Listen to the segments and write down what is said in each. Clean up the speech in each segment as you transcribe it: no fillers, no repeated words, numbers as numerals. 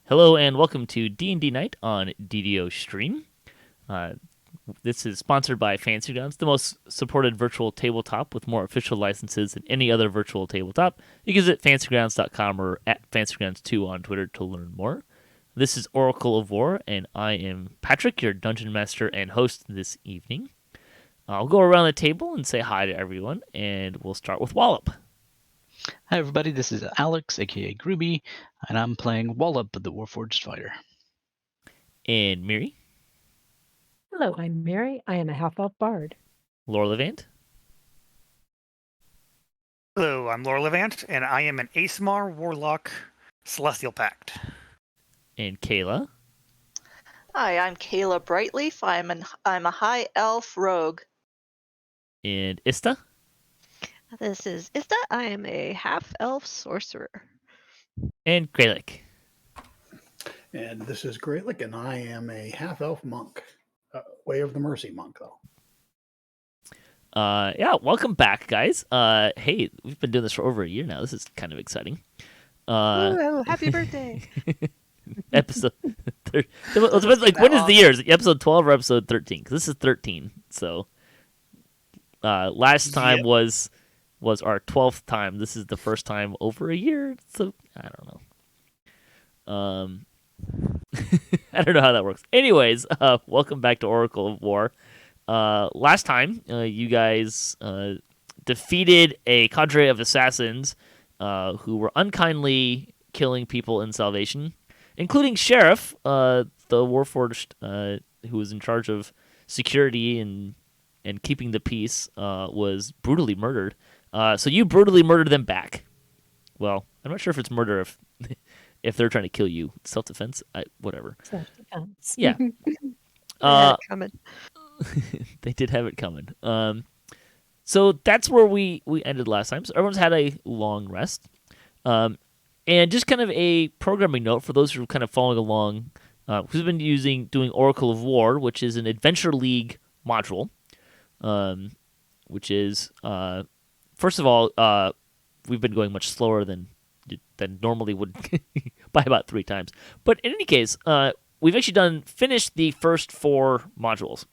Hello and welcome to D&D Night on DDOstream. This is sponsored by Fancy Grounds, the most supported virtual tabletop with more official licenses than any other virtual tabletop. You can visit fancygrounds.com or at fancygrounds2 on Twitter to learn more. This is Oracle of War, and I am Patrick, your dungeon master and host this evening. I'll go around the table and say hi to everyone, and we'll start with Wallop. Hi everybody, this is Alex, aka Grubbby, and I'm playing Wallop, the Warforged Fighter. And Miri. Hello, I'm Miri. I am a half-elf bard. Lorlevant. Hello, I'm Lorlevant, and I am an Asmar Warlock Celestial Pact. And Kaela. Hi, I'm Kaela Brightleaf. I'm a high elf rogue. And Ista. This is Ista. I am a half-elf sorcerer. And Gralak. And this is Gralak, and I am a half-elf monk. Way of the Mercy monk, though. Welcome back, guys. Hey, we've been doing this for over a year now. This is kind of exciting. Ooh, happy birthday! Episode. When is the year? Is it episode 12 or episode 13? Because this is 13. So, last time was our 12th time. This is the first time over a year. So I don't know. I don't know how that works. Anyways, welcome back to Oracle of War. Last time, you guys defeated a cadre of assassins who were unkindly killing people in Salvation, including Sheriff, the Warforged, who was in charge of security and keeping the peace, was brutally murdered. So you brutally murdered them back. Well, I'm not sure if it's murder if they're trying to kill you. Self-defense? Whatever. Self-defense. Yeah. Had it coming. They did have it coming. So that's where we ended last time. So everyone's had a long rest. And just kind of a programming note for those who are kind of following along. We've been doing Oracle of War, which is an Adventure League module. Which is, first of all, we've been going much slower than normally would by about 3 times. But in any case, we've actually finished the first 4 modules.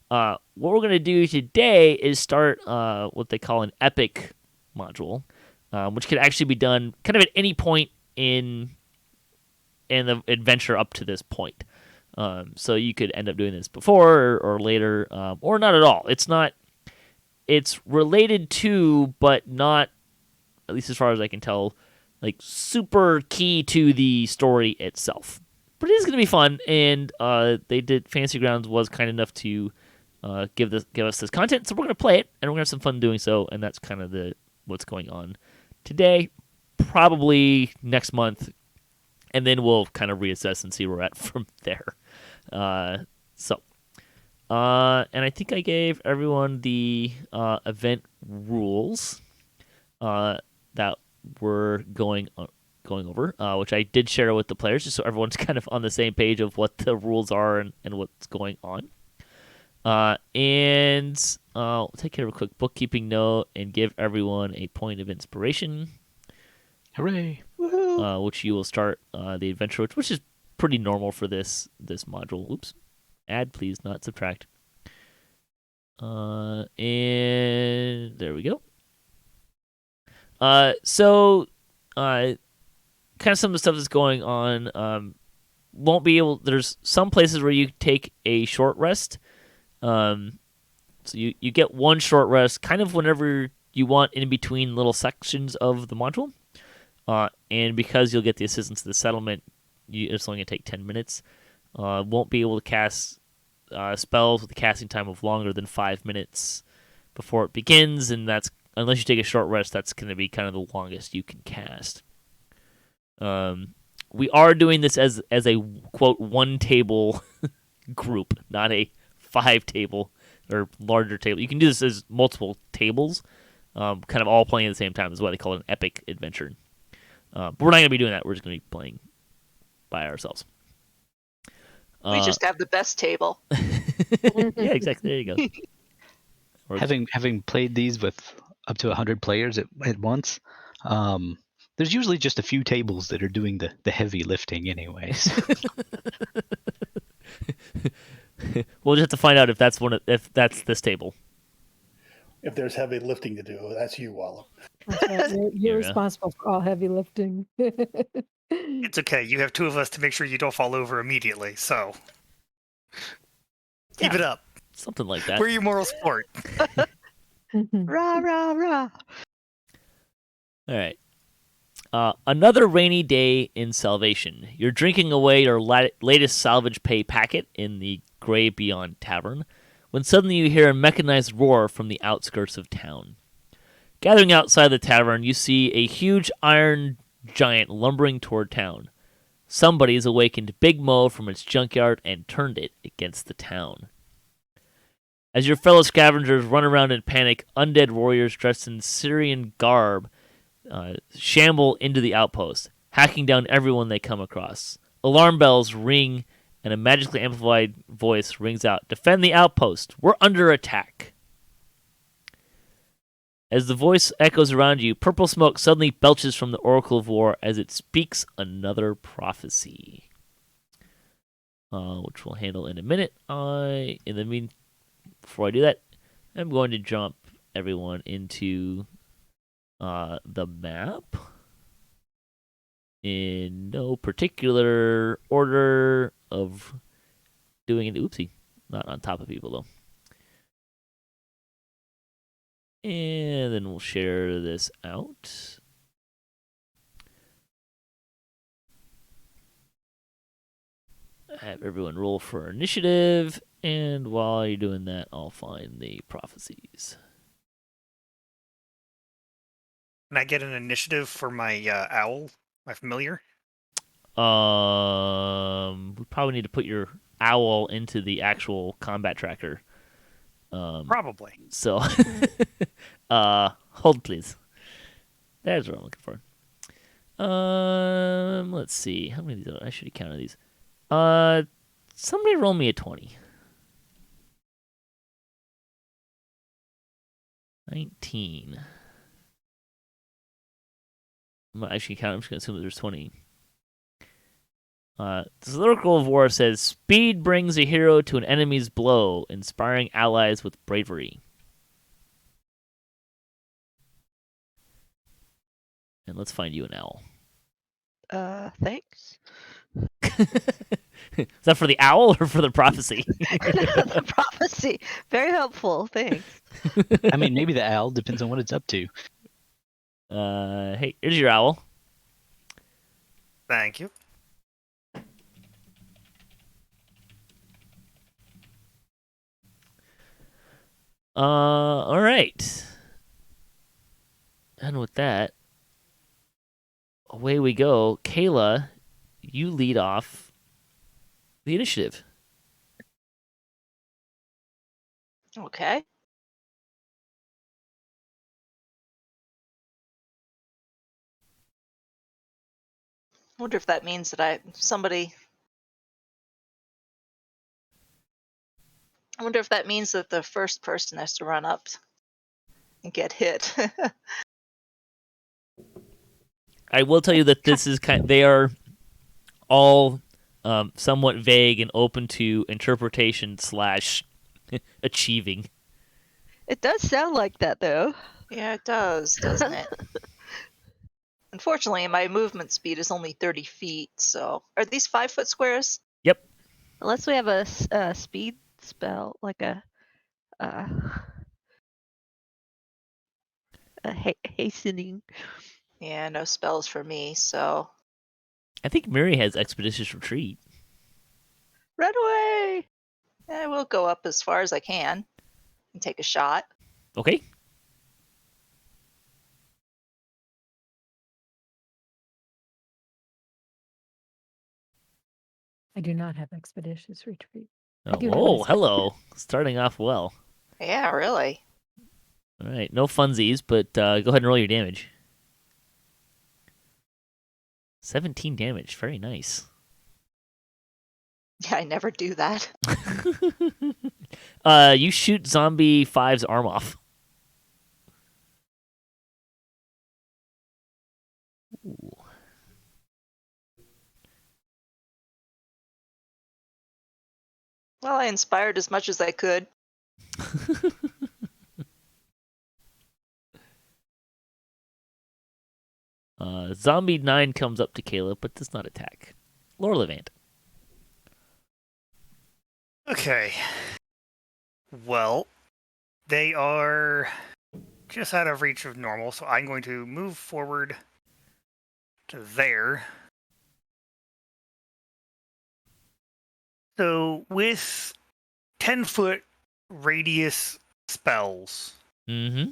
What we're going to do today is start what they call an epic module, which can actually be done kind of at any point in the adventure up to this point. So you could end up doing this before or later, or not at all. It's related to, but not, at least as far as I can tell, like super key to the story itself. But it is going to be fun, and Fancy Grounds was kind enough to give us this content, so we're going to play it, and we're going to have some fun doing so, and that's kind of what's going on today, probably next month, and then we'll kind of reassess and see where we're at from there. And I think I gave everyone the event rules that we're going over, which I did share with the players, just so everyone's kind of on the same page of what the rules are and what's going on. And I'll take care of a quick bookkeeping note and give everyone a point of inspiration. Hooray! Which you will start the adventure, which is pretty normal for this module. Oops. Add, please, not subtract. And there we go. So kind of some of the stuff that's going on, there's some places where you take a short rest. So you get one short rest kind of whenever you want in between little sections of the module. And because you'll get the assistance of the settlement, it's only going to take 10 minutes. Won't be able to cast spells with a casting time of longer than 5 minutes before it begins, and that's unless you take a short rest, that's going to be kind of the longest you can cast. We are doing this as a quote 1 table group, not a 5 table or larger table. You can do this as multiple tables, kind of all playing at the same time. That's why they call it an epic adventure. But we're not going to be doing that. We're just going to be playing by ourselves. We just have the best table. Yeah, exactly. There you go. Having played these with up to 100 players at once, There's usually just a few tables that are doing the heavy lifting anyways. We'll just have to find out if that's if that's this table. If there's heavy lifting to do, that's you, Wallop. That's right. You're Yeah. responsible for all heavy lifting. It's okay. You have two of us to make sure you don't fall over immediately. So keep Yeah. it up. Something like that. We're your moral support. Rah, rah, rah. All right. Another rainy day in Salvation. You're drinking away your latest salvage pay packet in the Grey Beyond Tavern, when suddenly you hear a mechanized roar from the outskirts of town. Gathering outside the tavern, you see a huge iron giant lumbering toward town. Somebody has awakened Big Mo from its junkyard and turned it against the town. As your fellow scavengers run around in panic, undead warriors dressed in Syrian garb shamble into the outpost, hacking down everyone they come across. Alarm bells ring, and a magically amplified voice rings out, "Defend the outpost! We're under attack!" As the voice echoes around you, purple smoke suddenly belches from the Oracle of War as it speaks another prophecy, which we'll handle in a minute. Before I do that, I'm going to jump everyone into the map in no particular order of doing it. Oopsie, not on top of people though. And then we'll share this out. Have everyone roll for initiative, and while you're doing that, I'll find the prophecies. Can I get an initiative for my owl, my familiar? We probably need to put your owl into the actual combat tracker. Probably. So, hold please. That's what I'm looking for. Let's see. How many of these? I should have counted these. Somebody roll me a 20. 19. I'm not actually counting. I'm just going to assume that there's 20. The Oracle of War says, "Speed brings a hero to an enemy's blow, inspiring allies with bravery." And let's find you an owl. Thanks. Is that for the owl or for the prophecy? The prophecy. Very helpful. Thanks. I mean, maybe the owl depends on what it's up to. Hey, here's your owl. Thank you. All right. And with that, away we go. Kaela, you lead off the initiative. Okay. I wonder if that means that I wonder if that means that the first person has to run up and get hit. I will tell you that this is they are all somewhat vague and open to interpretation / achieving. It does sound like that, though. Yeah, it does, doesn't it? Unfortunately, my movement speed is only 30 feet, so... Are these 5-foot squares? Yep. Unless we have a speed spell, like a hastening. Yeah, no spells for me, so... I think Miri has Expeditious Retreat. Run away! I will go up as far as I can and take a shot. Okay. I do not have expeditious retreat. I do Oh, notice. hello. Starting off well. Yeah, really. All right, no funsies, but go ahead and roll your damage. 17 damage. Very nice. Yeah, I never do that. You shoot Zombie 5's arm off. Well, I inspired as much as I could. Zombie 9 comes up to Kaela, but does not attack. Lorlevant. Okay. Well, they are just out of reach of normal, so I'm going to move forward to there. So with 10-foot radius spells, Mm-hmm.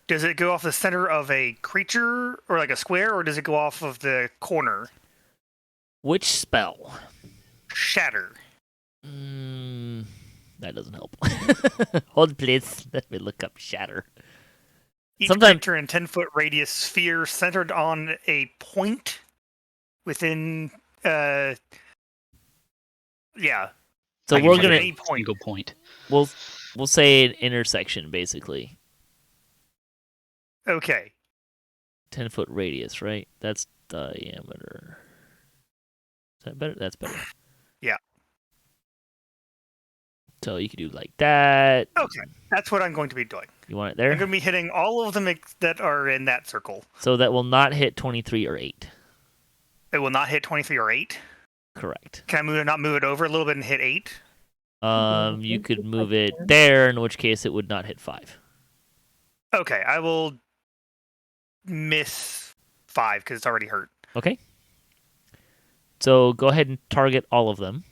does it go off the center of a creature or like a square, or does it go off of the corner? Which spell? Shatter. That doesn't help. Hold please. Let me look up shatter. Each Sometime- creature in 10-foot radius sphere centered on a point within, yeah. So I can we're make gonna it Any a point. single point. we'll say an intersection basically. Okay. 10-foot radius, right? That's diameter. Is that better? That's better. Yeah. So you could do like that. Okay. That's what I'm going to be doing. You want it I'm there? going to be hitting all of them that are in that circle. So that will not hit 23 or 8. It will not hit 23 or 8. Correct. Can I not move it over a little bit and hit 8? You could move it there, in which case it would not hit 5. Okay, I will miss 5 because it's already hurt. Okay. So go ahead and target all of them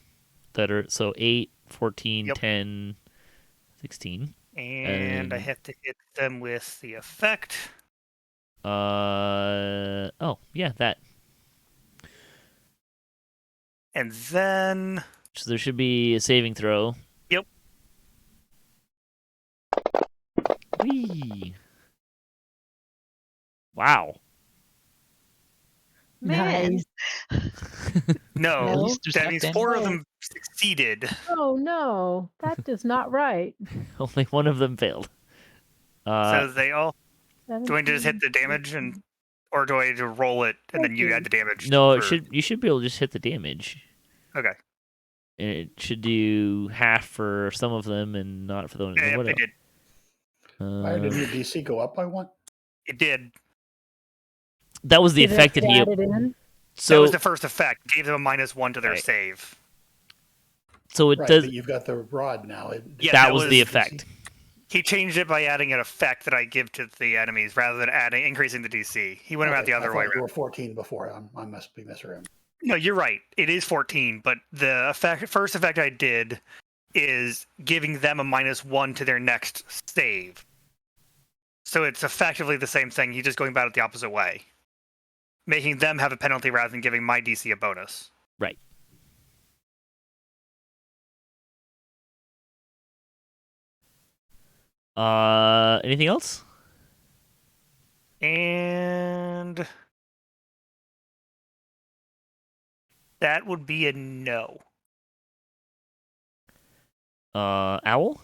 that are 8, 14, Yep. 10, 16. And I have to hit them with the effect. Oh, yeah, that. And then... So there should be a saving throw. Yep. Whee. Wow. Man, Nice. No, At least there's that not means that 4 of many. them succeeded. Oh no, that is not right. Only one of them failed. So they all... That Do I is just hit the damage or do I just roll it and then you add the damage? no, for- you should be able to just hit the damage. Okay. And it should do half for some of them and not for the one. Yeah, what it else? did. Why did your DC go up by 1? It did. That was the Did it effect that he. add it in? That So was the first effect. Gave them a -1 to their Right. save. so it Right, does. but you've got the rod now. Yeah, that that was was the the effect. He changed it by adding an effect that I give to the enemies rather than increasing the DC. He went about the other I way thought you around. were 14 before. I must be misreading. No, you're right. It is 14, but the first effect I did is giving them a -1 to their next save. So it's effectively the same thing. He's just going about it the opposite way, making them have a penalty rather than giving my DC a bonus. Right. Anything else? And that would be a no. Owl.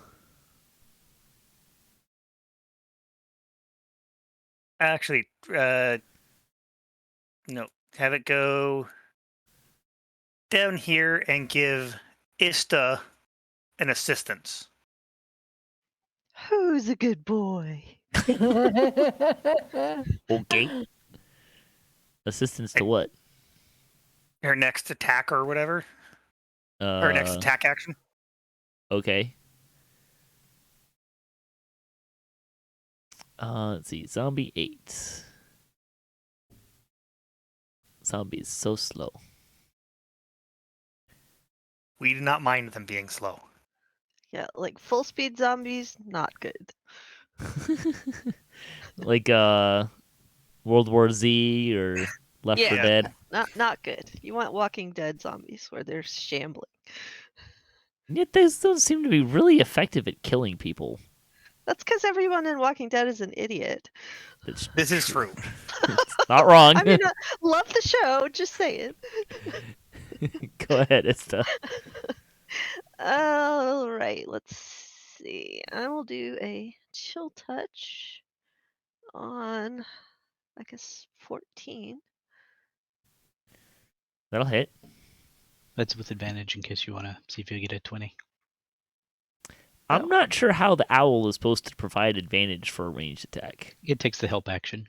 Actually, no. Have it go down here and give Ista an assistance. who's a good boy? Okay. Assistance to what? Her next attack or whatever. Her next attack action. Okay. Let's see. Zombie 8. Zombie is so slow. We do not mind them being slow. Yeah, like full speed zombies, not good. Like World War Z or Left 4 Yeah. Dead. Not good. You want Walking Dead zombies where they're shambling. Yet those don't seem to be really effective at killing people. That's because everyone in Walking Dead is an idiot. It's This is true. not wrong. I mean, love the show, just saying. Go ahead, Ista. All right, let's see. I will do a chill touch on, I guess, 14. That'll hit. That's with advantage in case you want to see if you get a 20. I'm not sure how the owl is supposed to provide advantage for a ranged attack. It takes the help action.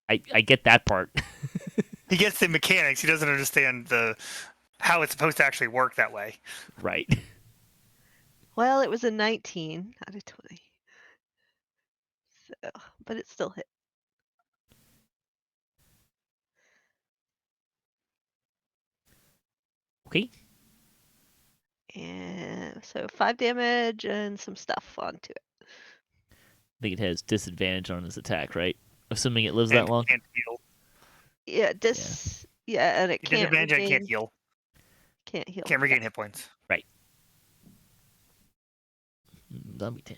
I get that part. He gets the mechanics. He doesn't understand how it's supposed to actually work that way. Right. Well, it was a 19 out of 20. So, but it still hit. Okay. And so 5 damage and some stuff onto it. I think it has disadvantage on its attack, right? Assuming it lives And that long. can't heal. Yeah, yeah, and it He can't disadvantage and regain, can't heal. can't heal. Can't regain hit points. Zombie 10.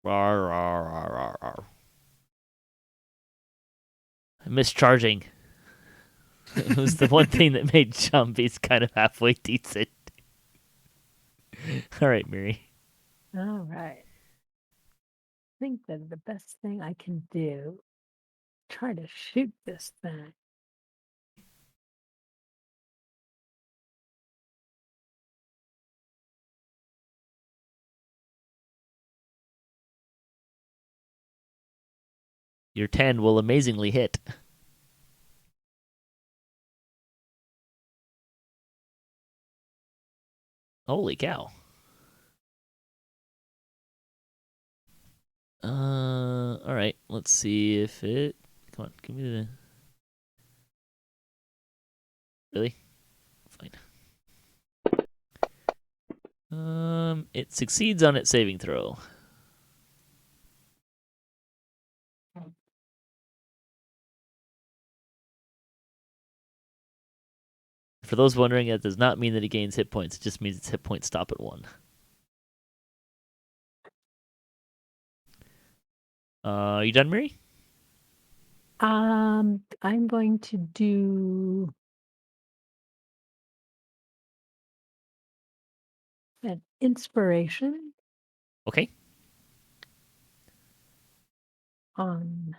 Rar, rar, rar, rar, rar. I missed charging. It was the one thing that made zombies kind of halfway decent. All right, Miri. All right. I think that the best thing I can do, try to shoot this thing. Your 10 will amazingly hit. Holy cow. All right. Let's see if it. Come on, give me the. Really? Fine. It succeeds on its saving throw. For those wondering, that does not mean that it gains hit points. It just means its hit points stop at 1. Are you done, Miri? I'm going to do an inspiration Okay. on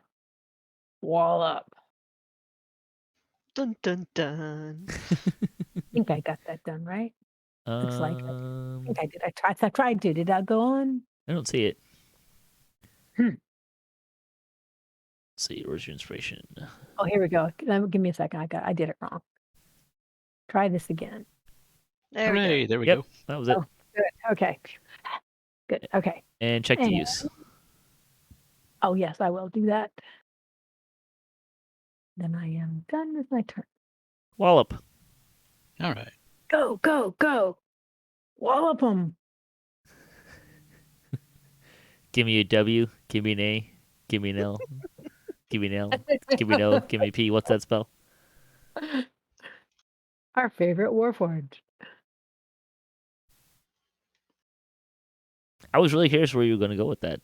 Wallop. Dun dun dun. I think I got that done, right? Looks like it. I think I did. I tried to. Did that go on? I don't see it. Hmm. Let's see, where's your inspiration? Oh, here we go. Give me a second. I did it wrong. Try this again. There we Hooray, go. there we Yep, go. that was it. Oh. Good. Okay. Good. Okay. And check the use. Oh, yes, I will do that. Then I am done with my turn. Wallop. All right. Go, go, go. Wallop them. Give me a W. Give me an A. Give me an L. Give me an L. Give me an O. Give me a P. What's that spell? Our favorite Warforged. I was really curious where you were going to go with that.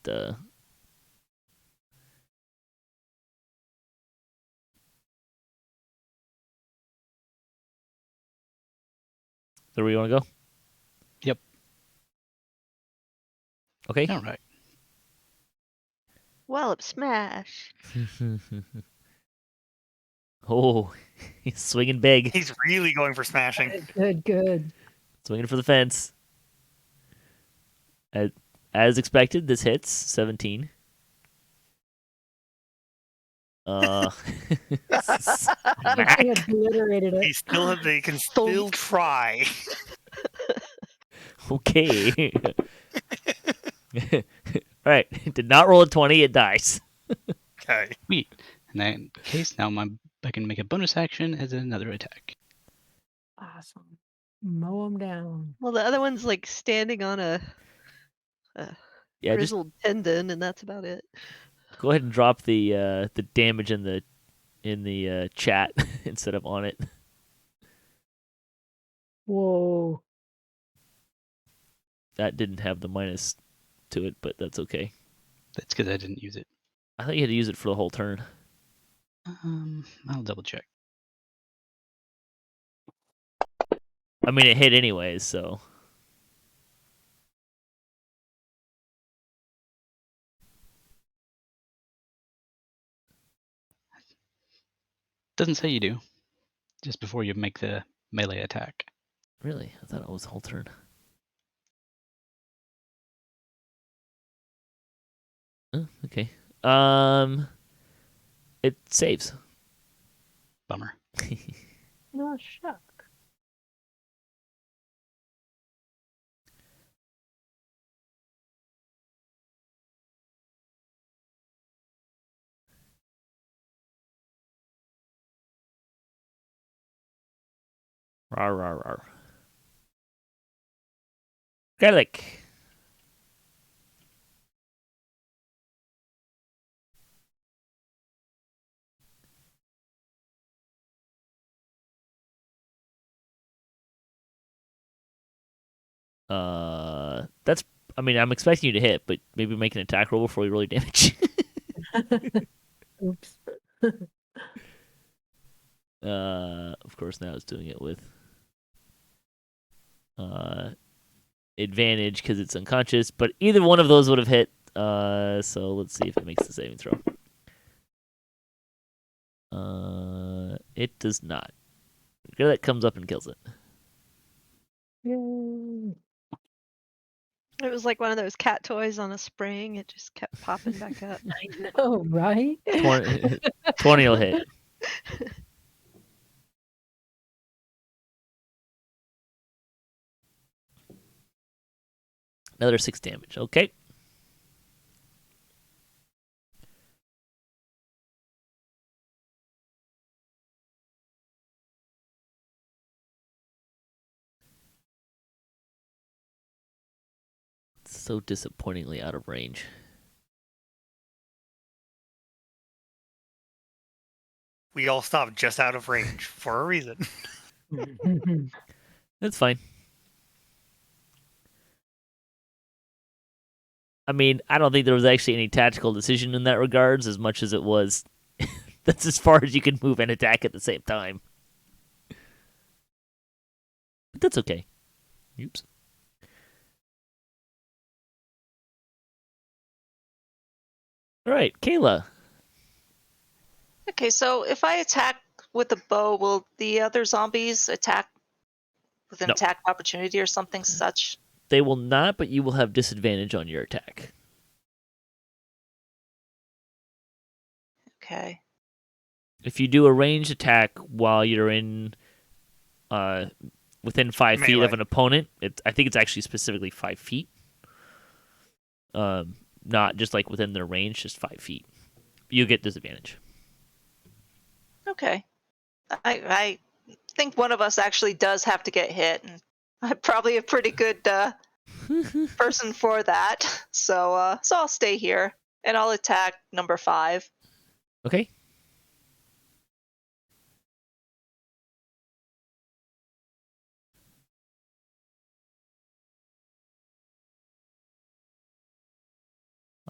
Is that where you want to go? Yep. Okay. All right. Wallop smash. Oh, he's swinging big. He's really going for smashing. Good, good. Swinging for the fence. As expected, this hits 17. I obliterated He it. they can still try. Okay. All right. Did not roll a 20. It dies. Okay. Sweet. In that case, now I can make a bonus action as another attack. Awesome. Mow them down. Well, the other one's like standing on a Yeah, just grizzled tendon, and that's about it. go ahead and drop the damage in the chat instead of on it. Whoa. That didn't have the minus to it, but that's okay. That's because I didn't use it. I thought you had to use it for the whole turn. I'll double check. I mean, it hit anyways, so. Doesn't say you do. Just before you make the melee attack. Really? I thought it was the whole turn. Oh, okay. It saves. Bummer. No shock. Rar, rar, rar. Gralak. That's. I mean, I'm expecting you to hit, but maybe make an attack roll before you roll your damage. Oops. Of course, now it's doing it with advantage because it's unconscious. But either one of those would have hit. So let's see if it makes the saving throw. It does not. That comes up and kills it. Yay. It was like one of those cat toys on a spring. It just kept popping back up. I know, right? 20 will hit. Another 6 damage. Okay. So disappointingly out of range. We all stopped just out of range for a reason. That's fine. I mean, I don't think there was actually any tactical decision in that regards as much as it was that's as far as you can move and attack at the same time. But that's okay. Oops. All right, Kaela. Okay, so if I attack with a bow, will the other zombies attack with an No. attack opportunity or something such? They will not, but you will have disadvantage on your attack. Okay. If you do a ranged attack while you're in within 5 feet of Melee. an opponent, I think it's actually specifically 5 feet. Not just like within their range, just 5 feet. You get disadvantage. Okay. I think one of us actually does have to get hit, and I'm probably a pretty good person for that. So I'll stay here and I'll attack number 5. Okay.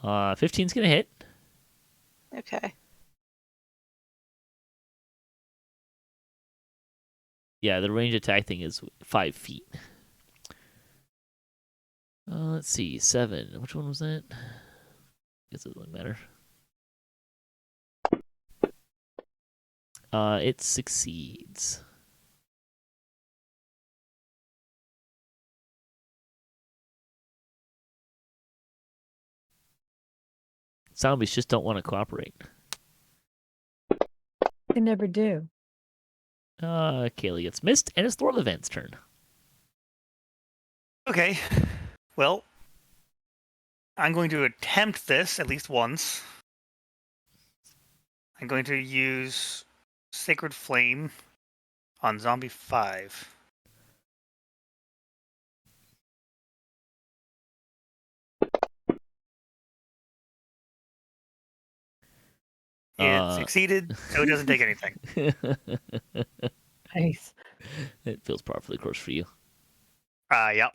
Uh, 15's gonna hit. Okay. Yeah, the range attack thing is 5 feet. Let's see, 7. Which one was that? Guess it doesn't matter. It succeeds. Zombies just don't want to cooperate. They never do. Kaela gets missed, and it's Lorlevant's turn. Okay. Well, I'm going to attempt this at least once. I'm going to use Sacred Flame on Zombie 5. It succeeded, so it doesn't take anything. Nice. It feels par for the course for you. Yep.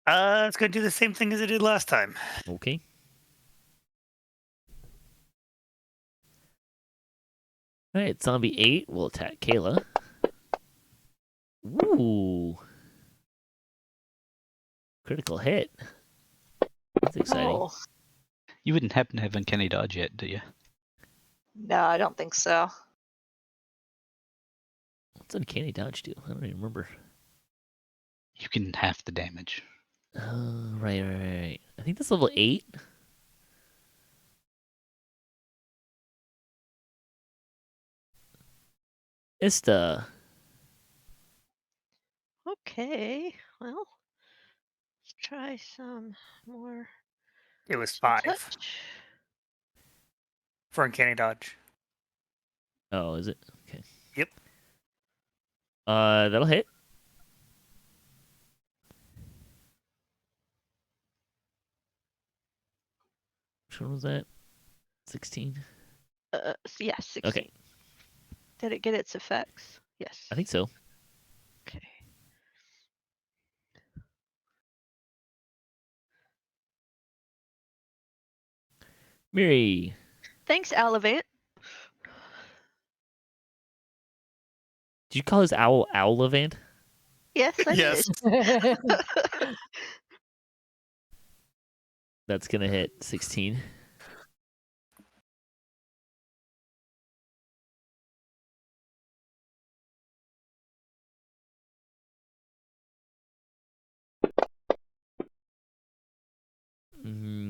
It's going to do the same thing as it did last time. Okay. All right, Zombie 8 will attack Kaela. Ooh. Critical hit. That's exciting. Oh, You wouldn't happen to have uncanny dodge yet, do you? no, I don't think so. What's uncanny dodge do? I don't even remember. You can half the damage. Right. I think that's level 8. Ista. Okay, well, let's try some more It was chill 5 touch. for uncanny dodge. Oh, is it? Okay. Yep. That'll hit. Which one was that? 16? Yeah, 16. Okay. Did it get its effects? Yes. I think so. Okay. Miri. Thanks, Alavant. Did you call his owl Owlevant? Yes, I Yes. did. That's gonna hit 16.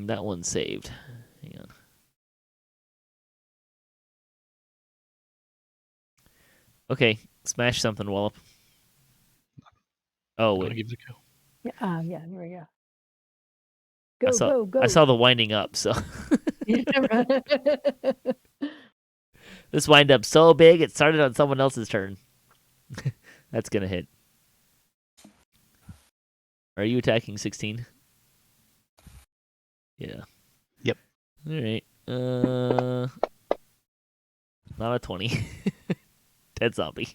That one's saved. Hang on. Okay, smash something, Wallop. Oh I'm gonna wait, give it a go. Yeah, here we go. I Go, saw go, go. I saw the winding up. So this wind up so big it started on someone else's turn. That's gonna hit. Are you attacking 16? Yeah. Yep. All right. Not a 20. Dead zombie.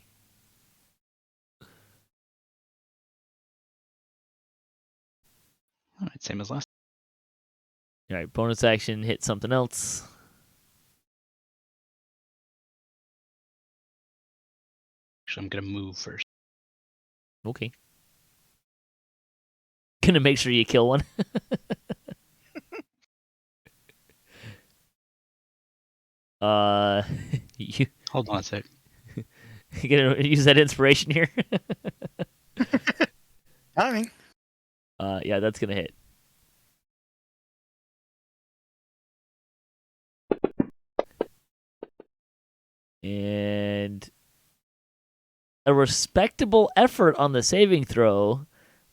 All right, same as last. All right. Bonus action. Hit something else. Actually, I'm gonna move first. Okay. Gonna make sure you kill one. You Hold on a sec. gonna use that inspiration here? Timing. Yeah, that's gonna hit. And a respectable effort on the saving throw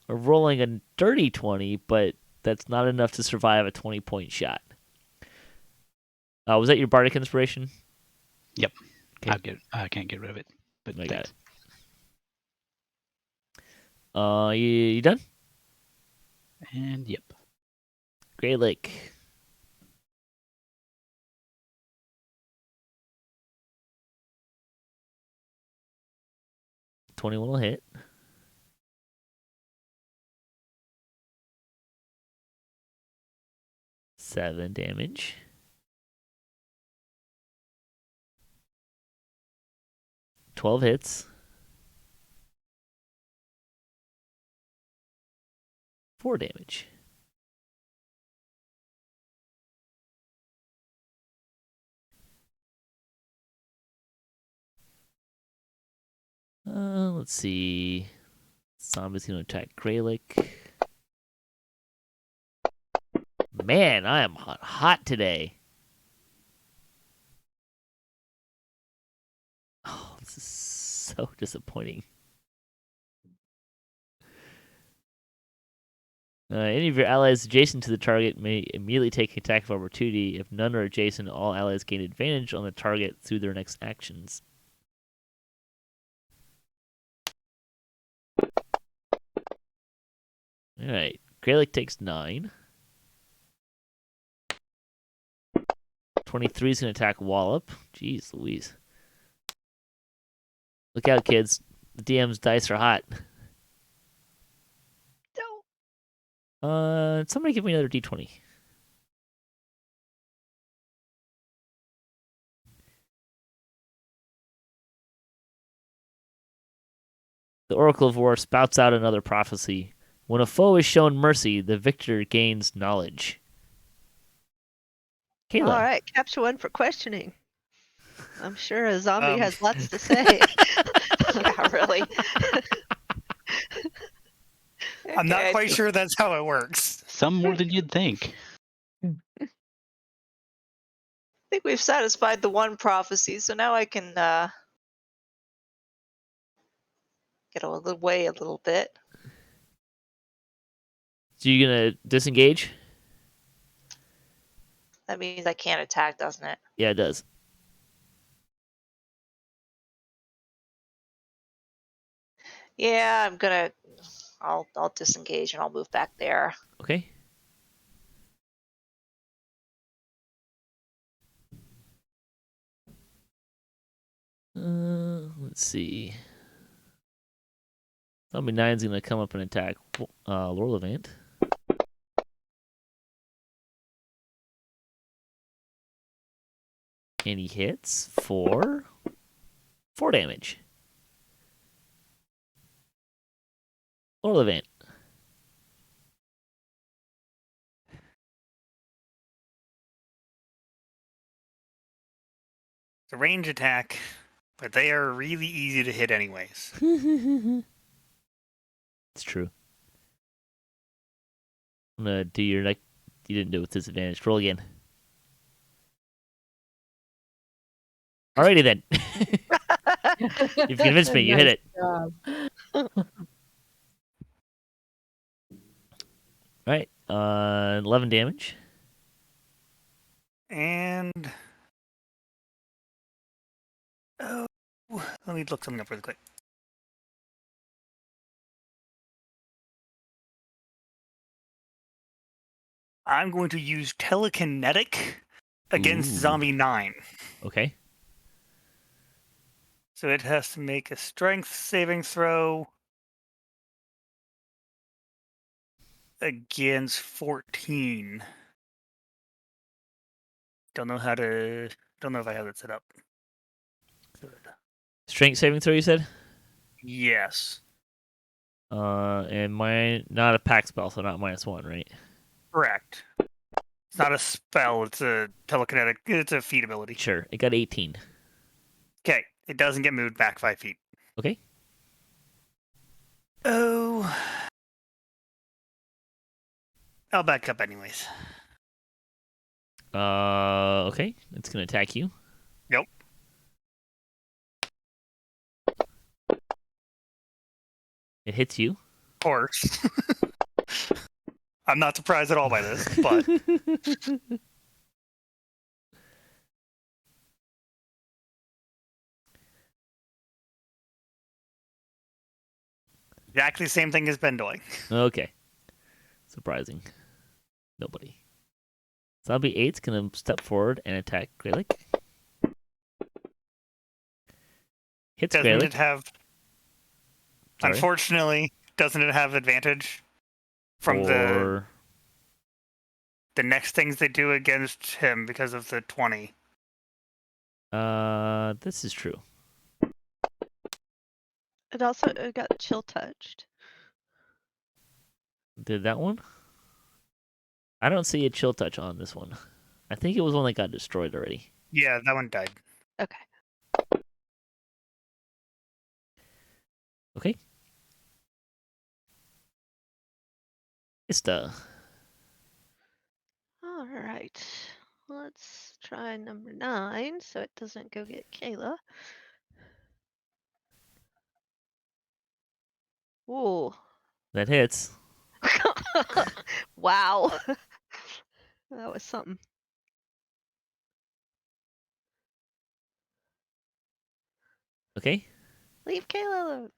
of rolling a dirty 20, but that's not enough to survive a 20-point shot. Was that your bardic inspiration? Yep. Okay. I can't get rid of it. But I got thanks. it. You done? And yep. Gralak. $21 will hit. Seven damage. $12 hits. 4 damage. Let's see. Zombie's gonna attack Gralak. Man, I am hot today. Oh, this is so disappointing. Any of your allies adjacent to the target may immediately take an attack of opportunity. If none are adjacent, all allies gain advantage on the target through their next actions. Alright, Gralak takes 9. 23 is going to attack Wallop. Jeez Louise. Look out, kids. The DM's dice are hot. Somebody give me another d20. The Oracle of War spouts out another prophecy. When a foe is shown mercy, the victor gains knowledge. Kayla. All right, capture one for questioning. I'm sure a zombie Um, has lots to say. Yeah, really. I'm not Okay, quite sure that's how it works. Some more than you'd think. I think we've satisfied the one prophecy, so now I can get away a little bit. So you gonna disengage? That means I can't attack, doesn't it? Yeah, it does. Yeah, I'll disengage and I'll move back there. Okay. Let's see. Zombie 9's gonna come up and attack Lorlevant. And he hits for 4 damage. Lorlevant. It's a range attack, but they are really easy to hit anyways. It's true. I'm gonna do your like. You didn't do it with disadvantage. Roll again. Alrighty then. You've convinced me. You hit it. Job. Alright. 11 damage. And oh, let me look something up really quick. I'm going to use telekinetic against Ooh. Zombie 9. Okay. So it has to make a strength saving throw against 14. Don't know if I have it set up. Strength saving throw, you said? Yes. And mine not a pack spell, so not -1, right? Correct. It's not a spell, it's a telekinetic, it's a feat ability. Sure. It got 18. Okay, it doesn't get moved back 5 feet. Okay. Oh. I'll back up anyways. Okay. It's gonna attack you. Nope. It hits you. Of course. I'm not surprised at all by this, but exactly the same thing has been doing. Okay. Surprising. Nobody. Zombie 8's gonna step forward and attack Gralak. Hits Doesn't Gralak. it have Sorry. Unfortunately, doesn't it have advantage from the next things they do against him because of the 20? This is true. It also got chill touched. Did that one? I don't see a chill touch on this one. I think it was one that got destroyed already. Yeah, that one died. Okay. Okay. Ista. All right. Let's try number 9 so it doesn't go get Kaela. Ooh. That hits. Wow. That was something. Okay. Leave Kaela alone.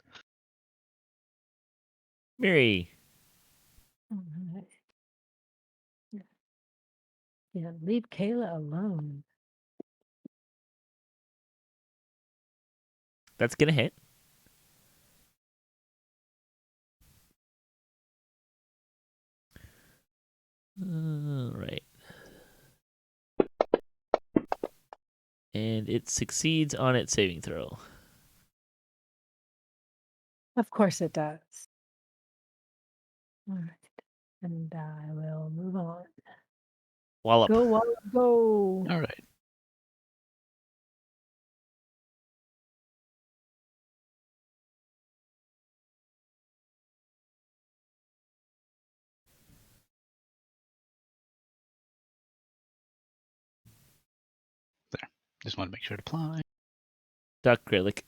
Miri. Alright. Yeah, leave Kayla alone. That's gonna hit. Right. And it succeeds on its saving throw. Of course it does. All right. And I will move on. Wallop. Go, Wallop, go. All right. There. Just want to make sure to apply. Duck Gralak.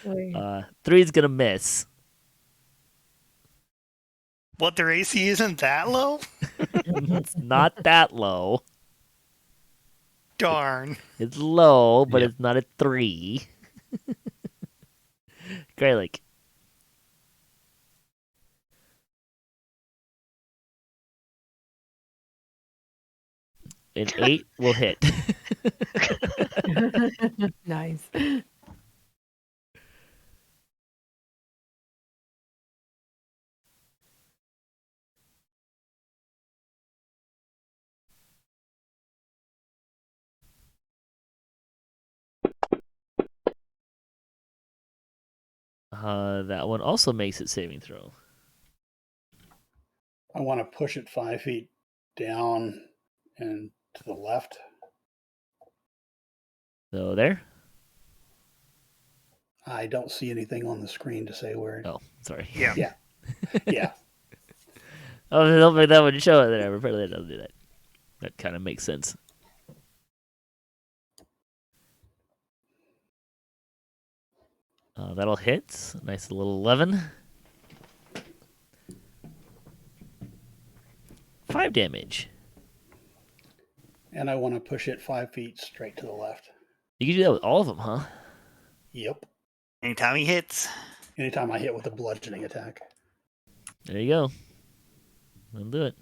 Wait. 3's gonna miss. What, their AC isn't that low? It's not that low. Darn. It's low, but Yep. it's not a 3. Gralak. An 8 will hit. Nice. That one also makes it saving throw. I want to push it 5 feet down and to the left. So there. I don't see anything on the screen to say where. Oh, sorry. Yeah. Yeah. Yeah. Oh, hopefully that would show it there. Apparently it doesn't do that. That kind of makes sense. That'll hit. Nice little 11. 5 damage. And I want to push it 5 feet straight to the left. You can do that with all of them, huh? Yep. Anytime he hits. Anytime I hit with a bludgeoning attack. There you go. I'll do it.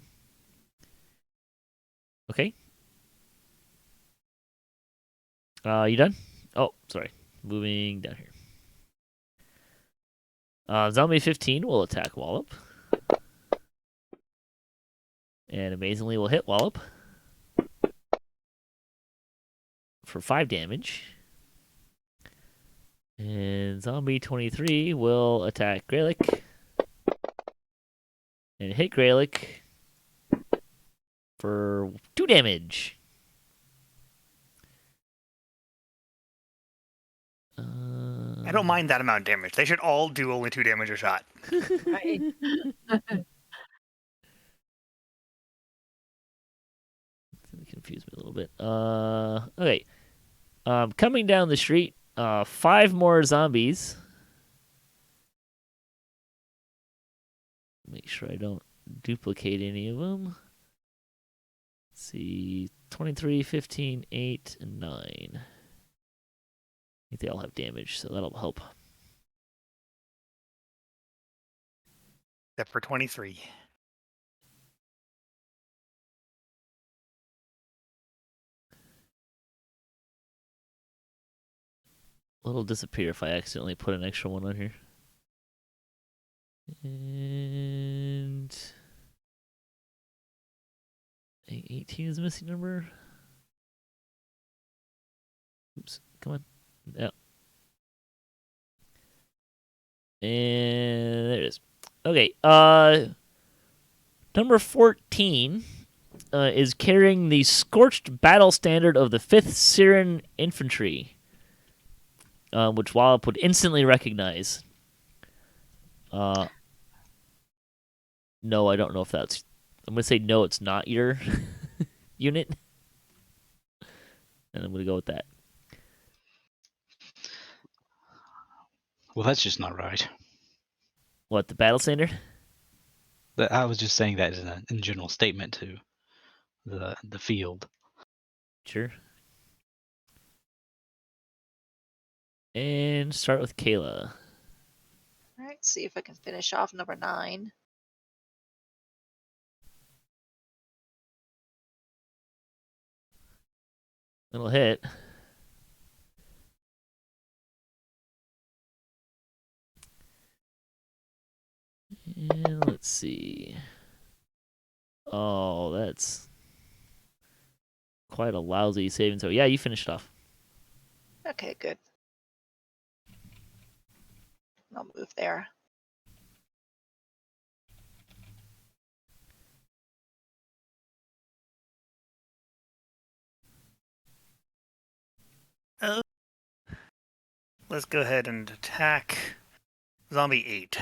Okay. You done? Oh, sorry. Moving down here. Zombie 15 will attack Wallop. And amazingly will hit Wallop. For 5 damage. And Zombie 23 will attack Gralak. And hit Gralak for 2 damage. I don't mind that amount of damage. They should all do only 2 damage a shot. Right. Confuse me a little bit. Okay. Coming down the street, 5 more zombies. Make sure I don't duplicate any of them. Let's see, 23, 15, 8, and 9. I think they all have damage, so that'll help. Except for 23. It'll disappear if I accidentally put an extra one on here. And 18 is the missing number. Oops, come on. Yeah. And there it is. Okay, number 14 is carrying the Scorched Battle Standard of the 5th Cyren Infantry, which Wallop would instantly recognize. No, I don't know if that's... I'm going to say no, it's not your unit. And I'm going to go with that. Well, that's just not right. What, the battle standard? I was just saying that as a in general statement to the field. Sure. And start with Kaela. All right, see if I can finish off number 9. It'll hit. And let's see. Oh, that's quite a lousy saving throw. Yeah, you finished off. Okay, good. I'll move there. let's go ahead and attack Zombie 8.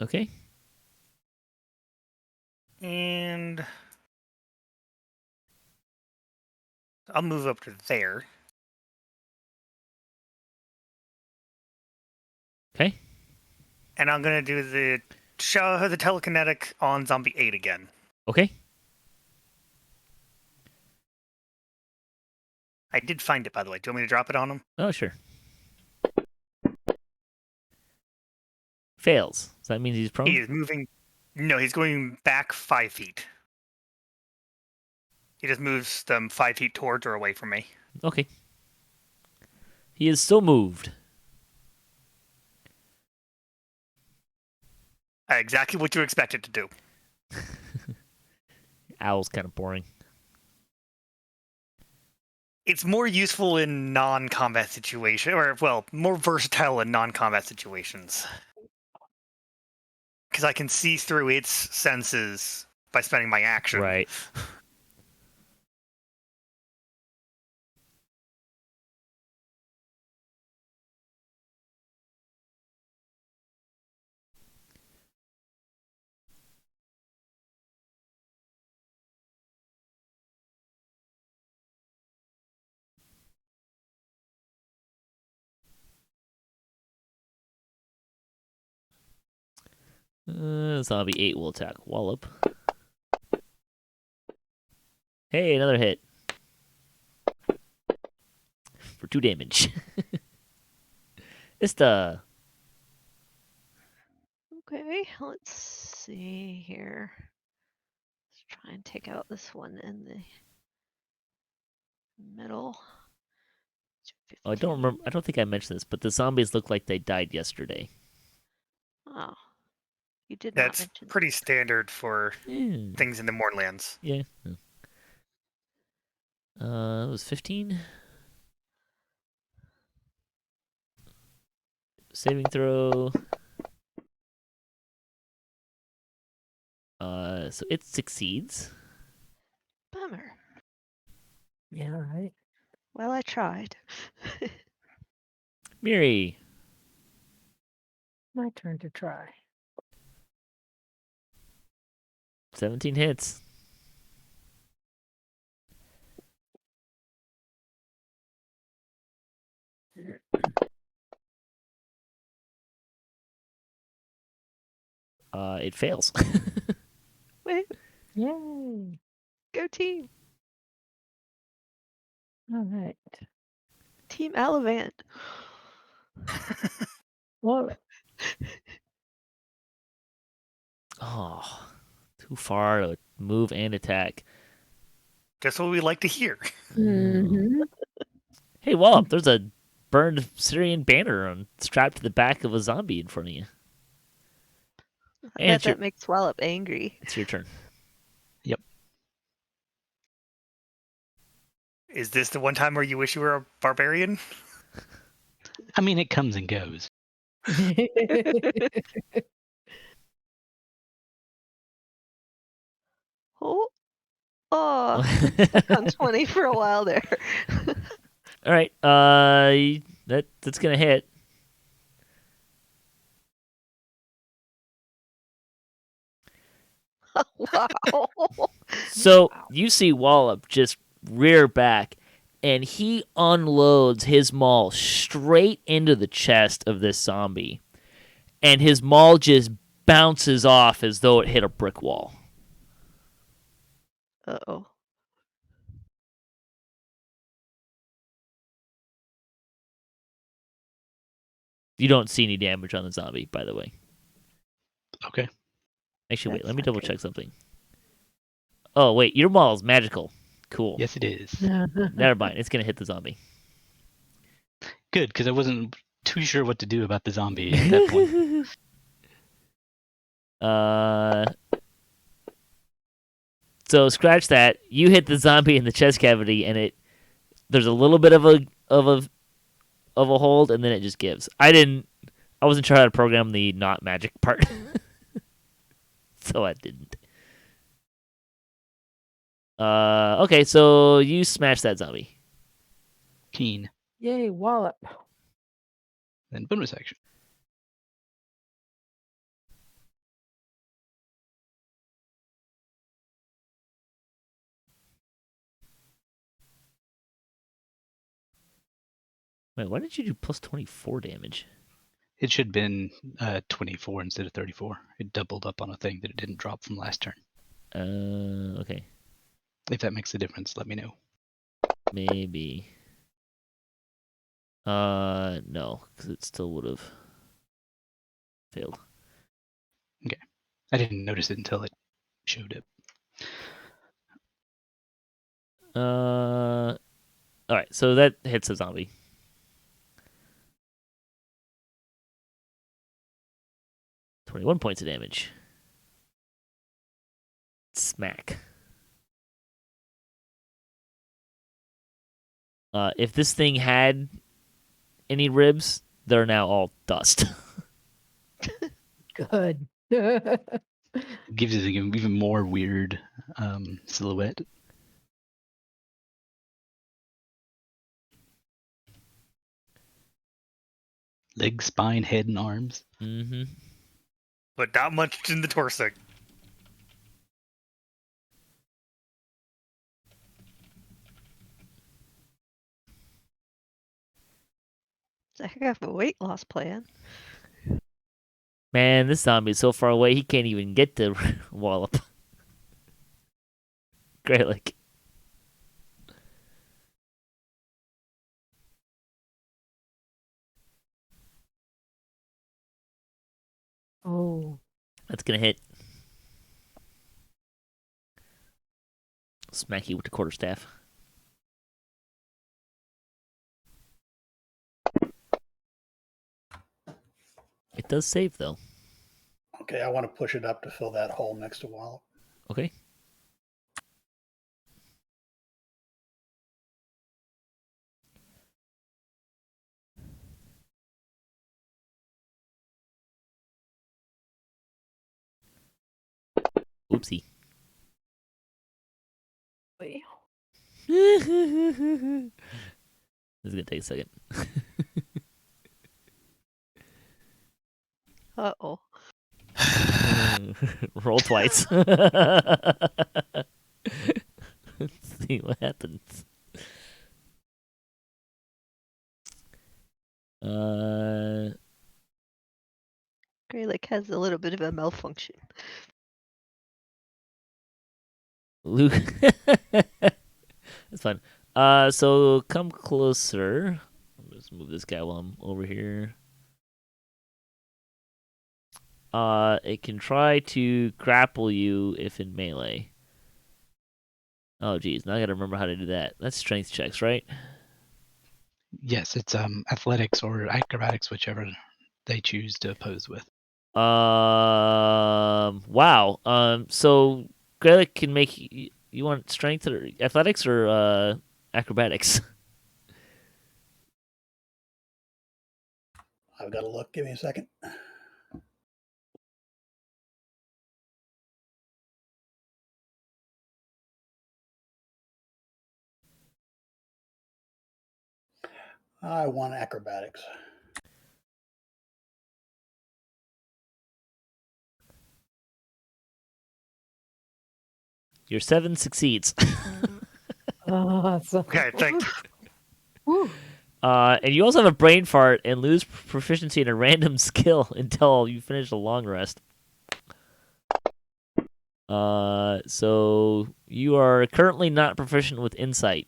Okay. And I'll move up to there. Okay. And I'm going to do the telekinetic on Zombie 8 again. Okay. I did find it, by the way. Do you want me to drop it on him? Oh, sure. Fails. So that means he's prone? He is moving. No, he's going back 5 feet. He just moves them 5 feet towards or away from me. Okay. He is still moved. Exactly what you expected to do. Owl's kind of boring. It's more useful in non-combat situations, or, well, more versatile in non-combat situations. Because I can see through its senses by spending my action. Right. Zombie 8 will attack Wallop. Hey, another hit. For 2 damage. Ista. Okay, let's see here. Let's try and take out this one in the middle. Oh, I don't remember. I don't think I mentioned this, but the zombies look like they died yesterday. Oh, you did That's not mention pretty standard for Yeah. things in the Mournlands. Yeah. It was 15. Saving throw. So it succeeds. Bummer. Yeah, right. Well, I tried. Miri. My turn to try. 17 hits. It fails. Wait, Yay! go team. All right. Team Alavant. Well, Oh, too far to move and attack. Just what we like to hear. mhm. Hey, Wallop, there's a burned Syrian banner strapped to the back of a zombie in front of you. I And bet it's your, that makes Wallop angry. it's your turn. Is this the one time where you wish you were a barbarian? I mean, it comes and goes. Oh, stuck on 20 for a while there. All right, that's gonna hit. Wow. So you see Wallop just rear back, and he unloads his maul straight into the chest of this zombie, and his maul just bounces off as though it hit a brick wall. Uh-oh. You don't see any damage on the zombie, by the way. Okay. Actually, wait, That's let me not double good. check something. Oh, wait, your maul is magical. Cool. Yes, it is. Never mind, it's gonna hit the zombie. Good, because I wasn't too sure what to do about the zombie at that point. So scratch that. You hit the zombie in the chest cavity, and there's a little bit of a hold, and then it just gives. I wasn't sure how to program the not magic part, so I didn't. Okay, so you smash that zombie. Keen. Yay, Wallop. Then bonus action. Wait, why did you do plus 24 damage? It should have been 24 instead of 34. It doubled up on a thing that it didn't drop from last turn. Okay. If that makes a difference, let me know. Maybe. No, because it still would have failed. Okay. I didn't notice it until it showed up. Alright, so that hits a zombie. $21 points of damage. Smack. If this thing had any ribs, they're now all dust. Good. Gives it an even more weird silhouette. Leg, spine, head, and arms. Mm-hmm. But not much in the torso. It's a heck of a weight loss plan. Man, this zombie is so far away he can't even get to Wallop. Gralak. Oh. That's gonna hit. Smack you with the quarterstaff. It does save though. Okay, I want to push it up to fill that hole next to Wallop. Okay. Oopsie. Wait. This is gonna take a second. Uh-oh. Roll twice. Let's see what happens. Gralak has a little bit of a malfunction. Luke. That's fine. So come closer. I'll just move this guy while I'm over here. It can try to grapple you if in melee. Oh, geez. Now I gotta remember how to do that. That's strength checks, right? Yes, it's athletics or acrobatics, whichever they choose to oppose with. Wow. So Gralak can make you want strength or athletics or acrobatics? I've got to look. Give me a second. I want acrobatics. Your 7 succeeds. Oh, so Okay, thank you. Whew. And you also have a brain fart and lose proficiency in a random skill until you finish a long rest. So you are currently not proficient with insight.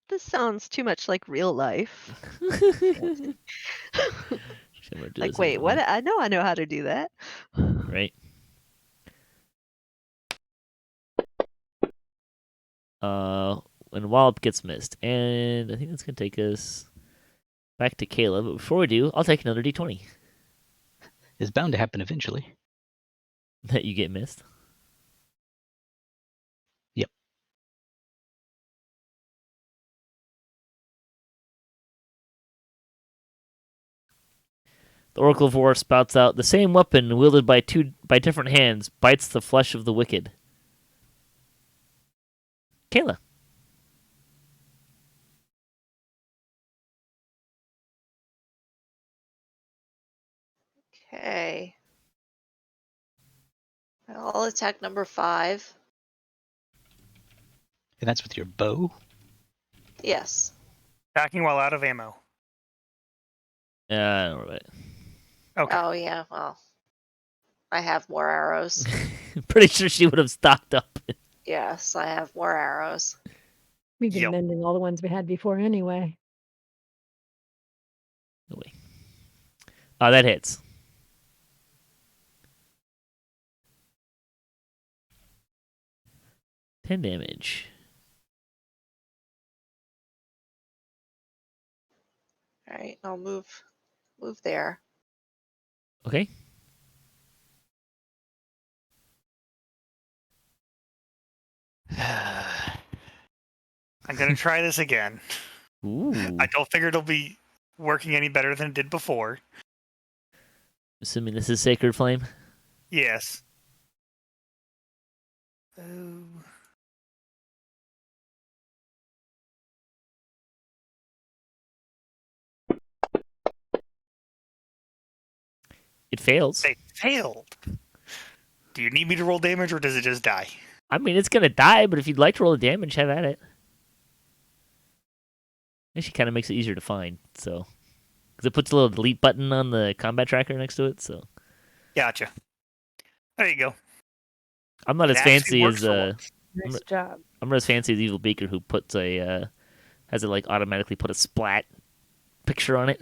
This sounds too much like real life. Like, wait, what? I know how to do that. Right. When Wallop gets missed, and I think that's gonna take us back to Kaela, but before we do, I'll take another d20 It's bound to happen eventually. that you get missed. Yep. The Oracle of War spouts out, the same weapon wielded by different hands bites the flesh of the wicked. Kaela. Okay. I'll attack number 5. And that's with your bow? Yes. Attacking while out of ammo. I don't know about it. Okay. Oh, yeah. Well, I have more arrows. Pretty sure she would have stocked up. Yes, I have more arrows. We've been Yep. mending all the ones we had before anyway. No way. That hits. $10 damage. All right, I'll move there. Okay. I'm gonna try this again. Ooh. I don't figure it'll be working any better than it did before. Assuming this is Sacred Flame. Yes. It fails. They failed. Do you need me to roll damage, or does it just die? I mean, it's going to die, but if you'd like to roll the damage, have at it. Actually, kind of makes it easier to find, so. Because it puts a little delete button on the combat tracker next to it, so. Gotcha. There you go. I'm not It as actually fancy works as for once. Nice job. I'm not as fancy as Evil Beaker, who puts has it like automatically put a splat picture on it,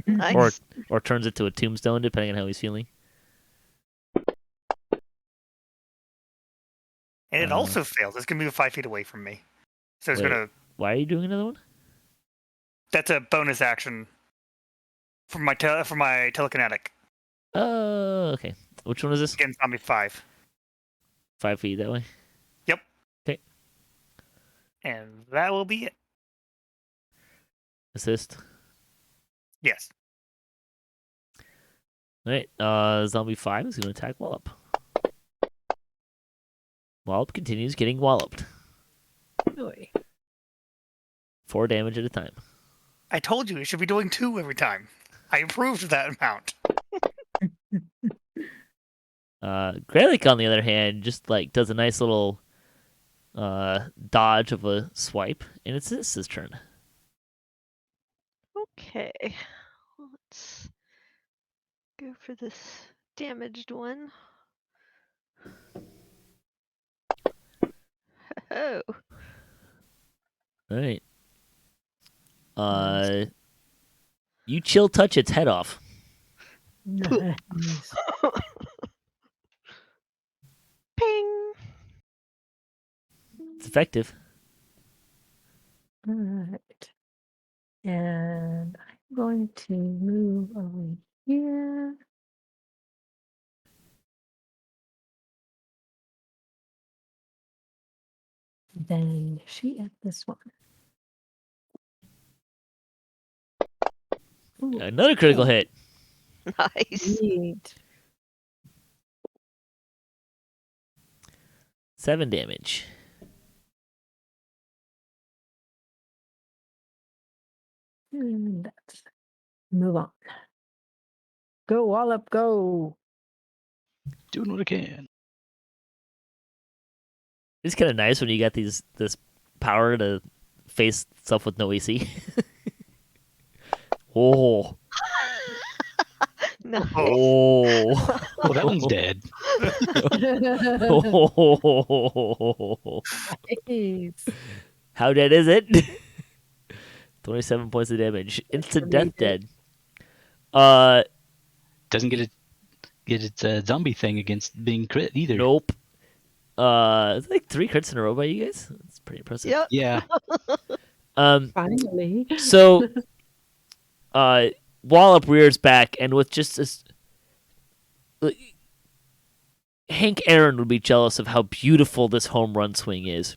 Nice. or turns it to a tombstone depending on how he's feeling. And it also fails. It's gonna move 5 feet away from me. So it's Wait. gonna. Why are you doing another one? That's a bonus action for my telekinetic. Oh, okay. Which one is this? Against zombie 5. 5 feet that way. And that will be it. Assist. Yes. All right. Zombie 5 is going to attack Wallop. Wallop continues getting walloped. Oy. 4 damage at a time. I told you it should be doing 2 every time. I improved that amount. Gralak, on the other hand, just like does a nice little dodge of a swipe, and it's his turn. Okay. Let's go for this damaged one. Oh. All right. You chill touch its head off. Nice. Ping. It's effective. All right. And I'm going to move over here. Then shoot at this one. Ooh, Another critical hit. Nice. neat. 7 damage. And that's move on. Go, Wallop, go. Doing what I can. It's kind of nice when you got this power to face stuff with no AC. Oh. Nice. Oh. Well, that one's dead. Nice. How dead is it? 27 points of damage. Instant death dead. Doesn't get its zombie thing against being crit either. Nope. It's like 3 crits in a row by you guys. That's pretty impressive. Yep. Yeah. Um, Finally. so Wallop rears back, and with just this, Hank Aaron would be jealous of how beautiful this home run swing is.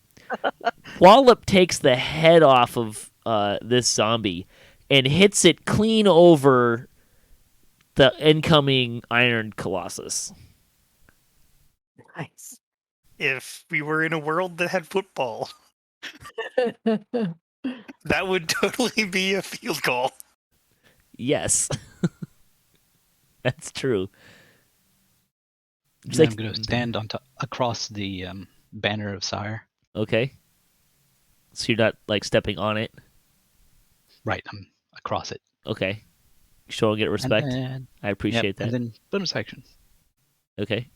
Wallop takes the head off of this zombie and hits it clean over the incoming Iron Colossus. Nice. If we were in a world that had football, that would totally be a field goal. Yes. That's true. It's And like- I'm going to stand on across the banner of Cyre. Okay. So you're not like stepping on it? Right, I'm across it. Okay. Showing it respect. And then, I appreciate yep, that. And then bonus action. Okay.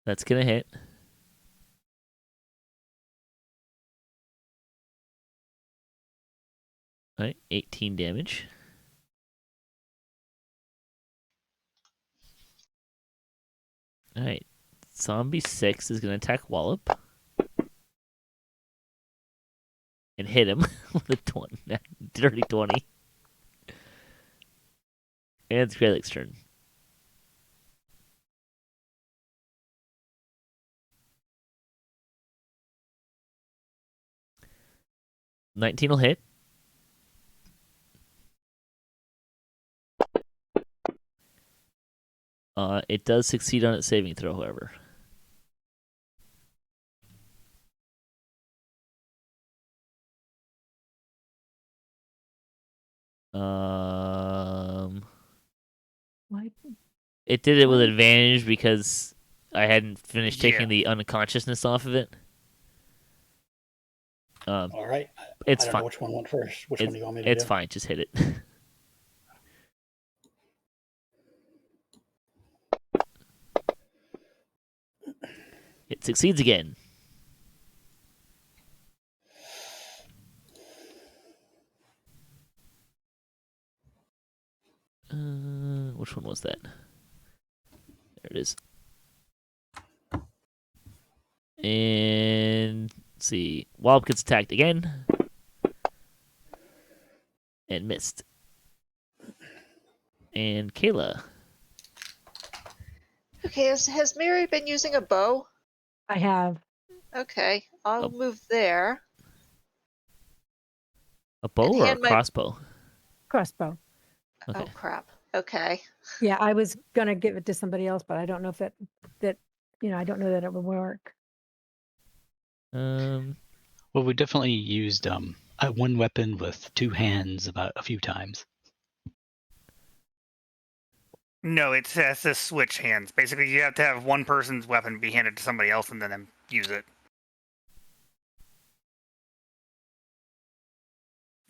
That's gonna hit. All right, 18 damage. All right, Zombie 6 is going to attack Wallop and hit him with a 20, dirty 20. And it's Gralak's turn. $19 will hit. It does succeed on its saving throw, however. Why? It did it with advantage because I hadn't finished taking Yeah. the unconsciousness off of it. All right. It's I don't fine. know which one went first. Which It's, one do you want me to it's do? fine. Just hit it. It succeeds again. Which one was that? There it is. And let's see. Wallop gets attacked again. And missed. And Kaela. Okay, has Miri been using a bow? I have. Okay, I'll Oh. move there. A bow And or a hand my- crossbow? Crossbow. Okay. Oh crap. Okay. Yeah, I was gonna give it to somebody else, but I don't know if that I don't know that it would work. Well, we definitely used one weapon with two hands about a few times. No, it has to switch hands. Basically, you have to have one person's weapon be handed to somebody else and then them use it.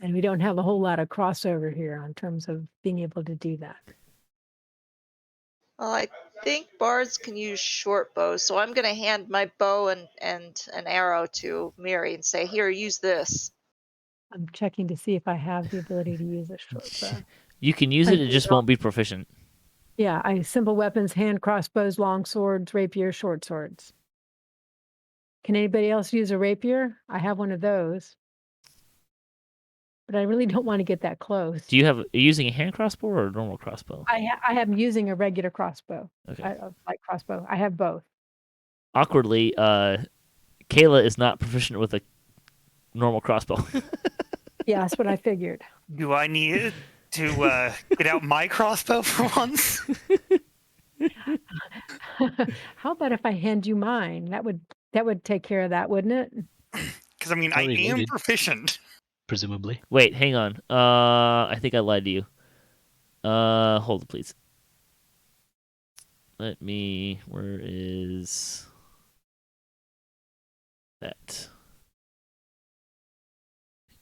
And we don't have a whole lot of crossover here in terms of being able to do that. Well, I think bards can use short bows, so I'm gonna hand my bow and an arrow to Miri and say, "Here, use this." I'm checking to see if I have the ability to use a short bow. You can use I it, it do just not. won't be proficient. Yeah, simple weapons, hand crossbows, long swords, rapier, short swords. Can anybody else use a rapier? I have one of those. But I really don't want to get that close. Are you using a hand crossbow or a normal crossbow? I am using a regular crossbow, Okay. a light crossbow. I have both. Awkwardly, Kaela is not proficient with a normal crossbow. Yeah, that's what I figured. Do I need to get out my crossbow for once? How about if I hand you mine? That would take care of that, wouldn't it? Because I mean, I Already am loaded. proficient. Presumably. Wait, hang on. I think I lied to you. Hold it, please. Where is that?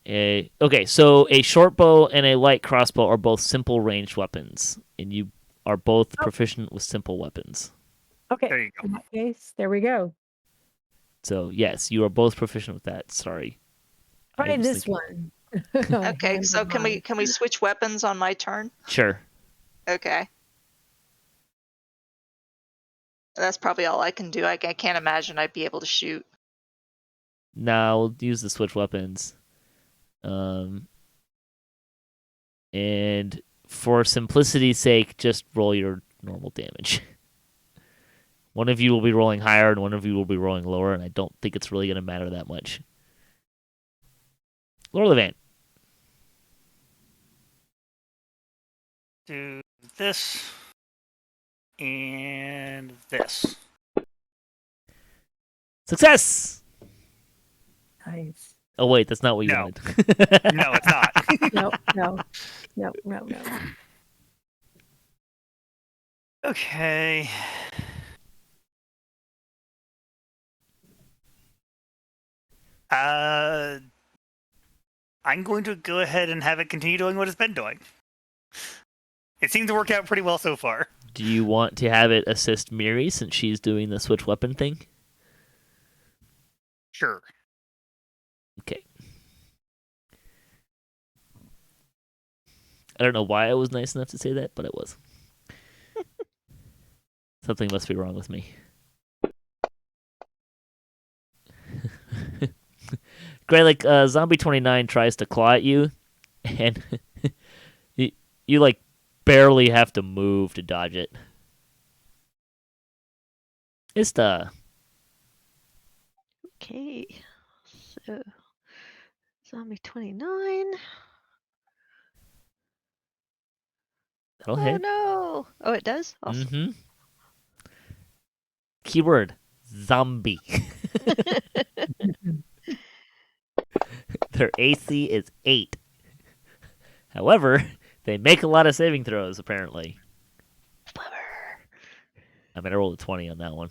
Okay, so a short bow and a light crossbow are both simple ranged weapons, and you are both proficient with simple weapons. Okay. There you go. In that case, there we go. So yes, you are both proficient with that. Sorry. I Try was this thinking- one. Okay, Hand so of can mine. we switch weapons on my turn? Sure. Okay. That's probably all I can do. I can't imagine I'd be able to shoot. Now we'll use the switch weapons. And for simplicity's sake, just roll your normal damage. One of you will be rolling higher and one of you will be rolling lower, and I don't think it's really going to matter that much. Lorlevant. Do this and this. Success! Nice. Oh, wait, that's not what you No. wanted. No, it's not. No. Okay. I'm going to go ahead and have it continue doing what it's been doing. It seems to work out pretty well so far. Do you want to have it assist Miri since she's doing the switch weapon thing? Sure. Okay. I don't know why I was nice enough to say that, but it was. Something must be wrong with me. Gralak, Zombie 29 tries to claw at you, and you like barely have to move to dodge it. Ista. Okay. So, zombie 29. That'll Oh hit. no! Oh, it does? Awesome. Mm-hmm. Keyword, zombie. Their AC is 8. However, they make a lot of saving throws, apparently. I mean, I rolled a 20 on that one.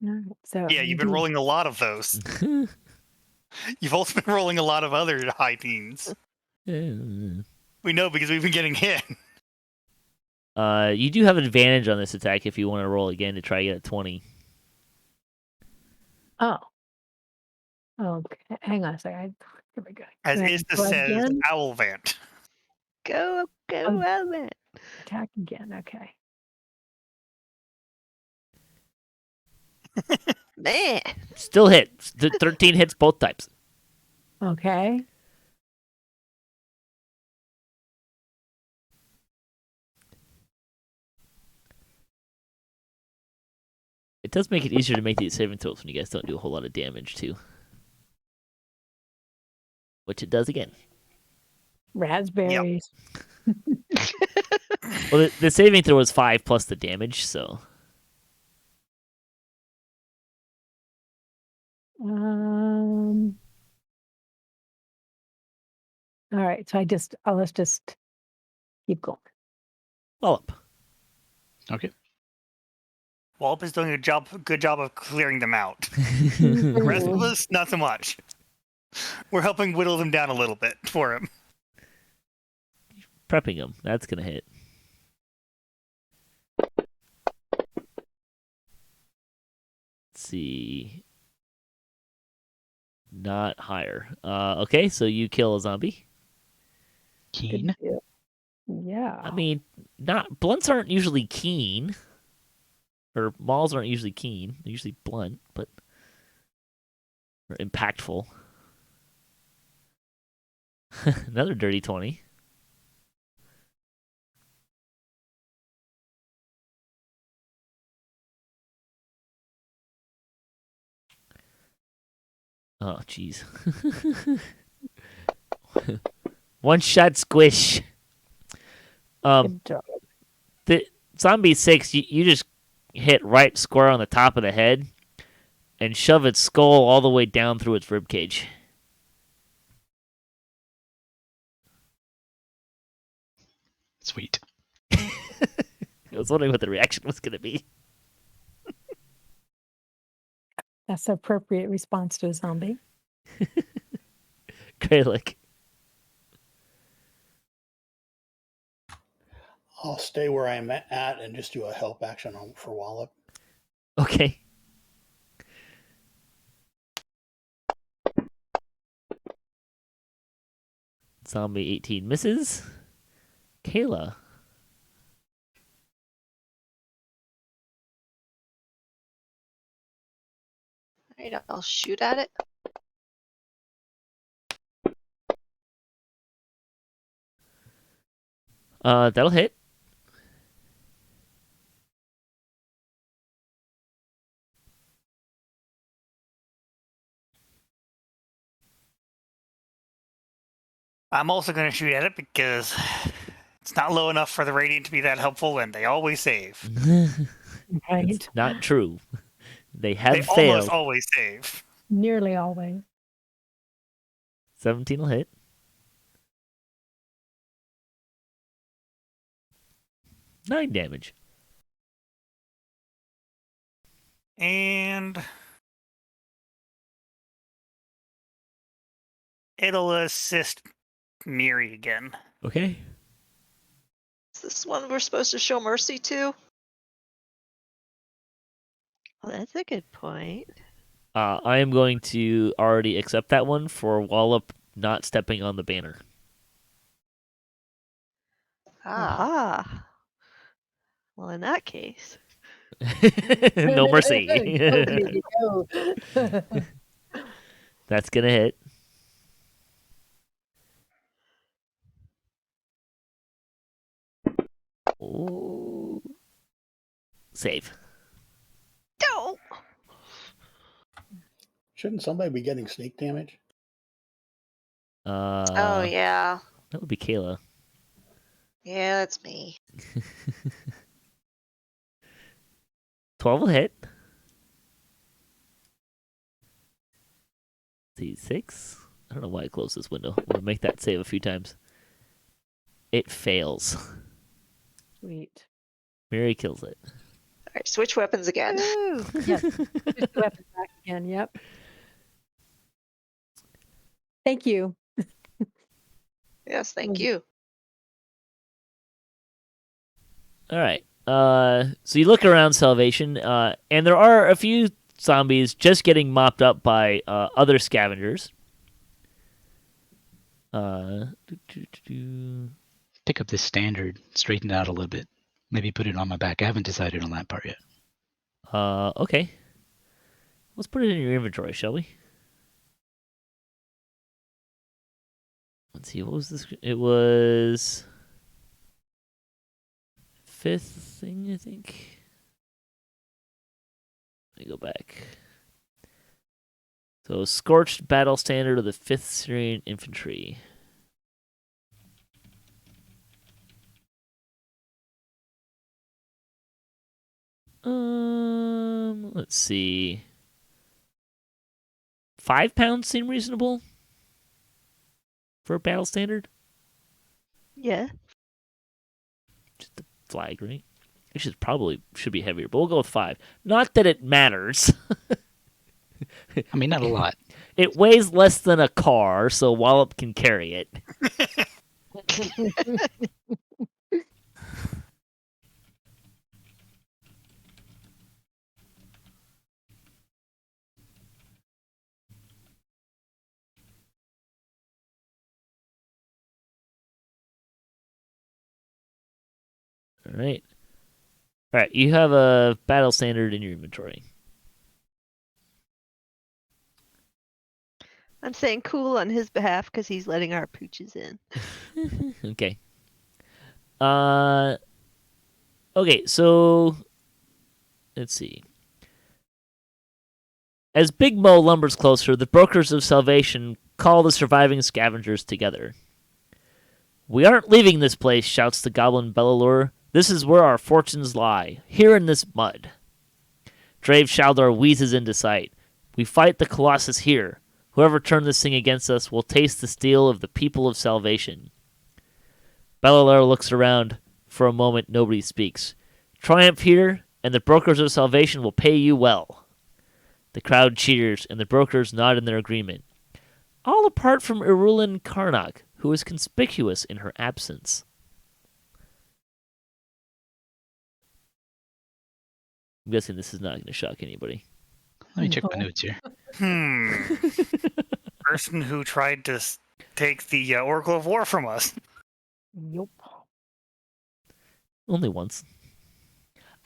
All right, so Yeah, you've been rolling a lot of those. You've also been rolling a lot of other high teens. We know because we've been getting hit. You do have an advantage on this attack if you want to roll again to try to get a 20. Oh. Okay. Hang on a second. Here we go. As Right, Ista go says, again. Owlvant. Go, Oh. Element. Attack again. Okay. Man. Still hit. 13 hits both types. Okay. It does make it easier to make these saving throws when you guys don't do a whole lot of damage, too. Which it does again. Raspberries. Well, the saving throw is 5 plus the damage, so... All right. So let's just keep going. Wallop. Okay. Wallop is doing a good job of clearing them out. The rest of Ooh. us, not so much. We're helping whittle them down a little bit for him. Prepping him. That's going to hit. Let's see. Not higher. Okay, so you kill a zombie. Keen. Good deal. Yeah. I mean, blunts aren't usually keen. Or mauls aren't usually keen. They're usually blunt, but... Or impactful. Another dirty 20. Oh, jeez. One shot squish. Good job. The zombie 6, you just hit right square on the top of the head and shove its skull all the way down through its ribcage. Sweet. I was wondering what the reaction was going to be. That's the appropriate response to a zombie. Gralak. I'll stay where I'm at and just do a help action for Wallop. Okay. Zombie 18 misses. Kaela. Alright, I'll shoot at it. That'll hit. I'm also going to shoot at it because it's not low enough for the radiant to be that helpful, and they always save. Right. It's not true. They have They failed. almost always save. Nearly always. 17 will hit. Nine damage. And it'll assist Miri again. Okay. Is this one we're supposed to show mercy to? Well, that's a good point. I am going to already accept that one for Wallop not stepping on the banner. Ah. Aha. Well, in that case, No mercy. Go, baby, go. That's gonna hit. Ooh. Save. no. Shouldn't somebody be getting sneak damage? Oh, yeah. That would be Kaela. Yeah, that's me. 12 will hit. C6. I don't know why I closed this window. I'm gonna make that save a few times. It fails. Sweet. Miri kills it. Alright, switch weapons again. Woo. Yes. Just the weapon back again. Yep. Thank you. Yes, thank you. All right. So you look around Salvation, and there are a few zombies just getting mopped up by other scavengers. Pick up this standard, straighten it out a little bit. Maybe put it on my back. I haven't decided on that part yet. Okay. Let's put it in your inventory, shall we? Let's see, what was this? It was fifth thing, I think. Let me go back. So, Scorched Battle Standard of the 5th Syrian Infantry. Let's see. 5 pounds seem reasonable for a battle standard. Yeah. Just the flag, right? It should be heavier, but we'll go with 5. Not that it matters. I mean, not a lot. It weighs less than a car, so Wallop can carry it. All right. All right, you have a battle standard in your inventory. I'm saying cool on his behalf because he's letting our pooches in. Okay. Okay, so let's see. As Big Mo lumbers closer, the Brokers of Salvation call the surviving scavengers together. "We aren't leaving this place," shouts the goblin Bellalur. "This is where our fortunes lie, here in this mud." Drave Shaldar wheezes into sight. "We fight the Colossus here. Whoever turned this thing against us will taste the steel of the people of Salvation." Bellalur looks around. For a moment, nobody speaks. "Triumph here, and the Brokers of Salvation will pay you well." The crowd cheers, and the brokers nod in their agreement. All apart from Irulin Karnak, who is conspicuous in her absence. I'm guessing this is not going to shock anybody. Let me check my notes here. Person who tried to take the Oracle of War from us. Yup. Only once.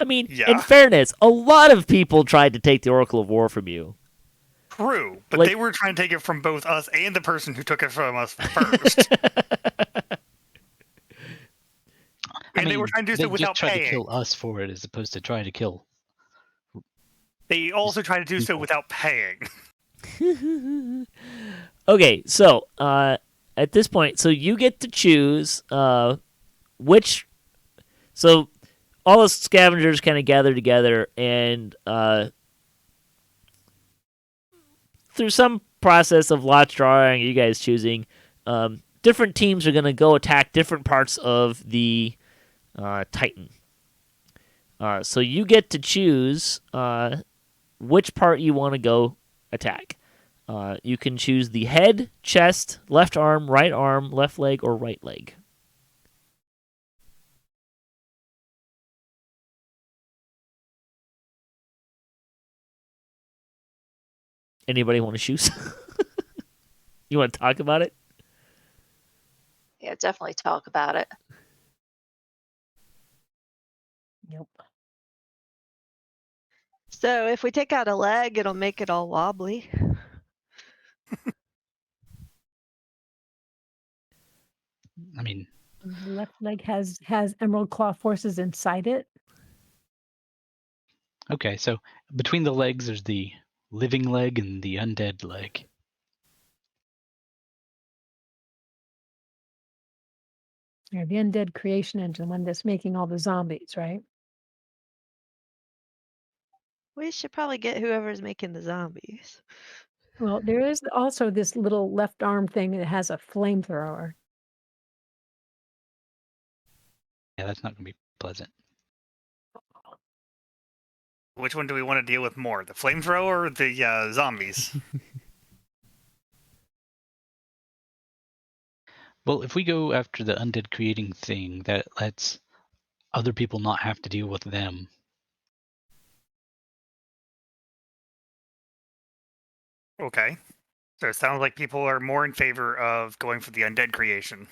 I mean, Yeah. in fairness, a lot of people tried to take the Oracle of War from you. True, but Like- they were trying to take it from both us and the person who took it from us first. And they were trying to do so without just tried paying. to kill us for it as opposed to trying to kill. They also tried to do so people. without paying. Okay, so at this point, so you get to choose which. So all the scavengers kind of gather together, and through some process of lot drawing, you guys choosing, different teams are going to go attack different parts of the Titan. So you get to choose which part you want to go attack. You can choose the head, chest, left arm, left leg, or right leg. Anybody want to choose? You want to talk about it? Yeah, definitely talk about it. Nope. So if we take out a leg, it'll make it all wobbly. I mean, The left leg has Emerald Claw forces inside it. okay, so between the legs, there's the living leg and the undead leg. Yeah, the undead creation engine, the one that's making all the zombies, right? We should probably get whoever's making the zombies. Well, there is also this little left arm thing that has a flamethrower. Yeah, that's not going to be pleasant. Which one do we want to deal with more, the flamethrower or the zombies? Well, if we go after the undead creating thing, that lets other people not have to deal with them. Okay. So it sounds like people are more in favor of going for the undead creation.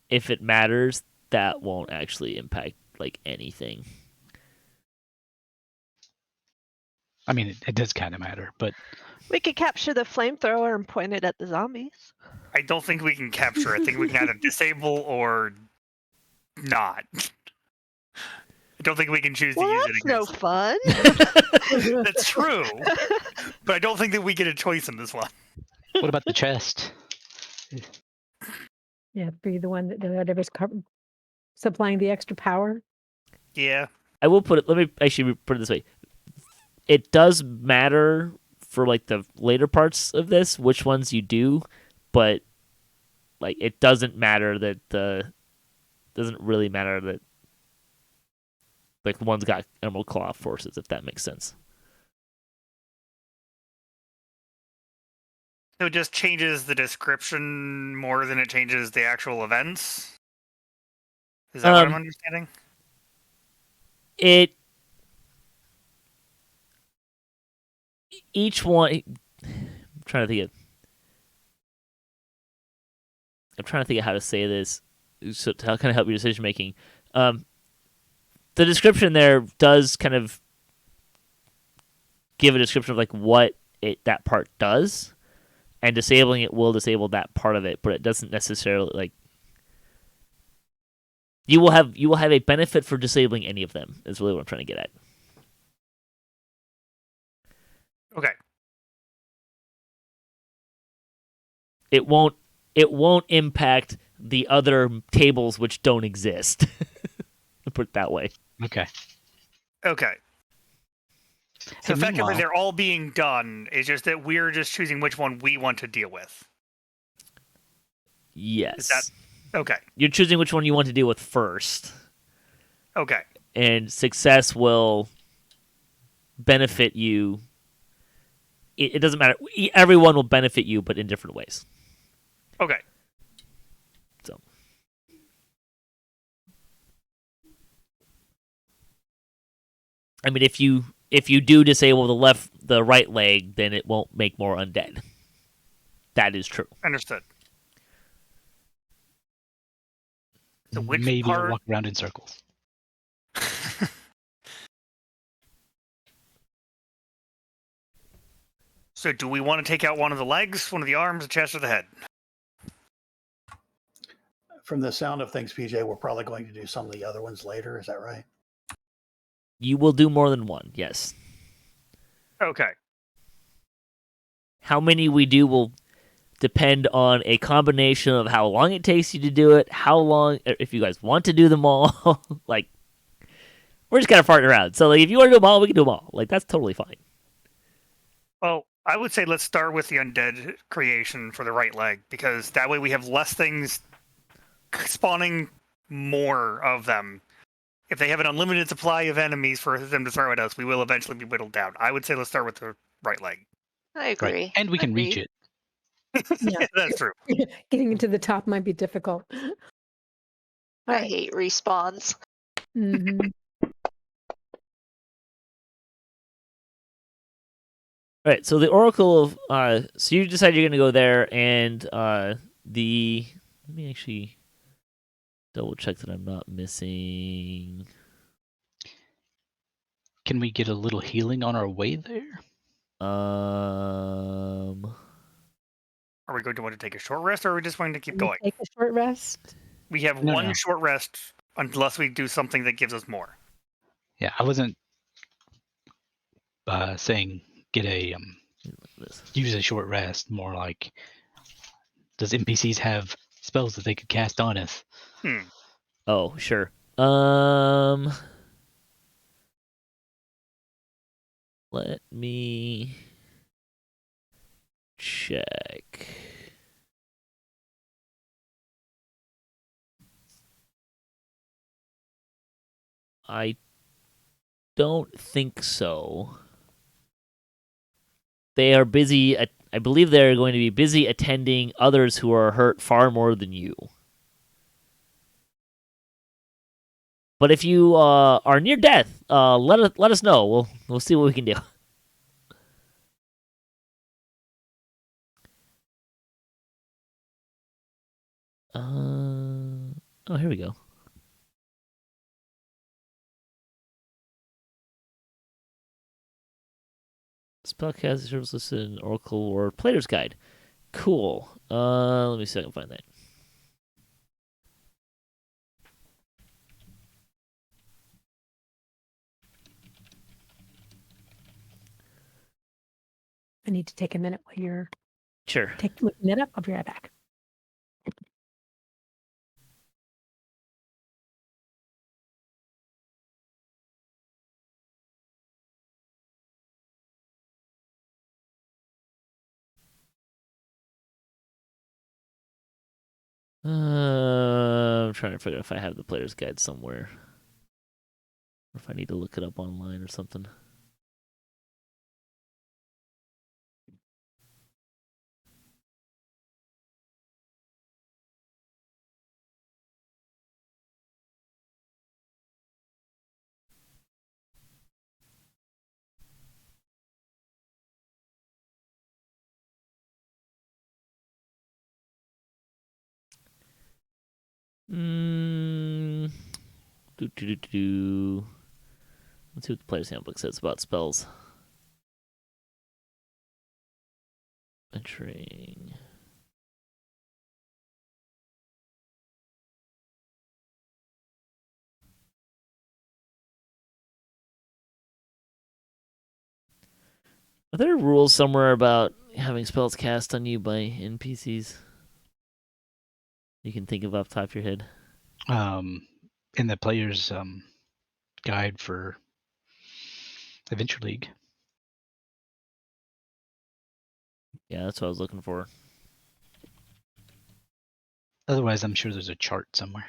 If it matters, that won't actually impact like anything. I mean, it does kind of matter, but We could capture the flamethrower and point it at the zombies. I don't think we can capture it. I think we can either disable or not. I don't think we can choose Well, to use that's it no against fun. That's true. But I don't think that we get a choice in this one. what about the chest? Yeah, be the one that whatever's supplying the extra power. Yeah. I will put it. Let me actually put it this way. It does matter for like the later parts of this which ones you do, but like it doesn't matter that doesn't really matter that like the one's got Emerald Claw forces, if that makes sense. So it just changes the description more than it changes the actual events? Is that what I'm understanding? Each one. I'm trying to think of how to say this so to kind of help your decision making. The description there does kind of give a description of like what that part does, and disabling it will disable that part of it, but it doesn't necessarily like. You will have a benefit for disabling any of them. Is really what I'm trying to get at. Okay. It won't impact the other tables which don't exist. Put it that way. Okay. Okay. So Hey, effectively, meanwhile- they're all being done. It's just that we're just choosing which one we want to deal with. Yes. Okay. You're choosing which one you want to deal with first. Okay. And success will benefit you. It doesn't matter. Everyone will benefit you, but in different ways. Okay. So. I mean, if you do disable the right leg, then it won't make more undead. That is true. Understood. So which Maybe I'll part? walk around in circles. So do we want to take out one of the legs, one of the arms, the chest, or the head? From the sound of things, PJ, we're probably going to do some of the other ones later. Is that right? You will do more than one, yes. Okay. How many we do will depend on a combination of how long it takes you to do it, how long, if you guys want to do them all. Like, we're just kind of farting around. So, like, if you want to do them all, we can do them all. Like, that's totally fine. Well, I would say let's start with the undead creation for the right leg, because that way we have less things spawning more of them. If they have an unlimited supply of enemies for them to throw at us, we will eventually be whittled down. I would say let's start with the right leg. I agree. Right. And we can reach it. Yeah. That's true. Getting into the top might be difficult. I hate respawns. Mhm. All right, so the Oracle of so you decide you're going to go there, and let me actually double check that I'm not missing. Can we get a little healing on our way there? Are we going to want to take a short rest, or are we just going to keep Can we going? take a short rest. We have No, one no. short rest unless we do something that gives us more. Yeah, I wasn't saying get a This. use a short rest. More like, does NPCs have spells that they could cast on us? Oh, sure. Let me check. I don't think so. They are busy. I believe they're going to be busy attending others who are hurt far more than you. But if you are near death, let us know. We'll see what we can do. Oh, here we go. Spellcast service listed in Oracle or Player's Guide. Cool. Let me see if I can find that. I need to take a minute while you're Sure. looking it up. I'll be right back. I'm trying to figure out if I have the Player's Guide somewhere. Or if I need to look it up online or something. Let's see what the Player's Handbook says about spells. Entering. Are there rules somewhere about having spells cast on you by NPCs? You can think of off the top of your head. In the player's guide for Adventure League. Yeah, that's what I was looking for. Otherwise, I'm sure there's a chart somewhere.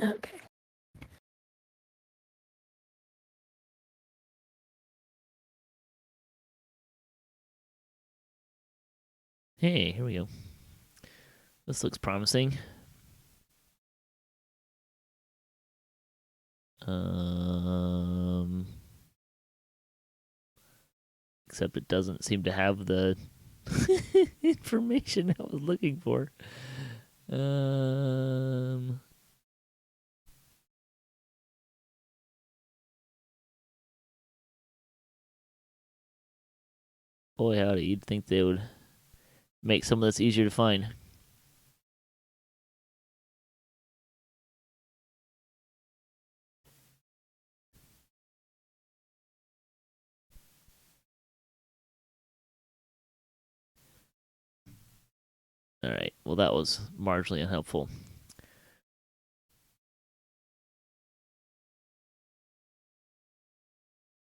Okay. Hey, here we go. This looks promising. Except it doesn't seem to have the information I was looking for. Boy, howdy, you'd think they would make some of this easier to find. All right, well, that was marginally unhelpful.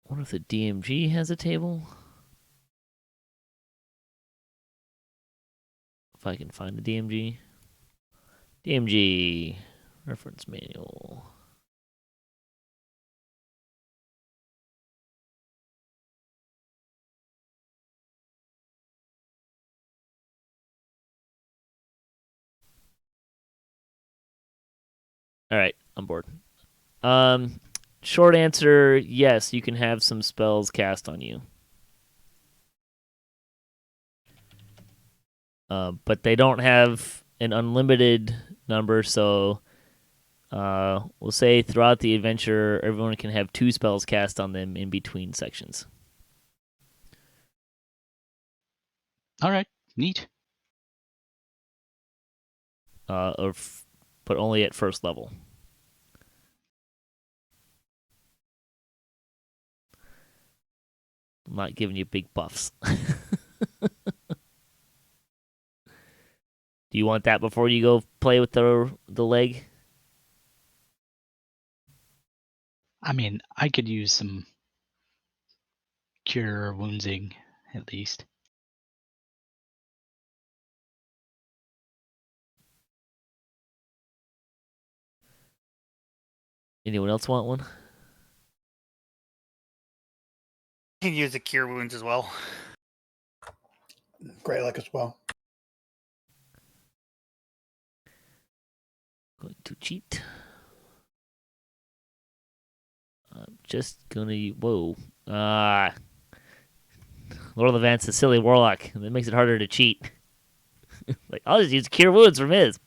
I wonder if the DMG has a table? If I can find the DMG. DMG reference manual. All right, I'm bored. Short answer, yes, you can have some spells cast on you. But they don't have an unlimited number, so we'll say throughout the adventure, everyone can have 2 spells cast on them in between sections. All right, neat. But only at first level. I'm not giving you big buffs. Do you want that before you go play with the leg? I mean, I could use some cure woundsing at least. Anyone else want one? You can use the cure wounds as well. Gralak as well. Going to cheat. I'm just gonna. Whoa. Lorlevant's a silly warlock. That makes it harder to cheat. Like, I'll just use cure wounds from his.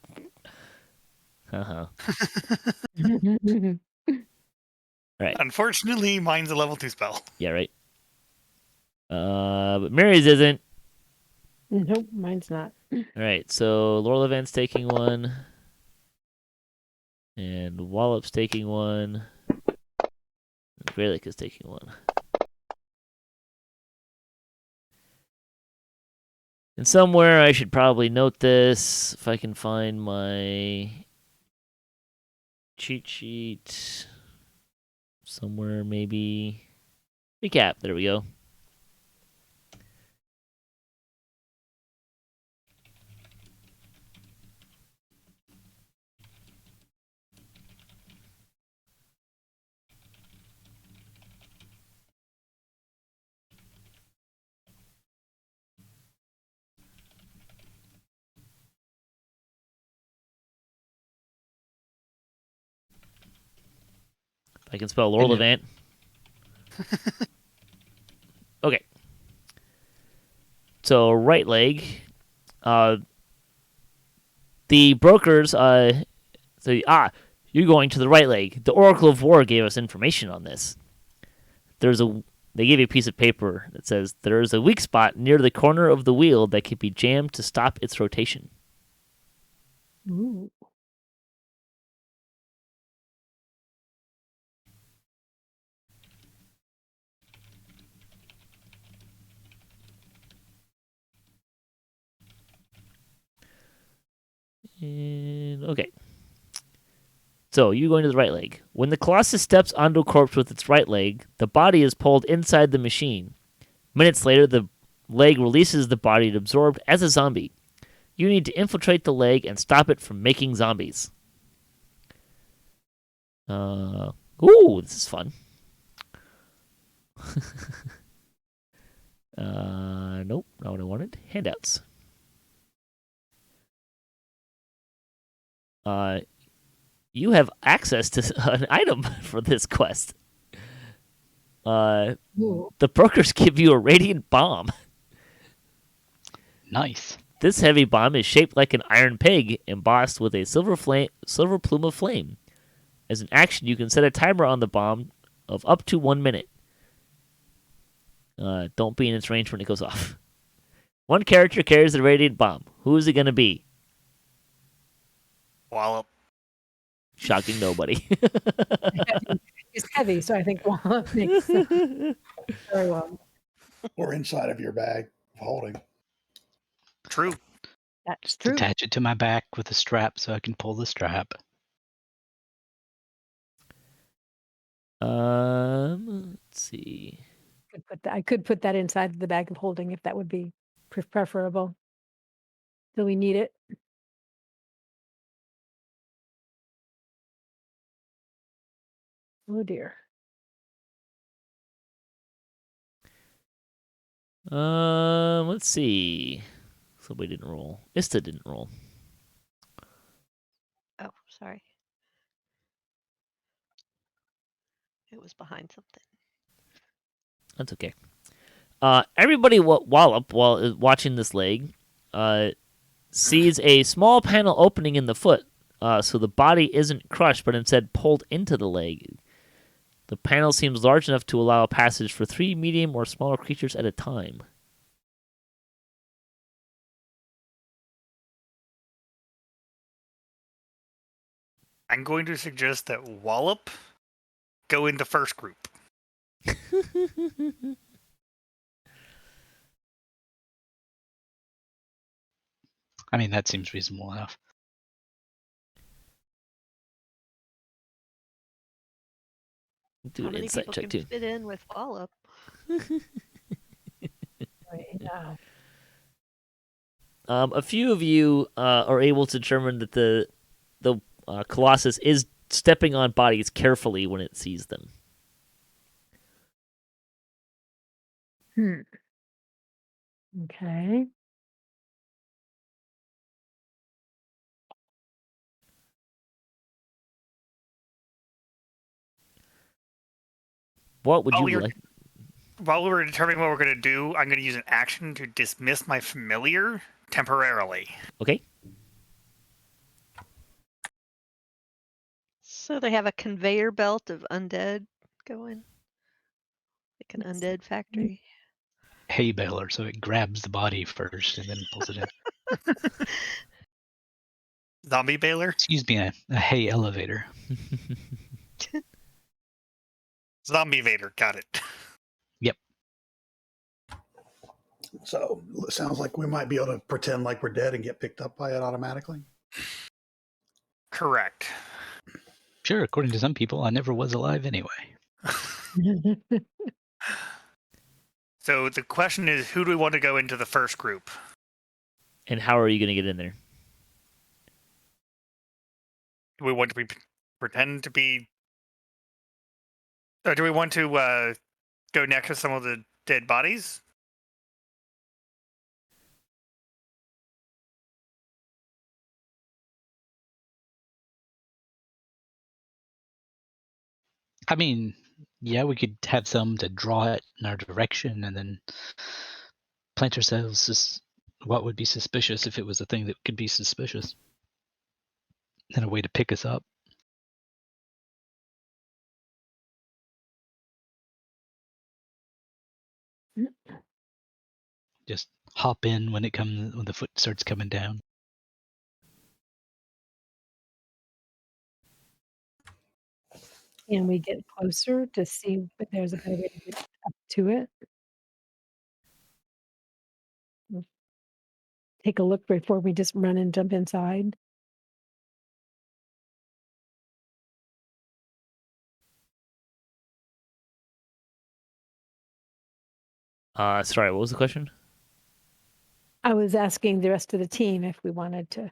Right. Unfortunately, mine's a level 2 spell. Yeah, right. But Miri's isn't. Nope, mine's not. All right, so Lorlevant's taking one. And Wallop's taking one. And Gralak is taking one. And somewhere I should probably note this if I can find my cheat sheet. Somewhere maybe. Recap, there we go. I can spell Lorlevant. Okay. So right leg. The brokers say, you're going to the right leg. The Oracle of War gave us information on this. They gave you a piece of paper that says there is a weak spot near the corner of the wheel that can be jammed to stop its rotation. Ooh. And, okay. So, you going to the right leg. When the Colossus steps onto a corpse with its right leg, the body is pulled inside the machine. Minutes later, the leg releases the body and absorbed as a zombie. You need to infiltrate the leg and stop it from making zombies. Ooh, this is fun. Nope, not what I wanted. Handouts. you have access to an item for this quest. Ooh. The brokers give you a radiant bomb. Nice. This heavy bomb is shaped like an iron pig, embossed with a silver plume of flame. As an action, you can set a timer on the bomb of up to 1 minute. Don't be in its range when it goes off. One character carries the radiant bomb. Who is it going to be? Wallop. Shocking nobody. It's heavy, so I think Wallop makes sense. Very well. Or inside of your bag of holding. True. That's true. Attach it to my back with a strap so I can pull the strap. Let's see. I could put that inside the bag of holding if that would be preferable. Do we need it? Oh dear. Let's see. Somebody didn't roll. Ista didn't roll. Oh, sorry. It was behind something. That's okay. Everybody Wallop, while watching this leg, sees a small panel opening in the foot, so the body isn't crushed, but instead pulled into the leg. The panel seems large enough to allow a passage for 3 medium or smaller creatures at a time. I'm going to suggest that Wallop go in the first group. I mean, that seems reasonable enough. Do How an many insight people check can too. fit in with Wallop? Right now. A few of you are able to determine that the Colossus is stepping on bodies carefully when it sees them. Okay. What would Oh, you like? While we were determining what we're going to do, I'm going to use an action to dismiss my familiar temporarily. Okay. So they have a conveyor belt of undead going? Like an undead factory? Hay baler, so it grabs the body first and then pulls it in. Zombie Baler? Excuse me, a hay elevator. Zombie Vader, got it. So it sounds like we might be able to pretend like we're dead and get picked up by it automatically. Correct. Sure, according to some people, I never was alive anyway. So the question is, who do we want to go into the first group? And how are you going to get in there? Do we want to pretend to be... Or do we want to go next to some of the dead bodies? I mean, yeah, we could have some to draw it in our direction and then plant ourselves what would be suspicious if it was a thing that could be suspicious. And a way to pick us up. Just hop in when the foot starts coming down. Can we get closer to see if there's a better way to get up to it? Take a look before we just run and jump inside. Sorry, what was the question? I was asking the rest of the team if we wanted to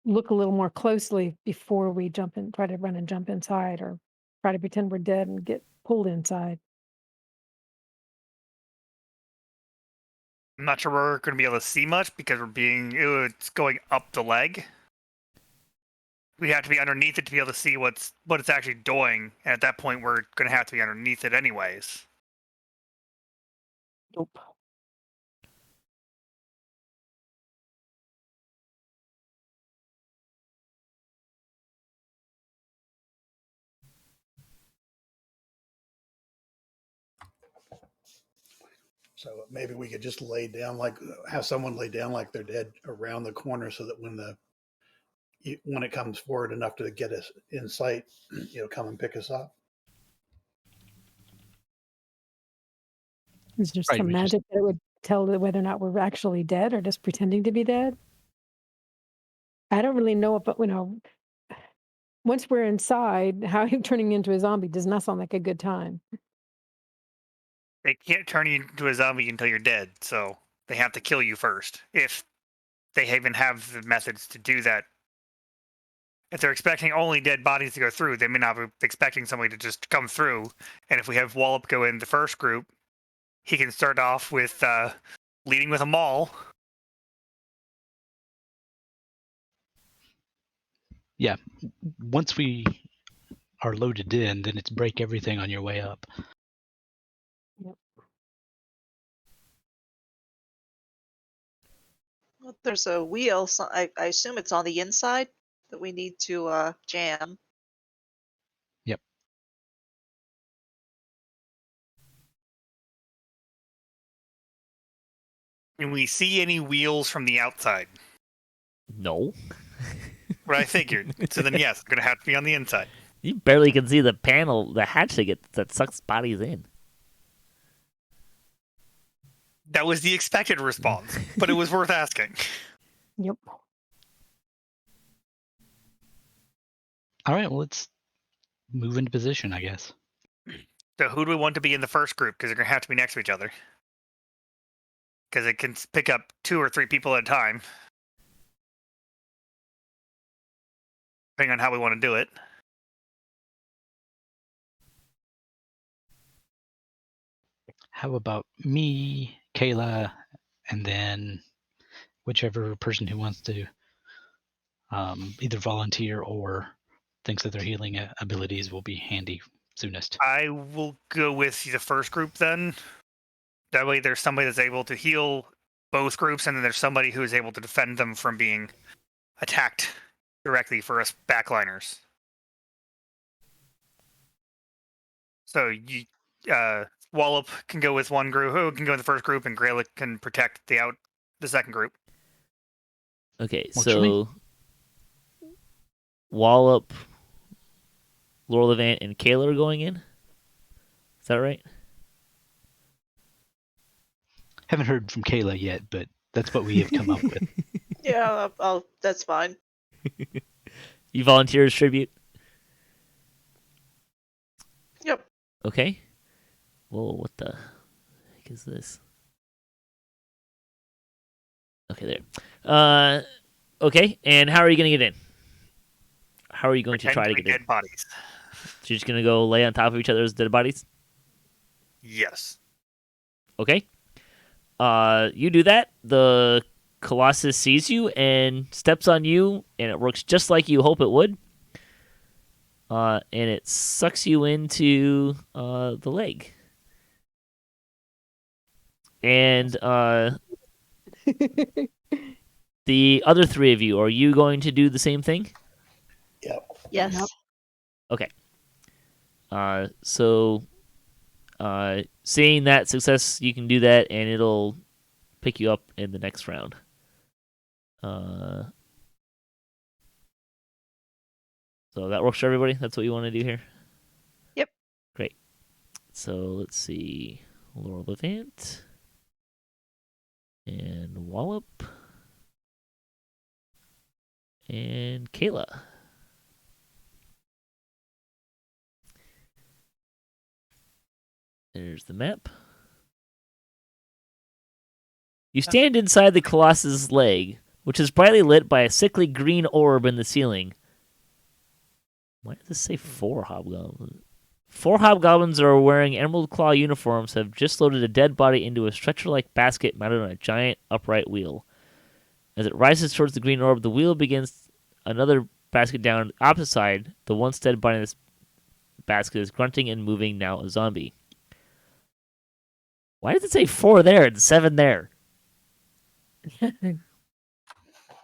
look a little more closely before we jump in, try to run and jump inside, or try to pretend we're dead and get pulled inside. I'm not sure we're going to be able to see much because it's going up the leg. We have to be underneath it to be able to see what it's actually doing, and at that point, we're going to have to be underneath it anyways. Nope. So maybe we could just have someone lay down like they're dead around the corner, so that when it comes forward enough to get us in sight, come and pick us up. Is there Right, some we just- magic that would tell whether or not we're actually dead or just pretending to be dead? I don't really know, but once we're inside, how him turning into a zombie does not sound like a good time. They can't turn you into a zombie until you're dead, so they have to kill you first. If they even have the methods to do that. If they're expecting only dead bodies to go through, they may not be expecting somebody to just come through. And if we have Wallop go in the first group, he can start off with leading with a maul. Yeah, once we are loaded in, then it's break everything on your way up. Yep. Well, there's a wheel, so I assume it's on the inside that we need to jam. Yep. Can we see any wheels from the outside? No. What I figured. So then, yes, it's going to have to be on the inside. You barely can see the panel, the hatch that sucks bodies in. That was the expected response, but it was worth asking. Yep. All right, well, let's move into position, I guess. So who do we want to be in the first group? Because they're going to have to be next to each other. Because it can pick up 2 or 3 people at a time. Depending on how we want to do it. How about me, Kaela, and then whichever person who wants to either volunteer or thinks that their healing abilities will be handy soonest. I will go with the first group then. That way there's somebody that's able to heal both groups, and then there's somebody who is able to defend them from being attacked directly for us backliners. So Wallop can go with one group, who can go in the first group, and Gralak can protect the second group. Okay, Works for me. so Wallop, Lorlevant, and Kaela are going in? Is that right? Haven't heard from Kaela yet, but that's what we have come up with. Yeah, that's fine. You volunteer as tribute? Yep. Okay. Whoa, what the heck is this? Okay, there. Okay, and how are you going to get in? How are you going to try to Potentially get in? dead bodies. So you're just going to go lay on top of each other's dead bodies? Yes. Okay. You do that. The Colossus sees you and steps on you, and it works just like you hope it would. And it sucks you into the leg. And the other 3 of you, are you going to do the same thing? Yep. Yes. Yep. Okay. So seeing that success, you can do that, and it'll pick you up in the next round. So that works for everybody? That's what you want to do here? Yep. Great. So let's see. Lorlevant. And Wallop. And Kaela. There's the map. You stand inside the Colossus' leg, which is brightly lit by a sickly green orb in the ceiling. Why does this say 4 hobgoblins? 4 hobgoblins are wearing emerald claw uniforms have just loaded a dead body into a stretcher-like basket mounted on a giant upright wheel. As it rises towards the green orb, the wheel begins another basket down the opposite side. The once dead body in this basket is grunting and moving, now a zombie. Why does it say 4 there and 7 there?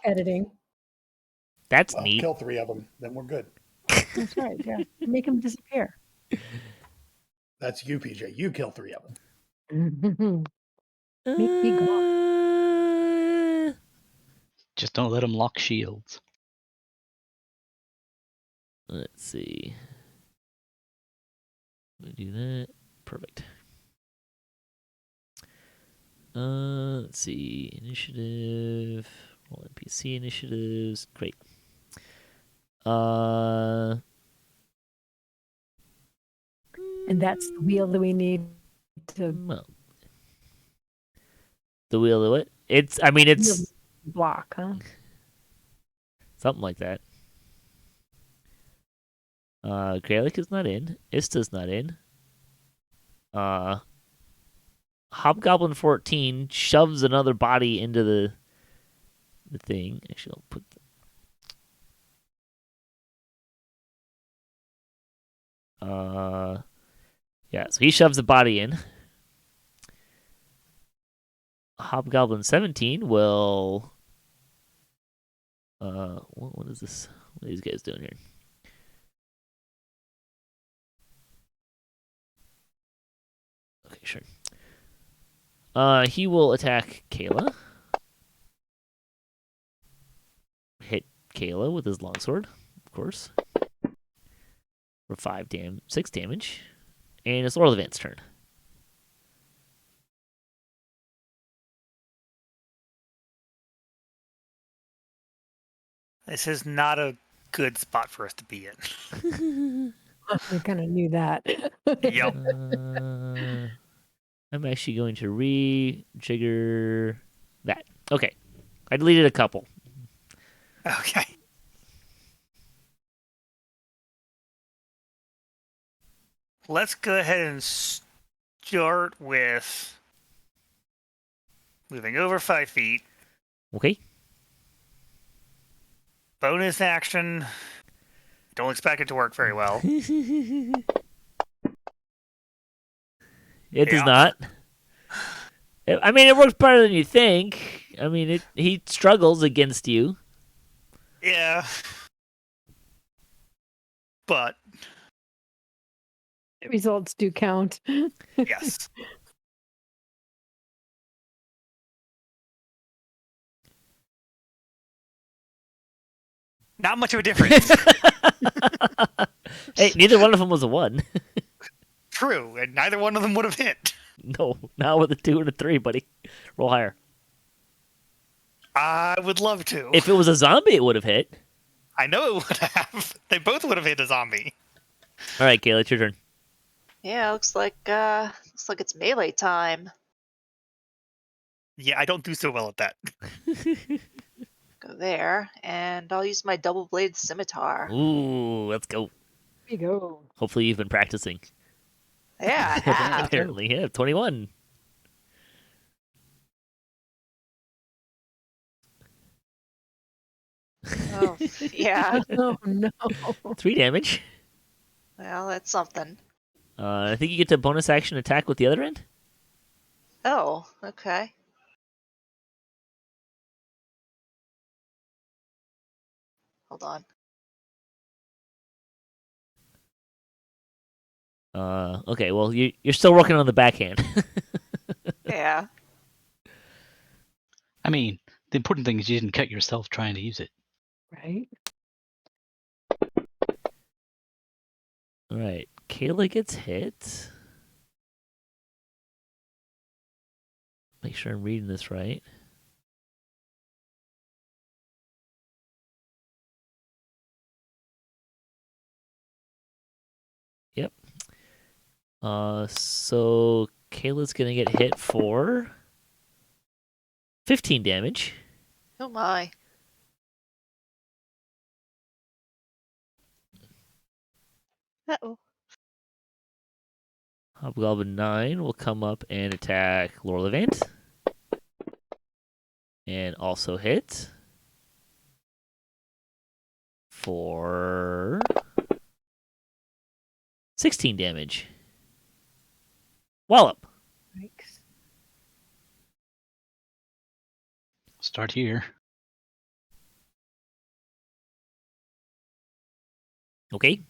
Editing. That's Well, neat. kill 3 of them, then we're good. That's right. Yeah. Make them disappear. That's you, PJ. You kill 3 of them. Make me gone. Just don't let them lock shields. Let's see. We do that. Perfect. Let's see. Initiative. Roll NPC initiatives. Great. And that's the wheel that we need to Well, the wheel of it. It's block, huh? something like that. Gralak is not in. Ista's not in. Hobgoblin 14 shoves another body into the thing. Actually, I'll put. Yeah, so he shoves the body in. Hobgoblin 17 will. What is this? What are these guys doing here? Okay, sure. He will attack Kaela. Hit Kaela with his longsword, of course. For 6 damage. And it's Lorlevant's turn. This is not a good spot for us to be in. We kind of knew that. Yep. I'm actually going to rejigger that. Okay. I deleted a couple. Okay. Let's go ahead and start with moving over 5 feet. Okay. Bonus action. Don't expect it to work very well. It does Yeah. not. I mean, it works better than you think. I mean, he struggles against you. Yeah. But, Results do count. yes. Not much of a difference. Hey, neither one of them was a 1. True, and neither one of them would have hit. No, not with a 2 and a 3, buddy. Roll higher. I would love to. If it was a zombie, it would have hit. I know it would have. They both would have hit a zombie. All right, Kaela, it's your turn. Yeah, looks like it's melee time. Yeah, I don't do so well at that. Go there, and I'll use my double blade scimitar. Ooh, let's go. There you go. Hopefully you've been practicing. Yeah, I have. Apparently, yeah, 21. Oh, yeah. Oh no. 3 damage. Well, that's something. I think you get to bonus action attack with the other end. Oh, okay. Hold on. Okay, well, you're still working on the backhand. Yeah. I mean, the important thing is you didn't cut yourself trying to use it. Right? All right, Kaela gets hit. Make sure I'm reading this right. Yep. So Kayla's gonna get hit for 15 damage. Oh my. Uh-oh. Hobgoblin 9 will come up and attack Lorlevant. And also hit for 16 damage. Wallop. Yikes. Start here. Okay.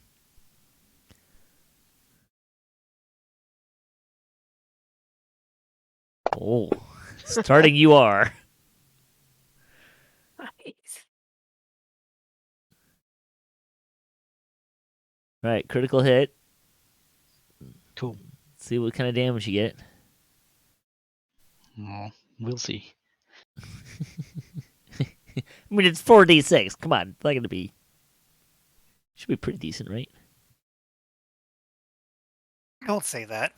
Oh, starting you are. Nice. All right, critical hit. Cool. See what kind of damage you get. Oh, we'll see. I mean, it's 4d6. Come on, it's not gonna be. Should be pretty decent, right? Don't say that.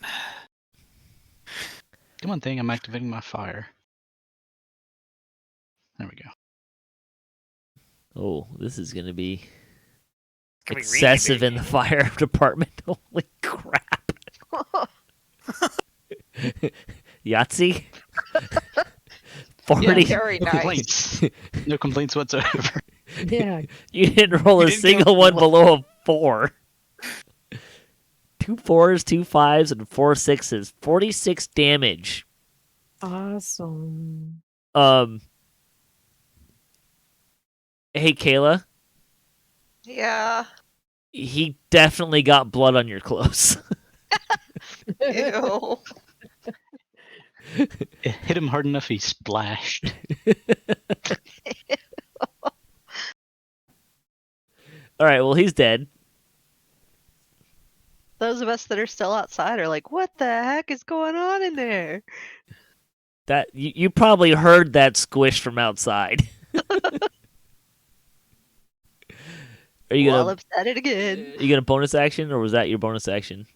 Come on, thing. I'm activating my fire. There we go. Oh, this is gonna be Can we excessive read, in the fire department. Holy crap! Yahtzee. 40. Very No nice. complaints. No complaints whatsoever. Yeah. You didn't roll You a didn't single go one below- below a 4. 2 4s, 2 5s, and 4 6s. 46 damage. Awesome. Hey, Kaela. Yeah. He definitely got blood on your clothes. Ew. It hit him hard enough he splashed. All right, well, he's dead. Those of us that are still outside are like, what the heck is going on in there? That you probably heard that squish from outside. Are you gonna Wallop's at it again. bonus action, or was that your bonus action?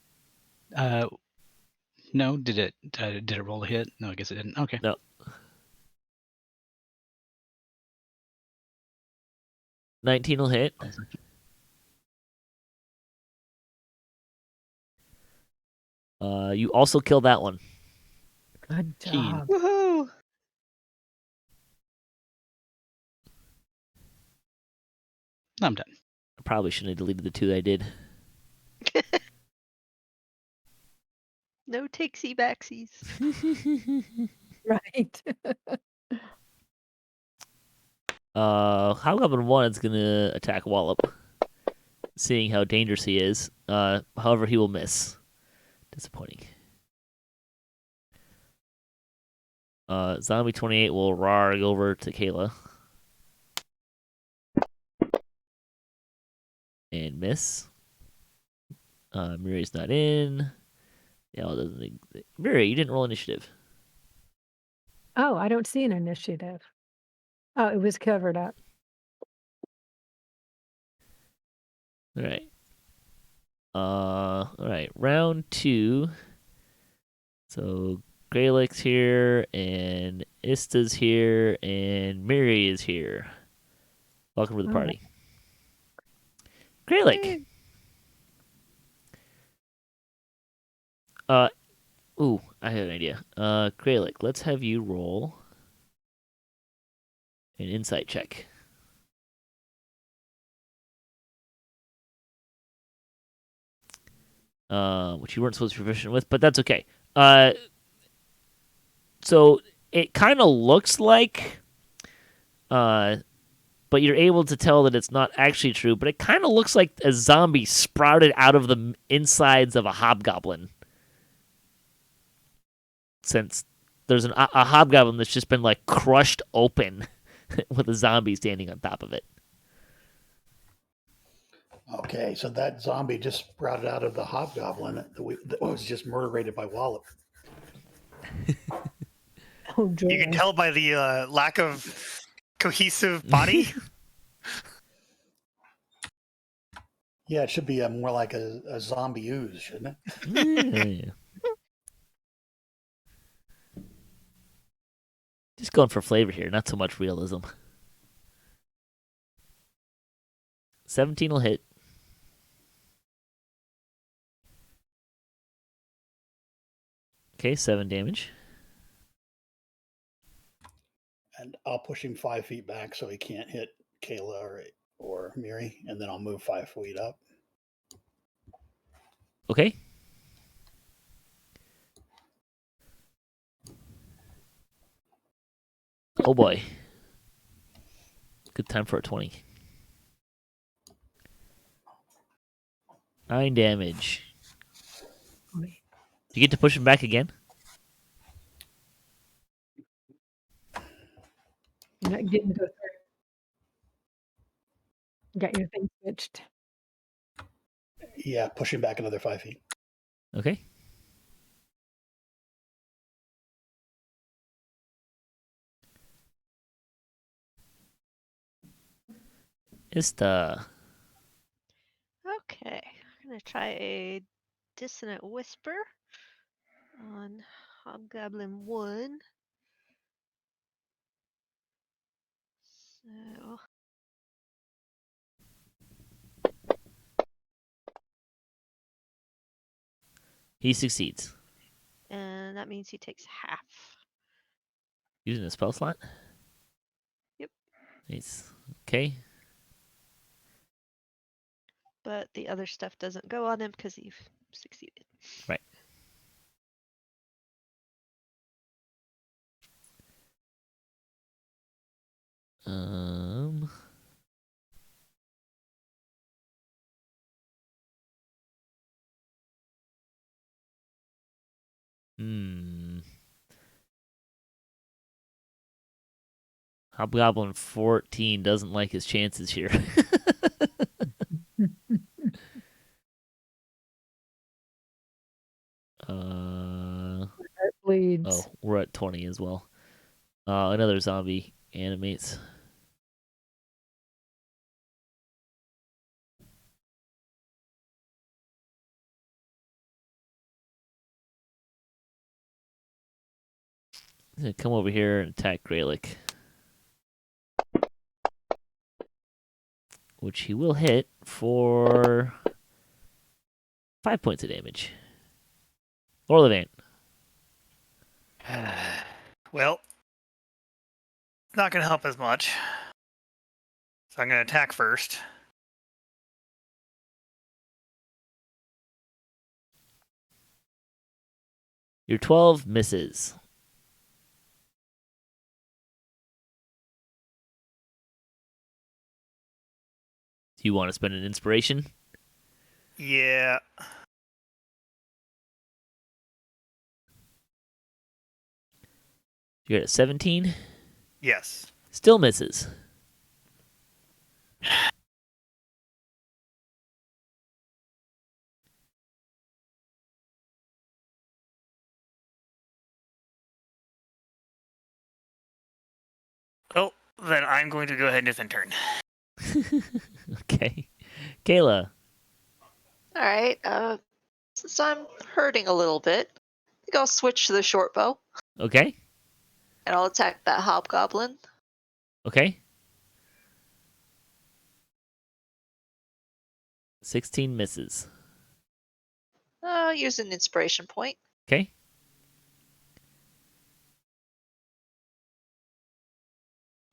No, did it roll a hit? No, I guess it didn't. Okay. No. 19 will hit. You also kill that one. Good Keen. job. Woohoo! I'm done. I probably shouldn't have deleted the 2 that I did. No takesy backsies. Right. Hobgoblin 1 is gonna attack Wallop, seeing how dangerous he is. However, he will miss. Disappointing. Zombie 28 will rarg over to Kaela. And miss. Miri's not in. Yeah, it doesn't. Miri, you didn't roll initiative. Oh, I don't see an initiative. Oh, it was covered up. All right. All right. Round 2. So Gralak's here, and Ista's here, and Miri is here. Welcome to the Oh. party. Gralak. Ooh, I have an idea. Gralak, let's have you roll an insight check. Which you weren't supposed to be proficient with, but that's okay. So it kind of looks like, but you're able to tell that it's not actually true, but it kind of looks like a zombie sprouted out of the insides of a hobgoblin. Since there's a hobgoblin that's just been like crushed open with a zombie standing on top of it. Okay, so that zombie just sprouted out of the hobgoblin that was just murdered by Wallop. Oh, joy. You can tell by the lack of cohesive body. Yeah, it should be more like a zombie ooze, shouldn't it? Yeah. Just going for flavor here, not so much realism. 17 will hit. Okay, 7 damage. And I'll push him 5 feet back so he can't hit Kaela or Miri, and then I'll move 5 feet up. Okay. Oh boy. Good time for a 20. 9 damage. You get to push him back again? You're not getting to go through. You got your thing switched. Yeah, push him back another 5 feet. Okay. Ista. Okay, I'm gonna try a dissonant whisper on Hobgoblin 1. So He succeeds. and that means he takes half. Using a spell slot? Yep. Nice. Okay. But the other stuff doesn't go on him because he succeeded. Right. Um. Hmm. Hobgoblin 14 doesn't like his chances here. Bleeds. Oh, we're at 20 as well. Another zombie animates. He's gonna come over here and attack Gralak, which he will hit for 5 points of damage. Lorlevant. Well, it's not going to help as much. So I'm going to attack first. Your 12 misses. Do you want to spend an inspiration? Yeah. You're at 17. Yes. Still misses. Well, then I'm going to go ahead and just end turn. Okay. Kaela. All right. Since I'm hurting a little bit, I think I'll switch to the short bow Okay. and I'll attack that hobgoblin. Okay. 16 misses. Use an inspiration point. Okay.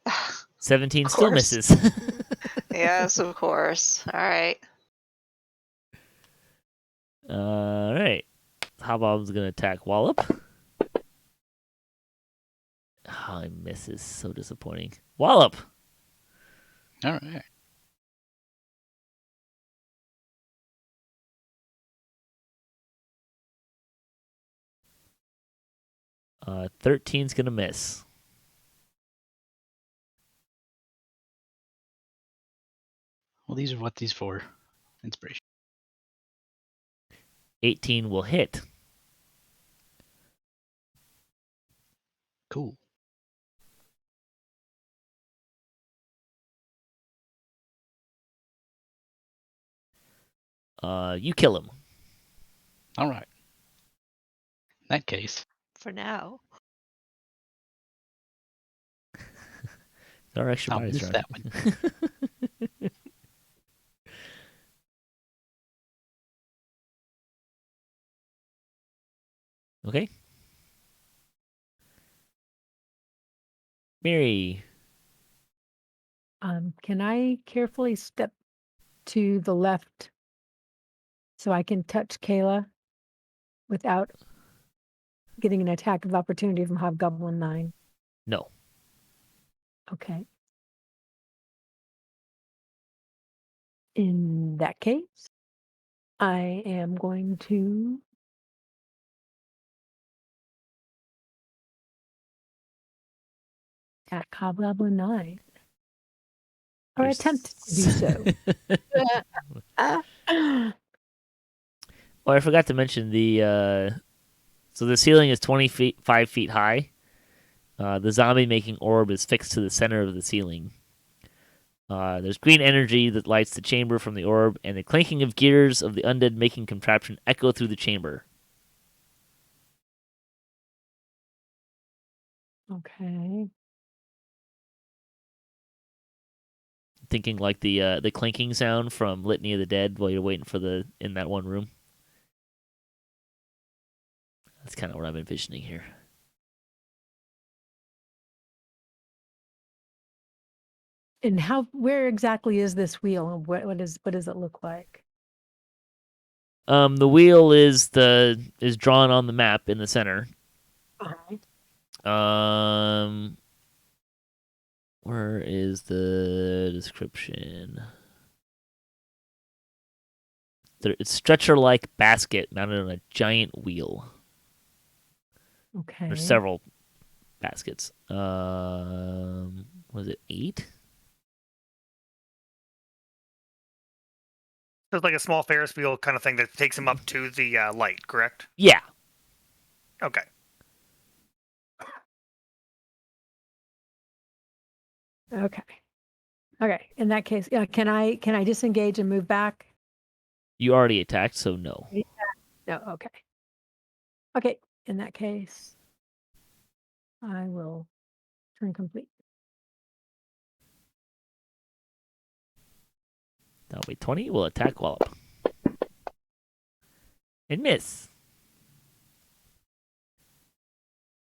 Of 17 still course. misses. Yes, of course. All right. All right. Hobgoblin's going to attack Wallop. Oh, he misses. So disappointing. Wallop. All right. Uh, 13's going to miss. Well, these are what these for. Inspiration. 18 will hit. Cool. You kill him. All right. In that case, For now. Our extra I'll bonus miss round. that one. Okay. Miri. Can I carefully step to the left so I can touch Kaela without getting an attack of opportunity from Hobgoblin 9? No. Okay. In that case, I am going to attack Hobgoblin 9. Or attempt to do so. Oh, I forgot to mention the. So the ceiling is 5 feet high. The zombie-making orb is fixed to the center of the ceiling. There's green energy that lights the chamber from the orb, and the clanking of gears of the undead-making contraption echo through the chamber. Okay. Thinking like the clanking sound from Litany of the Dead while you're waiting for in that one room. That's kind of what I'm envisioning here. And where exactly is this wheel? And what does it look like? The wheel is drawn on the map in the center. Where is the description? It's a stretcher-like basket mounted on a giant wheel. Okay. There's several baskets. Was it 8? So it's like a small Ferris wheel kind of thing that takes him up to the light, correct? Yeah. Okay. Okay. In that case, can I disengage and move back? You already attacked, so no. No. Okay. Okay. In that case, I will turn complete. That'll be 20. We'll attack Wallop. And miss.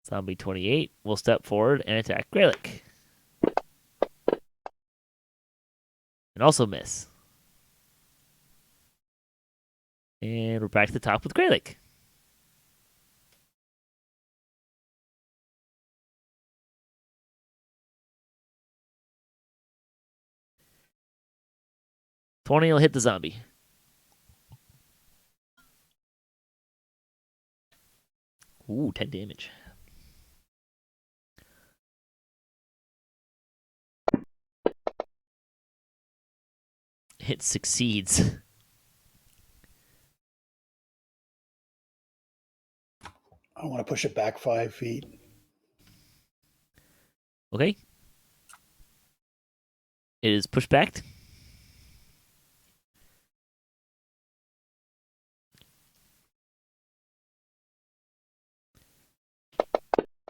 Zombie 28 will step forward and attack Gralak. And also miss. And we're back to the top with Gralak. $20 will hit the zombie. Ooh, 10 damage. It succeeds. I want to push it back 5 feet. Okay. It is pushed back.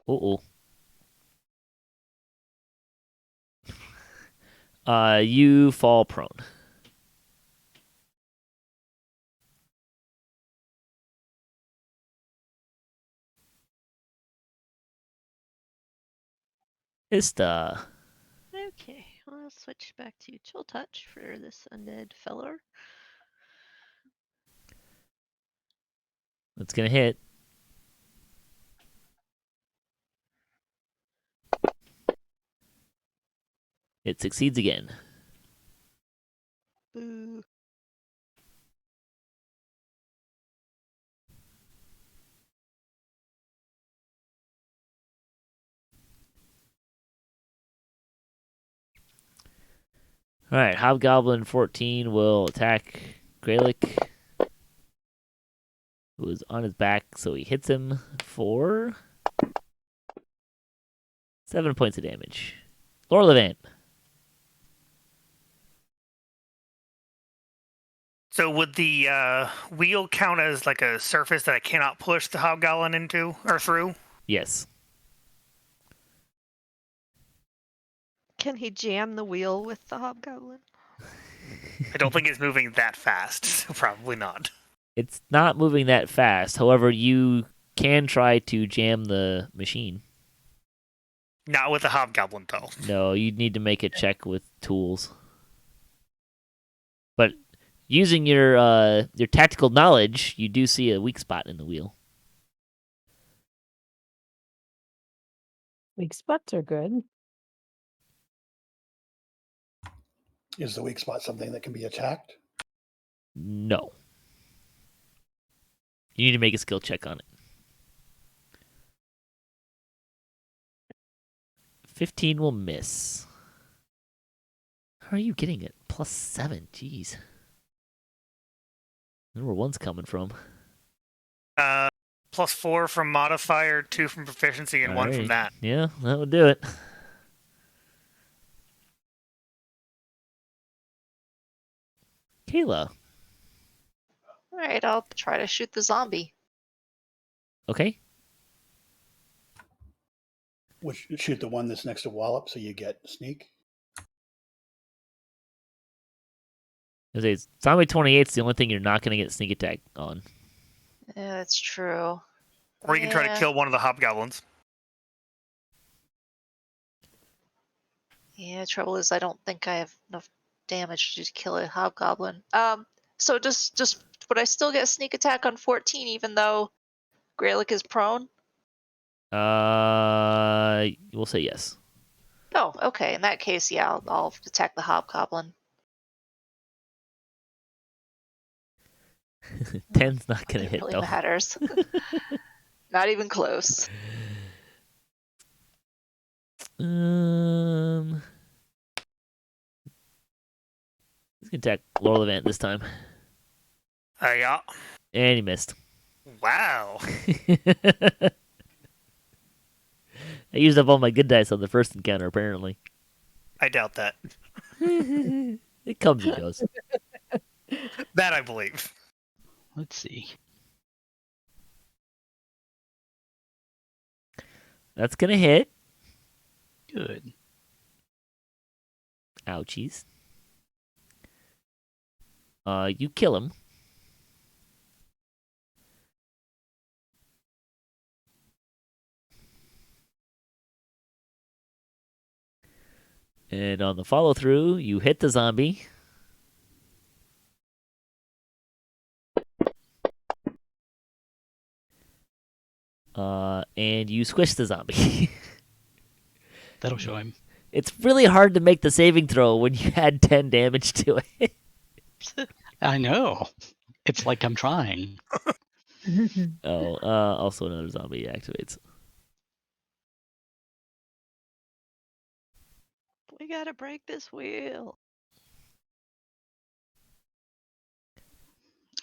Uh-oh. You fall prone. Ista. Okay, I'll switch back to Chill Touch for this undead feller. That's going to hit. It succeeds again. Boo. All right, Hobgoblin 14 will attack Gralak, who is on his back, so he hits him for 7 points of damage. Lorlevant. So would the wheel count as like a surface that I cannot push the Hobgoblin into or through? Yes. Can he jam the wheel with the hobgoblin? I don't think it's moving that fast. So probably not. It's not moving that fast. However, you can try to jam the machine. Not with a hobgoblin, though. No, you'd need to make a check with tools. But using your tactical knowledge, you do see a weak spot in the wheel. Weak spots are good. Is the weak spot something that can be attacked? No. You need to make a skill check on it. 15 will miss. How are you getting it? +7, jeez. I don't know where one's coming from. +4 from modifier, 2 from proficiency, and 1 from Alright. that. Yeah, that would do it. Kaela. All right, I'll try to shoot the zombie. Okay. Which shoot the one that's next to Wallop, so you get sneak. I was gonna say, Zombie 28's the only thing you're not going to get sneak attack on. Yeah, that's true. Or you can try to Yeah. kill one of the hobgoblins. Yeah, trouble is I don't think I have enough damage to kill a hobgoblin. So just would I still get sneak attack on 14 even though Gralak is prone? We'll say yes. Oh, okay. In that case, yeah, I'll attack the hobgoblin. 10's not going to It hit, really though. matters. Not even close. He's going to attack Lorlevant this time. Yeah. And he missed. Wow. I used up all my good dice on the first encounter, apparently. I doubt that. It comes and goes. That I believe. Let's see. That's going to hit. Good. Ouchies. You kill him. And on the follow through, you hit the zombie. And you squish the zombie. That'll show him. It's really hard to make the saving throw when you add 10 damage to it. I know. It's like I'm trying. Also another zombie activates. We gotta break this wheel.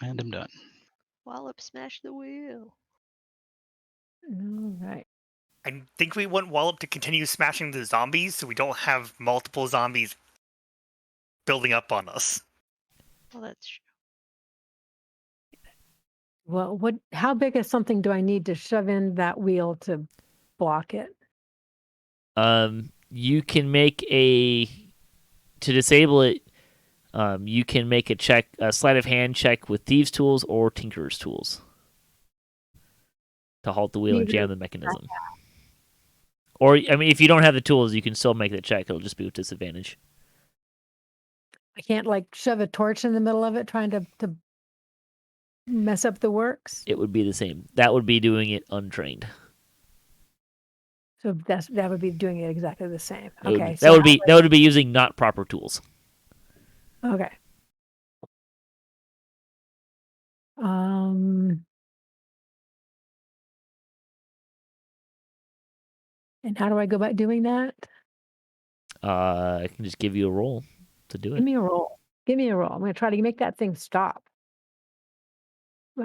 And I'm done. Wallop smash the wheel. All right. I think we want Wallop to continue smashing the zombies so we don't have multiple zombies building up on us. Well, that's true. Well, how big of something do I need to shove in that wheel to block it? You can make to disable it. You can make a sleight of hand check with thieves' tools or tinkerer's tools to halt the wheel and jam the mechanism. Or, I mean, if you don't have the tools, you can still make the check. It'll just be with disadvantage. I can't like shove a torch in the middle of it trying to mess up the works. It would be the same. That would be doing it untrained. So that would be doing it exactly the same. That Okay. would, so that would be using not proper tools. Okay. And how do I go about doing that? I can just give you a roll to do it. Give me a roll. Give me a roll. I'm going to try to make that thing stop.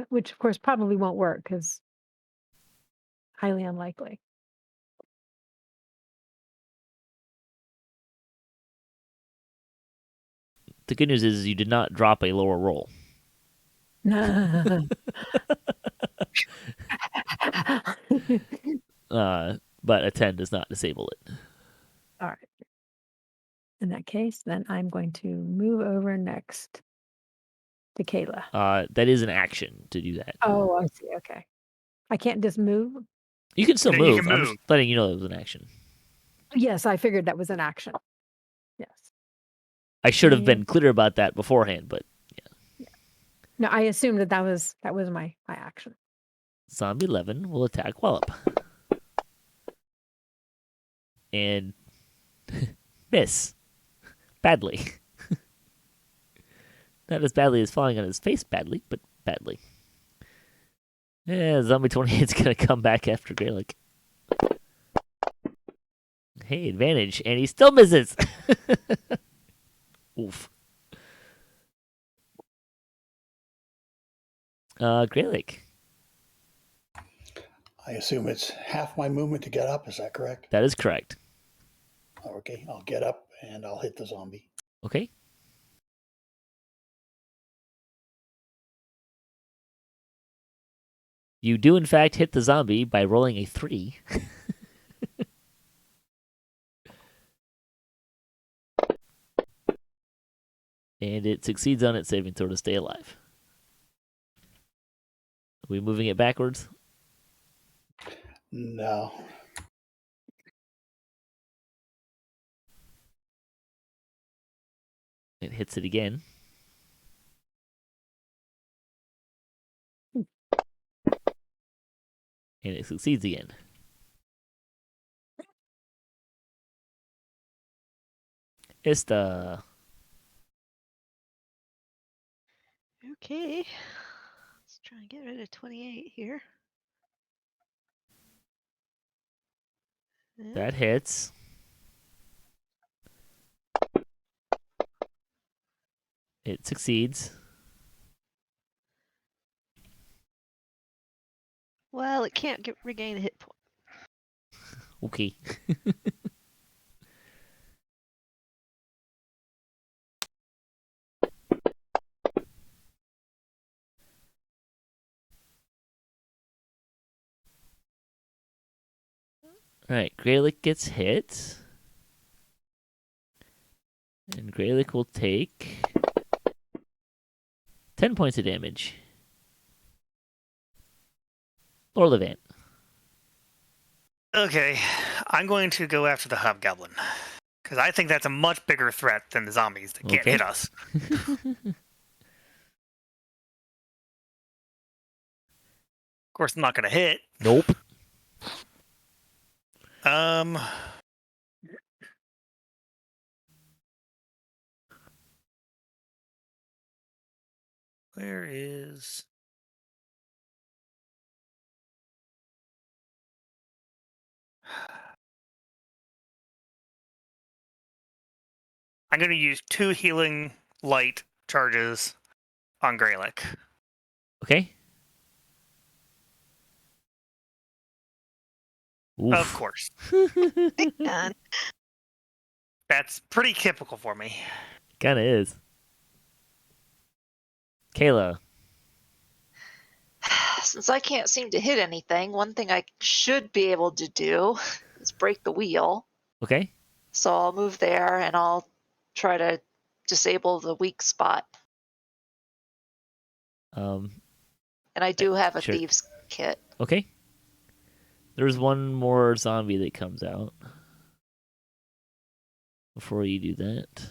Which, of course, probably won't work because highly unlikely. The good news is you did not drop a lower roll. But a 10 does not disable it. All right. In that case, then I'm going to move over next to Kaela. That is an action to do that. Oh, I see. Okay. I can't just move. You can still No, you move. can I'm move. just letting you know it was an action. Yes, I figured that was an action. Yes. I should have Yeah. been clear about that beforehand, but No, I assumed that was my action. Zombie 11 will attack Wallop. And miss. Badly. Not as badly as falling on his face badly, but badly. Yeah, Zombie 28 is going to come back after Gralak. Hey, advantage. And he still misses. Oof. Gralak. I assume it's half my movement to get up. Is that correct? That is correct. Okay, I'll get up and I'll hit the zombie. Okay. You do, in fact, hit the zombie by rolling a 3. And it succeeds on its saving throw to stay alive. Are we moving it backwards? No. It hits it again. And it succeeds again. Ista. Okay. Let's try and get rid of 28 here. Yeah. That hits. It succeeds. Well, it can't regain a hit point. Okay. Alright, Gralak gets hit. And Gralak will take 10 points of damage. Lorlevant. Okay, I'm going to go after the hobgoblin because I think that's a much bigger threat than the zombies that can't Okay. hit us. Of course, I'm not going to hit. Nope. Where is? I'm going to use 2 healing light charges on Gralak. Okay. Oof. Of course. And That's pretty typical for me. Kinda is. Kaela. since I can't seem to hit anything, one thing I should be able to do is break the wheel. Okay. So I'll move there and I'll try to disable the weak spot. Um. And I do have a Sure. thieves kit. Okay. There's one more zombie that comes out. Before you do that.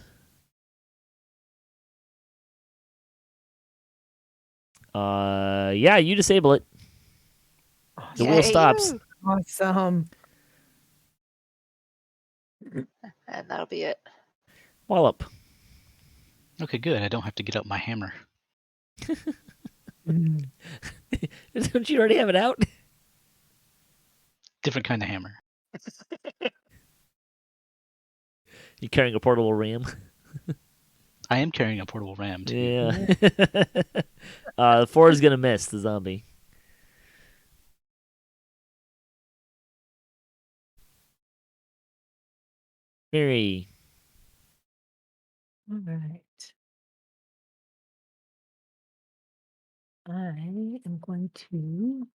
Yeah, you disable it. The wheel Yay. stops. Awesome. And that'll be it. Wallop. Okay, good. I don't have to get up my hammer. Mm. Don't you already have it out? Different kind of hammer. You carrying a portable ram? I am carrying a portable ram too. Yeah. 4 is gonna miss the zombie. Miri. All right. I am going to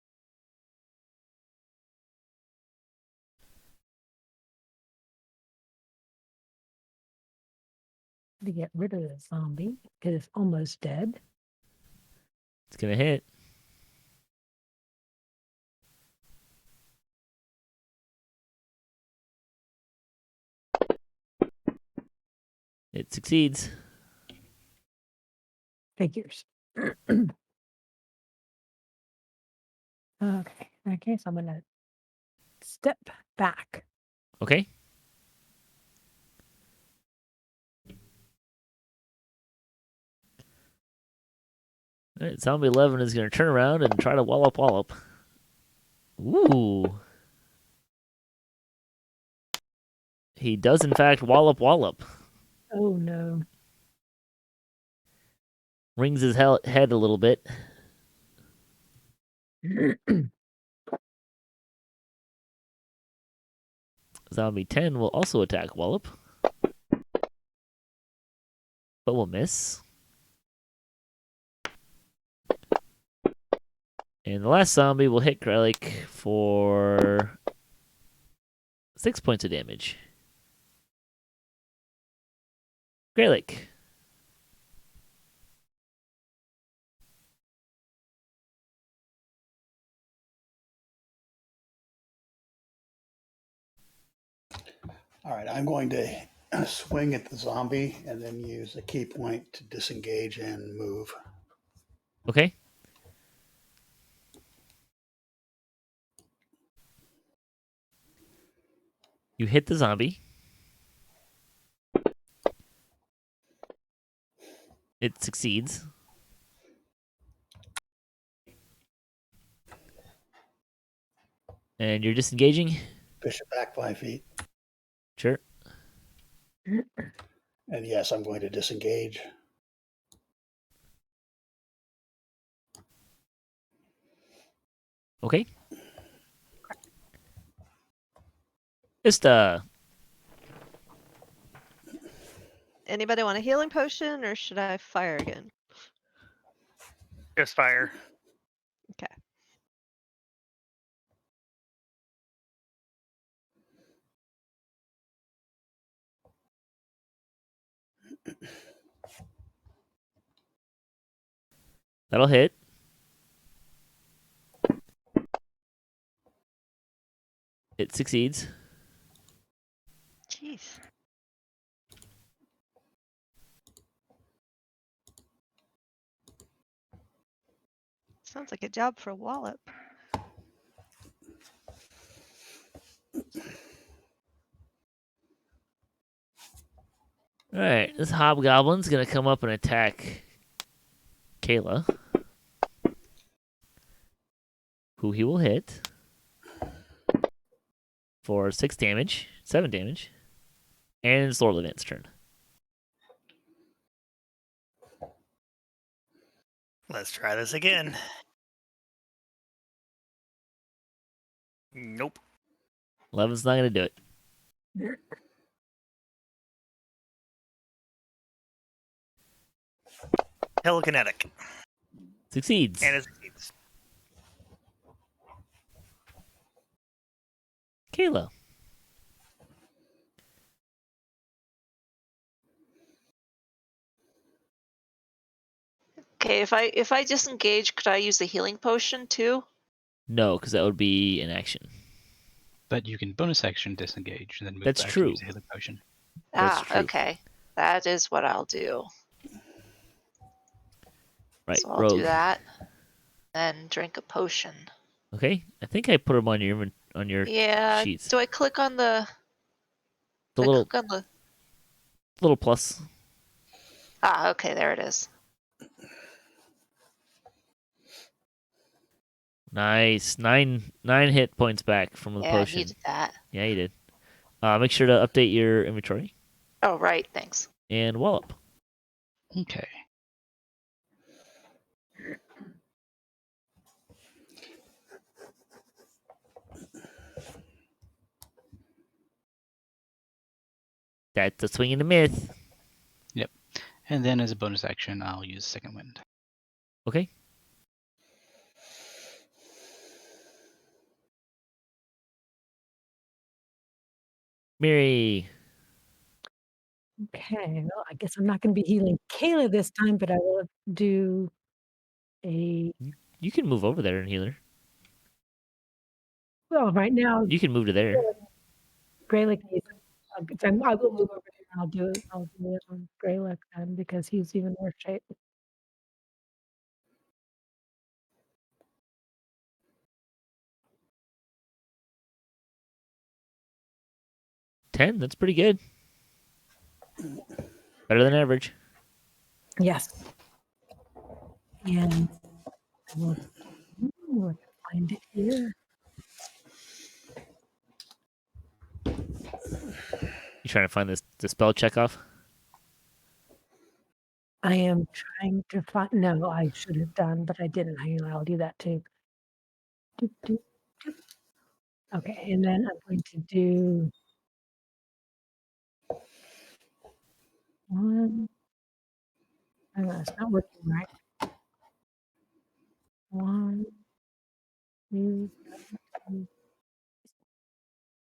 get rid of the zombie because it's almost dead. It's gonna hit. It succeeds. Figures. Okay. In that case, I'm going to step back. Okay. All right, Zombie 11 is going to turn around and try to wallop. Ooh. He does, in fact, wallop. Oh, no. Rings his head a little bit. Zombie 10 will also attack Wallop, but will miss. And the last zombie will hit Gralak for 6 points of damage. Gralak. All right, I'm going to swing at the zombie and then use a key point to disengage and move. Okay. You hit the zombie. It succeeds. And you're disengaging? Push it back 5 feet. Sure. And yes, I'm going to disengage. Okay. Ista. Anybody want a healing potion, or should I fire again? Just fire. Okay. That'll hit. It succeeds. Jeez. Sounds like a job for Wallop. Alright, this hobgoblin's gonna come up and attack Kaela, who he will hit for 7 damage, and it's Lorlevant's turn. Let's try this again. Nope. 11's not gonna do it. Telekinetic. Succeeds. And it succeeds. Kaela. Okay, if I disengage, could I use the healing potion too? No, because that would be an action. But you can bonus action disengage and then move That's back true. and use a healing potion. That's Ah, true. okay. That is what I'll do. Right, So I'll rogue. do that. Then drink a potion. Okay, I think I put them on your Yeah. sheets. Do I click on the? The do I little click on the? little plus. Ah, okay, there it is. Nice. Nine hit points back from the Yeah, I potion. needed that. Yeah, you did. Make sure to update your inventory. Oh, right. Thanks. And Wallop. Okay. That's a swing and a miss. Yep. And then as a bonus action, I'll use Second Wind. Okay. Miri. Okay. Well, I guess I'm not going to be healing Kaela this time, but I will do a. You can move over there and heal her. Well, right now, You can move to there. Gralak needs. I will move over there. I'll do it on Gralak then because he's even worse shape. $10. That's pretty good. Better than average. Yes. And I will find it here. You trying to find the spell check off? I am trying to find. No, I should have done, but I didn't. I'll do that too. Doop, doop, doop. Okay, and then I'm going to do one. I know it's not working right. 1, 2, 3.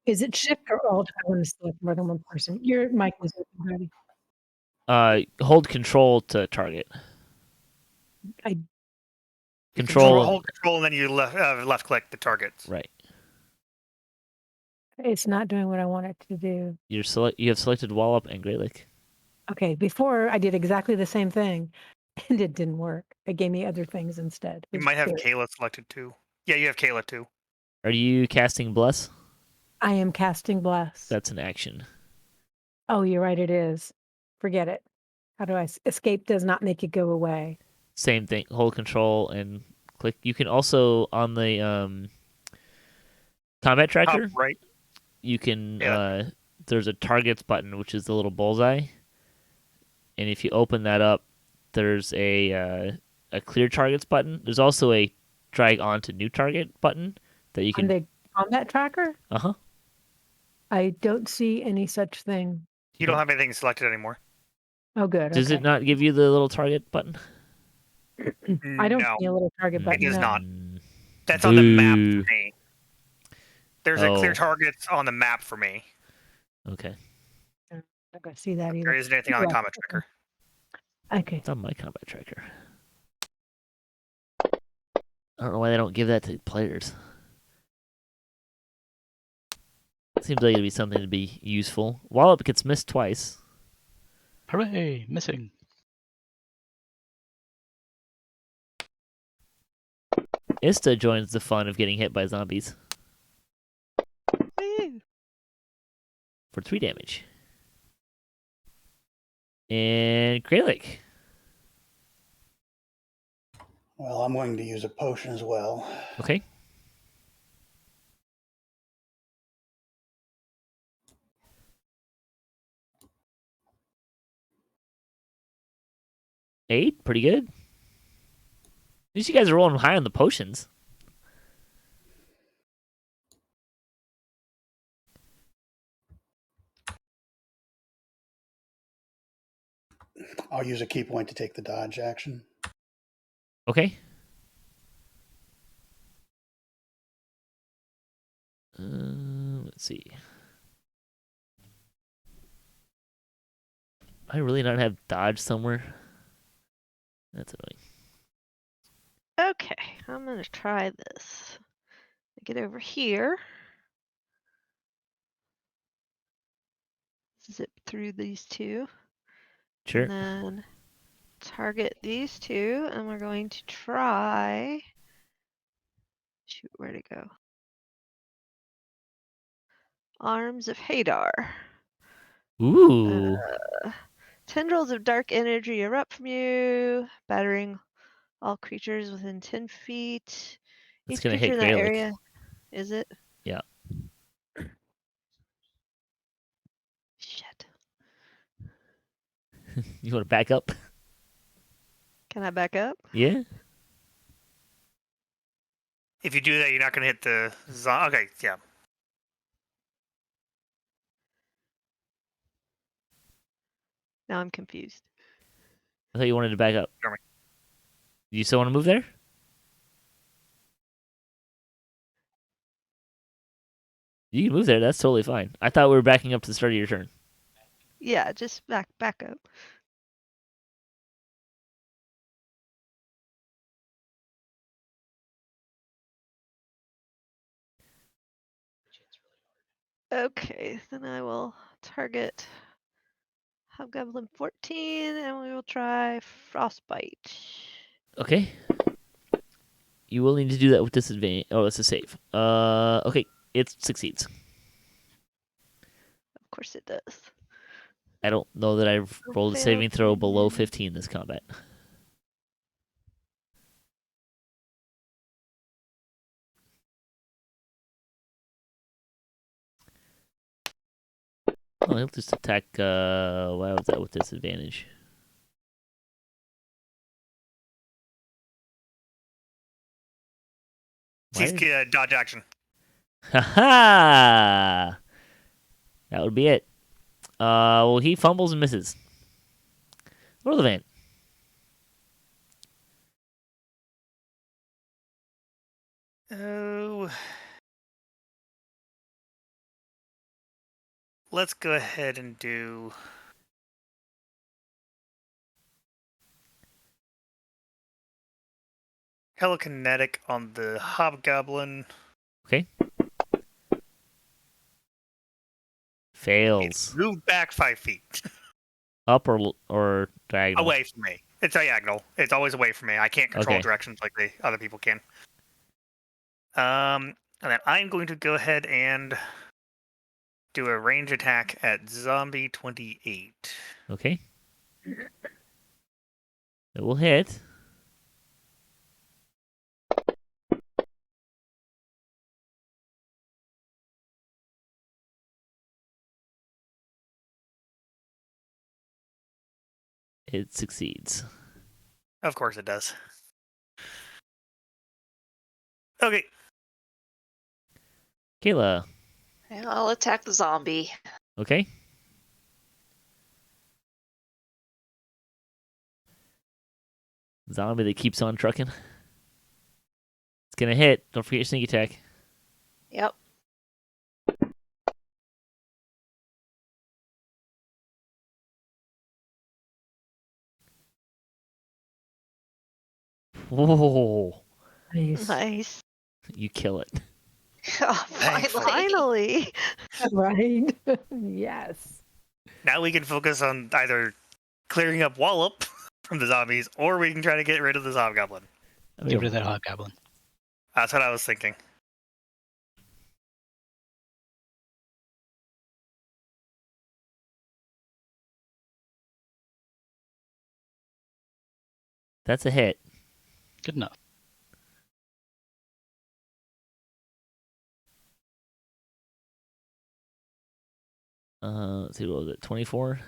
Is it shift or alt? I want to select more than one person. Your mic is open, Grubby. Hold control to target. I Control. Hold control, and then you left click the targets. Right. It's not doing what I want it to do. You have selected Wallop and Gralak. Okay, before I did exactly the same thing, and it didn't work. It gave me other things instead. You which might have is weird. Kaela selected too. Yeah, you have Kaela too. Are you casting Bless? I am casting Bless. That's an action. Oh, you're right. It is. Forget it. How do I escape? Does not make it go away. Same thing. Hold control and click. You can also on the combat tracker. Top right. You can. Yeah. There's a targets button, which is the little bullseye, and if you open that up, there's a clear targets button. There's also a drag onto new target button that you On can. the combat tracker, Uh-huh. I don't see any such thing. You don't have anything selected anymore. Oh, good. Does okay. it not give you the little target button? I don't No, see a little target it button. does no. not. That's on the map Boo. for me. There's a clear Oh. targets on the map for me. Okay. I'm not going to see that either. There isn't anything on the Yeah, combat tracker. Okay. It's on my combat tracker. I don't know why they don't give that to players. Seems like it'd be something to be useful. Wallop gets missed twice. Hooray! Missing. Ista joins the fun of getting hit by zombies Woo. for 3 damage. And Gralak. Well, I'm going to use a potion as well. Okay. Eight, pretty good. At least you guys are rolling high on the potions. I'll use a key point to take the dodge action. Okay. Let's see. I really not have dodge somewhere. That's annoying. Okay, I'm gonna try this. Get over here. Zip through these two. Sure. And then target these two, and we're going to try. Shoot, where'd it go? Arms of Hadar. Ooh. Tendrils of dark energy erupt from you, battering all creatures within 10 feet. It's Each gonna creature hit in that Gralak. area. Is it? Yeah. Shit. You want to back up? Can I back up? Yeah. If you do that, you're not going to hit the Okay, yeah. Now I'm confused. I thought you wanted to back up. Sure. You still want to move there? You can move there. That's totally fine. I thought we were backing up to the start of your turn. Yeah, just back up. Okay, then I will target Hobgoblin 14, and we will try Frostbite. Okay. You will need to do that with disadvantage. Oh, that's a save. Okay, it succeeds. Of course it does. I don't know that I've rolled a Failed saving throw again. below 15 this combat. Oh, he'll just attack. Why was that with disadvantage? He's dodge action. Ha! That would be it. Well, he fumbles and misses. Lorlevant. Oh. Let's go ahead and do telekinetic on the hobgoblin. Okay. Fails. Move back 5 feet. Up or diagonal? Away from me. It's diagonal. It's always away from me. I can't control Okay. directions like the other people can. And then I'm going to go ahead and do a range attack at Zombie 28. Okay. It will hit. It succeeds. Of course it does. Okay. Kaela. And I'll attack the zombie. Okay. Zombie that keeps on trucking. It's gonna hit. Don't forget your sneak attack. Yep. Whoa. Nice. Nice. You kill it. Oh, finally. Finally. Right? Yes. Now we can focus on either clearing up Wallop from the zombies, or we can try to get rid of this hobgoblin. Get rid of that hobgoblin. That's what I was thinking. That's a hit. Good enough. Let's see, what was it? 24?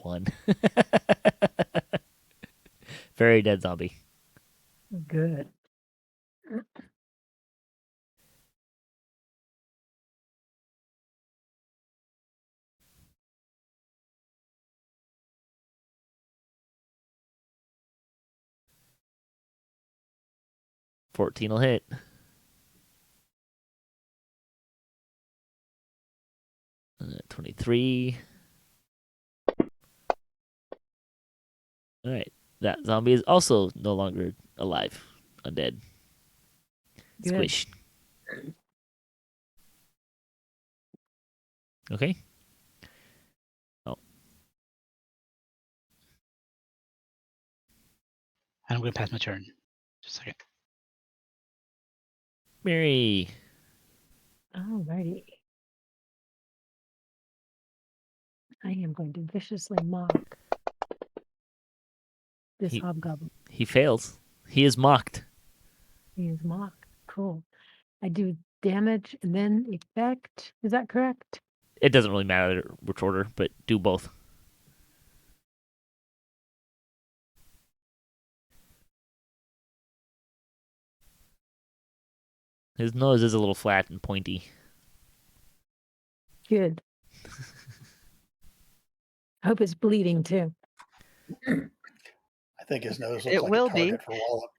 One. Very dead zombie. Good. $14 will hit. And then 23. All right. That zombie is also no longer alive. Undead. Good. Squished. Okay. And I'm going to pass my turn. Just a second. Miri. Alrighty. I am going to viciously mock this He- hobgoblin. He fails. He is mocked. He is mocked. Cool. I do damage and then effect. Is that correct? It doesn't really matter which order, but do both. His nose is a little flat and pointy. Good. I hope it's bleeding too. I think his nose looks It like will a be. target for Wallop.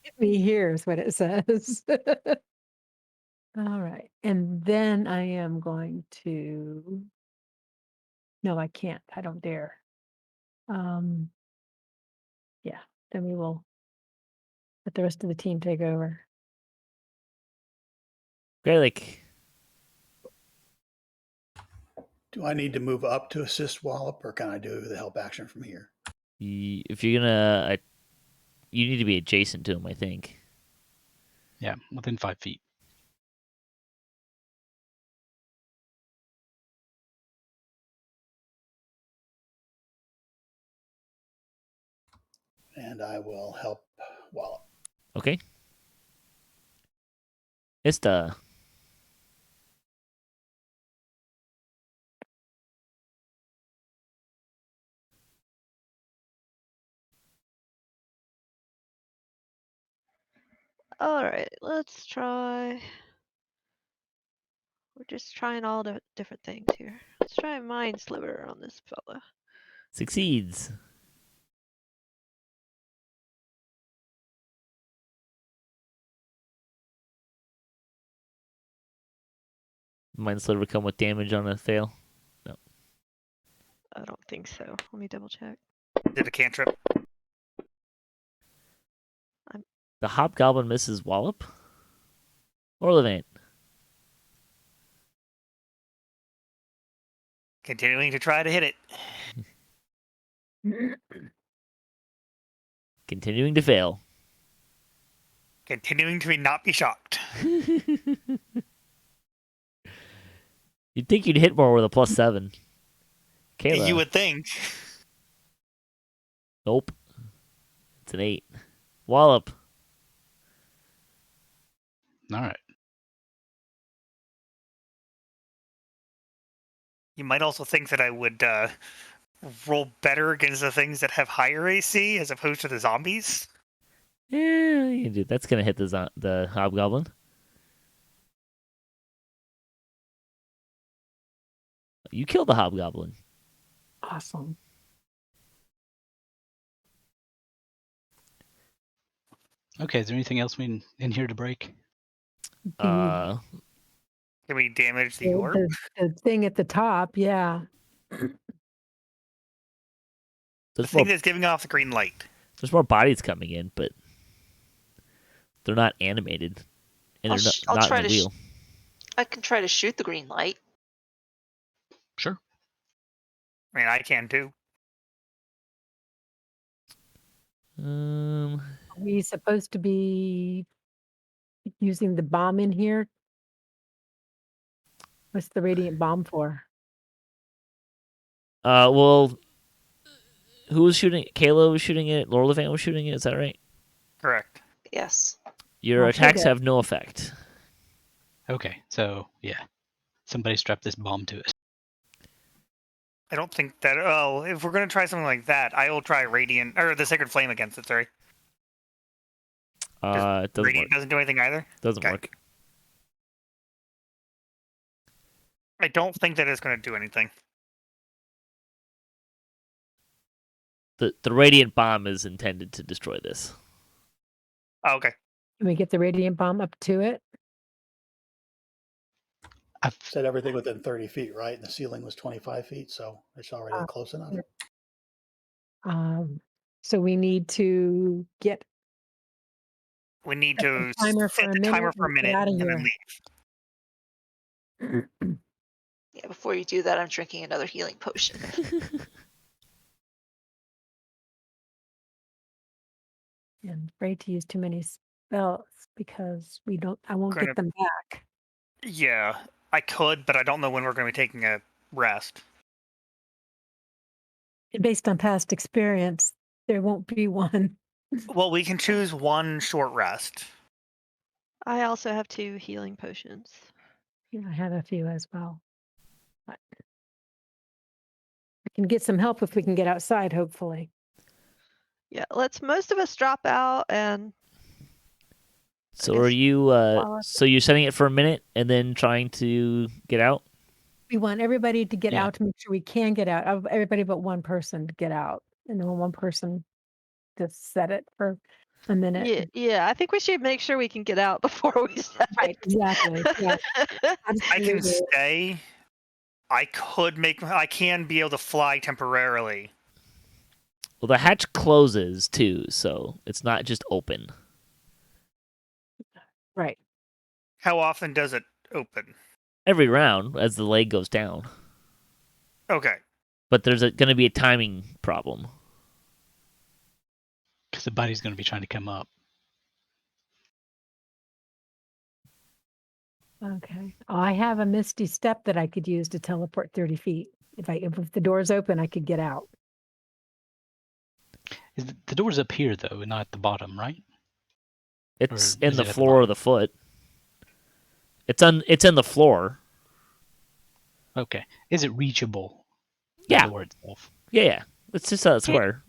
Hit me here is what it says. All right. And then I am going to. No, I can't. I don't dare. Yeah. Then we will let the rest of the team take over. Gralak. Do I need to move up to assist Wallop, or can I do the help action from here? If you're gonna, you need to be adjacent to him, I think. Yeah, within 5 feet. And I will help Wallop. Okay. Ista. All right, let's try. We're just trying all the different things here. Let's try a Mind Sliver on this fella. Succeeds. Mind Sliver come with damage on a fail? No. I don't think so. Let me double check. Did a cantrip. The Hobgoblin misses Wallop? Lorlevant. Continuing to try to hit it. Continuing to fail. Continuing to not be shocked. You'd think you'd hit more with a +7. Kaela. You would think. Nope. It's an 8. Wallop. All right. You might also think that I would roll better against the things that have higher AC as opposed to the zombies. Yeah, you can do. That's gonna hit the Hobgoblin. You killed the Hobgoblin. Awesome. Okay, is there anything else in here to break? Uh, Can we damage the orb? The thing at the top, yeah. The there's thing more, that's giving off the green light. there's more bodies coming in, but they're not animated, and they're I'll not try in the to wheel. I can try to shoot the green light. Sure. I mean, I can too. Are we supposed to be using the bomb in here? What's the radiant bomb for? Well, who was shooting? Kaela was shooting it. Lorlevant was shooting it. Is that right? Correct. Yes. Your I'll attacks take it. have no effect. Okay, so yeah, somebody strap this bomb to it. I don't think that. Oh, if we're gonna try something like that, I will try radiant or the sacred flame against it. Sorry, It doesn't radiant work. doesn't do anything either. Doesn't Okay. work. I don't think that it's gonna do anything. The radiant bomb is intended to destroy this. Oh, okay. Can we get the radiant bomb up to it? I've Said everything within 30 feet, right? And the ceiling was 25 feet, so it's already Uh, close enough. yeah. So we need to get We need set to the timer for set a the timer minute for a and get minute out of and then here. leave. Yeah, before you do that, I'm drinking another healing potion. And afraid to use too many spells because I won't Gonna- get them back. Yeah, I could, but I don't know when we're gonna be taking a rest. And based on past experience, there won't be one. Well, we can choose one short rest. I also have 2 healing potions. Yeah, I have a few as well. But I can get some help if we can get outside, hopefully. Yeah, let's most of us drop out and So guess are you? Wallop. So you're setting it for a minute and then trying to get out? We want everybody to get Yeah. out to make sure we can get out. Everybody but one person to get out. And then one person to set it for a minute. yeah, I think we should make sure we can get out before we set Right, it. exactly. Yeah. I can Absolutely. stay. I can be able to fly temporarily. Well, the hatch closes too, so it's not just open. Right. How often does it open? Every round as the leg goes down. Okay. But there's going to be a timing problem. Because the body's going to be trying to come up. Okay. I have a misty step that I could use to teleport 30 feet. If the door's open, I could get out. The door's up here though, not at the bottom, right? It's Or in is the it at the floor of bottom? the foot. It's in the floor. Okay. Is it reachable? Yeah. The door itself. Yeah. It's just a square.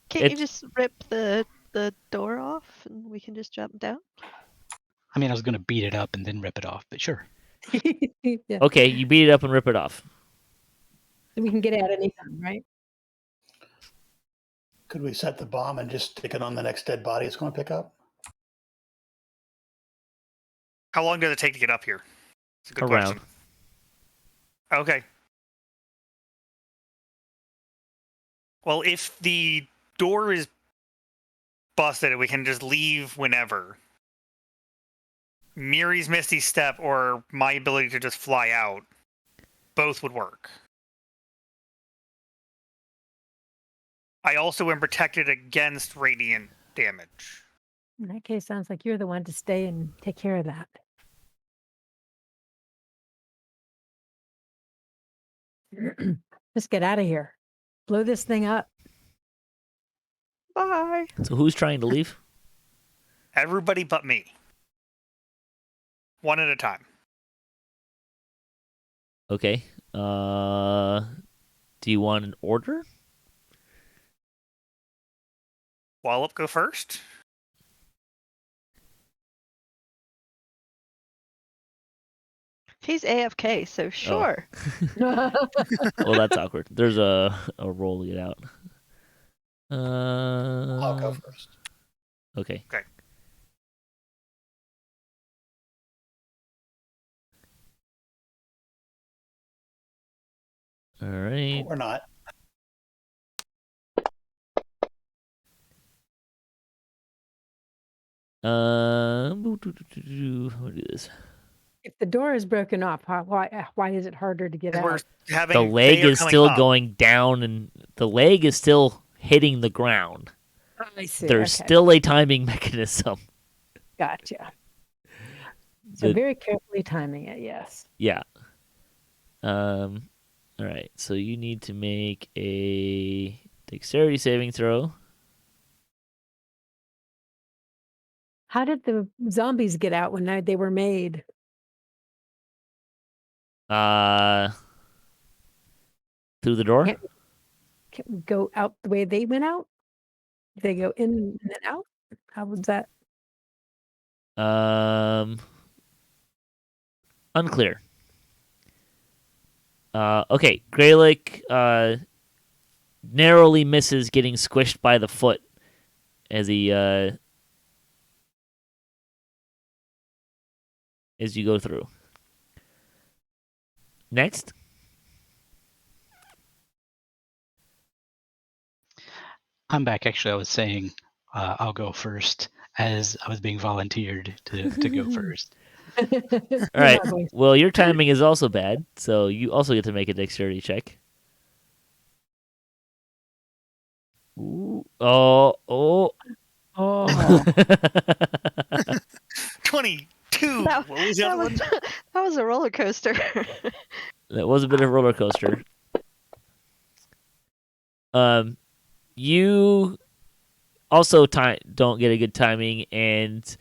Can't you just rip the door off and we can just jump down? I mean, I was going to beat it up and then rip it off, but sure. Yeah. Okay, you beat it up and rip it off. So we can get out anytime, right? Could we set the bomb and just stick it on the next dead body it's going to pick up? How long does it take to get up here? It's a good Around. question. Okay. Well, if the door is busted, we can just leave whenever. Miri's Misty Step or my ability to just fly out, both would work. I also am protected against radiant damage. In that case, sounds like you're the one to stay and take care of that. Just get out of here. Blow this thing up. Bye. So who's trying to leave? Everybody but me. One at a time. Okay. Do you want an order? Wallop, go first. He's AFK, so sure. Well, that's awkward. There's a roll to get out. I'll go first. Okay. Okay. All right. Or not. We'll do this. If the door is broken off, why is it harder to get We're out? having The leg they are is coming still up. going down, and the leg is still hitting the ground. I see. There's Okay. still a timing mechanism. Gotcha. So The- very carefully timing it, yes. Yeah. All right. So you need to make a dexterity saving throw. How did the zombies get out when they were made? Through the door. Can't- Can we go out the way they went out? Did they go in and then out? How was that? Unclear. Okay, Gralak narrowly misses getting squished by the foot as he as you go through. Next. I'm back. Actually, I was saying I'll go first as I was being volunteered to go first. All right. Well, your timing is also bad, so you also get to make a dexterity check. Ooh. Oh. Oh, 22. That, What was the that other was, one? that was a roller coaster. That was a bit of a roller coaster. You also don't get a good timing, and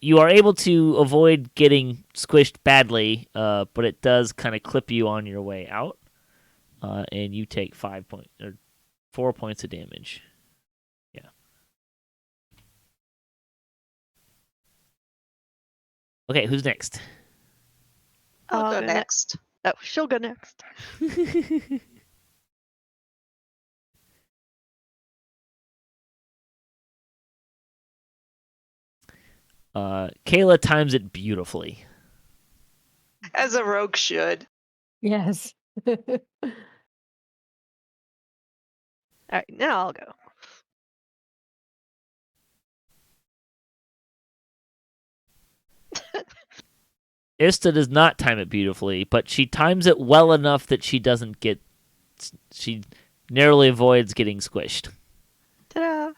you are able to avoid getting squished badly, but it does kind of clip you on your way out, and you take 4 points of damage. Yeah. Okay, who's next? I'll go go next. Oh, she'll go next. Kaela times it beautifully. As a rogue should. yes. All right, now I'll go. Ista does not time it beautifully, but she times it well enough that she doesn't get. She narrowly avoids getting squished. Ta-da!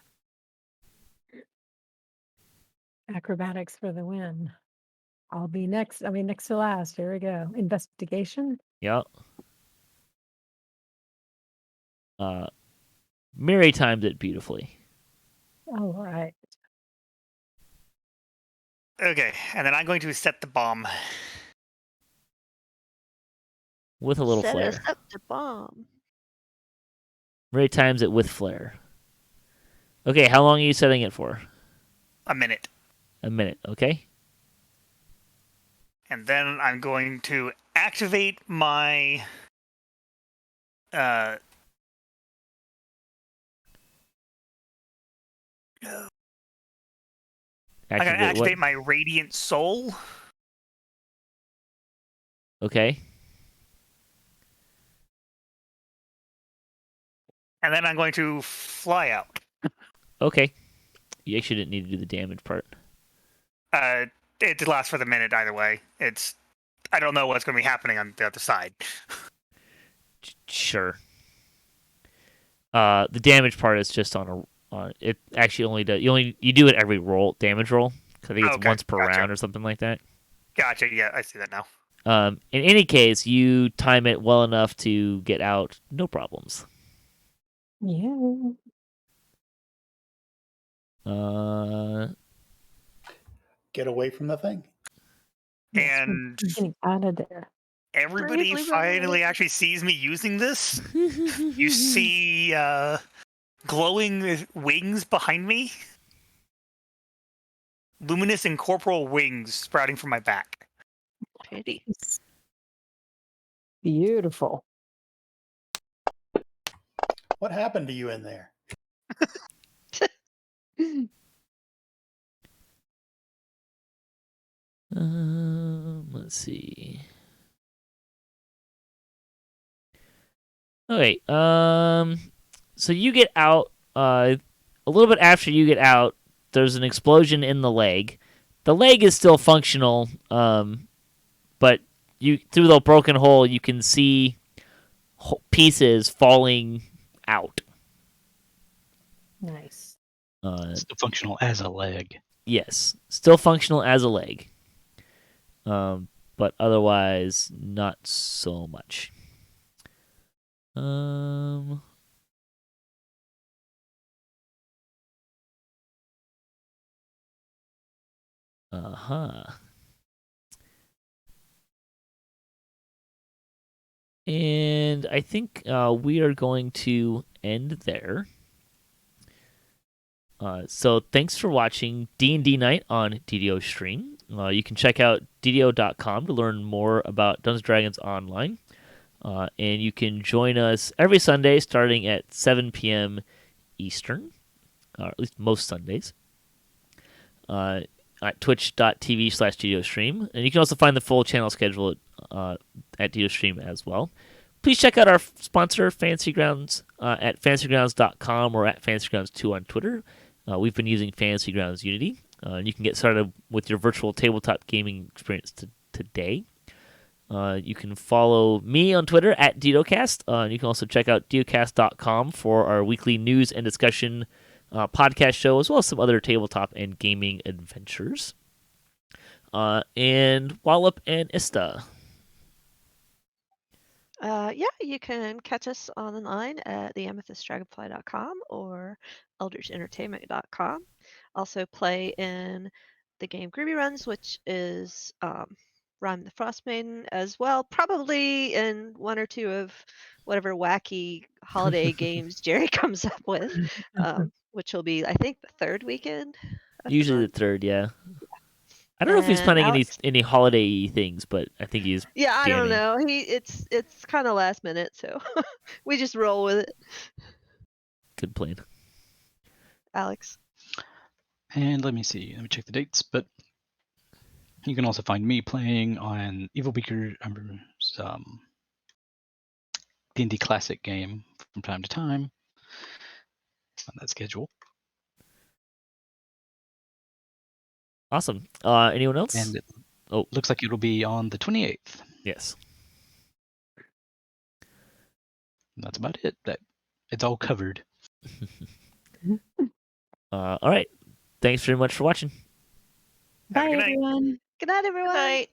Acrobatics for the win. I'll be next. I'll be next to last. Here we go. Investigation. Yep. Miri timed it beautifully. All right. Okay, and then I'm going to set the bomb. With a little Set us flare. up to bomb. Miri times it with flare. Okay, how long are you setting it for? A minute. A minute, okay? And then I'm going to activate my I'm going to activate my Radiant Soul. Okay. And then I'm going to fly out. Okay. You actually didn't need to do the damage part. It lasts for the minute either way. I don't know what's going to be happening on the other side. Sure. The damage part is just on it actually only does you do it every roll, damage roll. I think it's once per round or something like that. Gotcha. Yeah, I see that now. In any case, you time it well enough to get out, no problems. Yeah. Get away from the thing. And Getting out of there. everybody Bravely finally actually sees me using this. You see glowing wings behind me. Luminous incorporeal wings sprouting from my back. Pretty. Beautiful. What happened to you in there? Let's see. Okay. So you get out. A little bit after you get out, there's an explosion in the leg. The leg is still functional, but you through the broken hole you can see pieces falling out. Nice. Still functional as a leg. Yes, still functional as a leg, but otherwise not so much. And I think we are going to end there. So thanks for watching D&D Night on DDOstream. You can check out DDO.com to learn more about Dungeons & Dragons Online. And you can join us every Sunday starting at 7 p.m. Eastern, or at least most Sundays, at twitch.tv/DDOstream. And you can also find the full channel schedule at DDOstream as well. Please check out our sponsor, Fantasy Grounds, at fantasygrounds.com or at fantasygrounds2 on Twitter. We've been using Fantasy Grounds Unity. You can get started with your virtual tabletop gaming experience today. You can follow me on Twitter at DDOCast. You can also check out DDOCast.com for our weekly news and discussion podcast show, as well as some other tabletop and gaming adventures. And Wallop and Ista. Yeah, you can catch us online at theamethystdragonfly.com or eldersentertainment.com. Also play in the game Grubbby runs, which is Rhyme the Frost Maiden as well, probably in one or two of whatever wacky holiday games Jerry comes up with, which will be, I think, the third weekend. Usually the third, yeah. I don't know if he's planning any holiday things, but I think he's. Yeah, I jamming. don't know. It's kind of last minute, so we just roll with it. Good plan. Alex. And let me see. Let me check the dates. But you can also find me playing on Evil Beaker's D&D Classic game from time to time on that schedule. Awesome. Anyone else? And Oh, Looks like it'll be on the 28th. yes. That's about it. It's all covered. All right. Thanks very much for watching. Have a Bye, good night. everyone. Good night, everyone. Good night.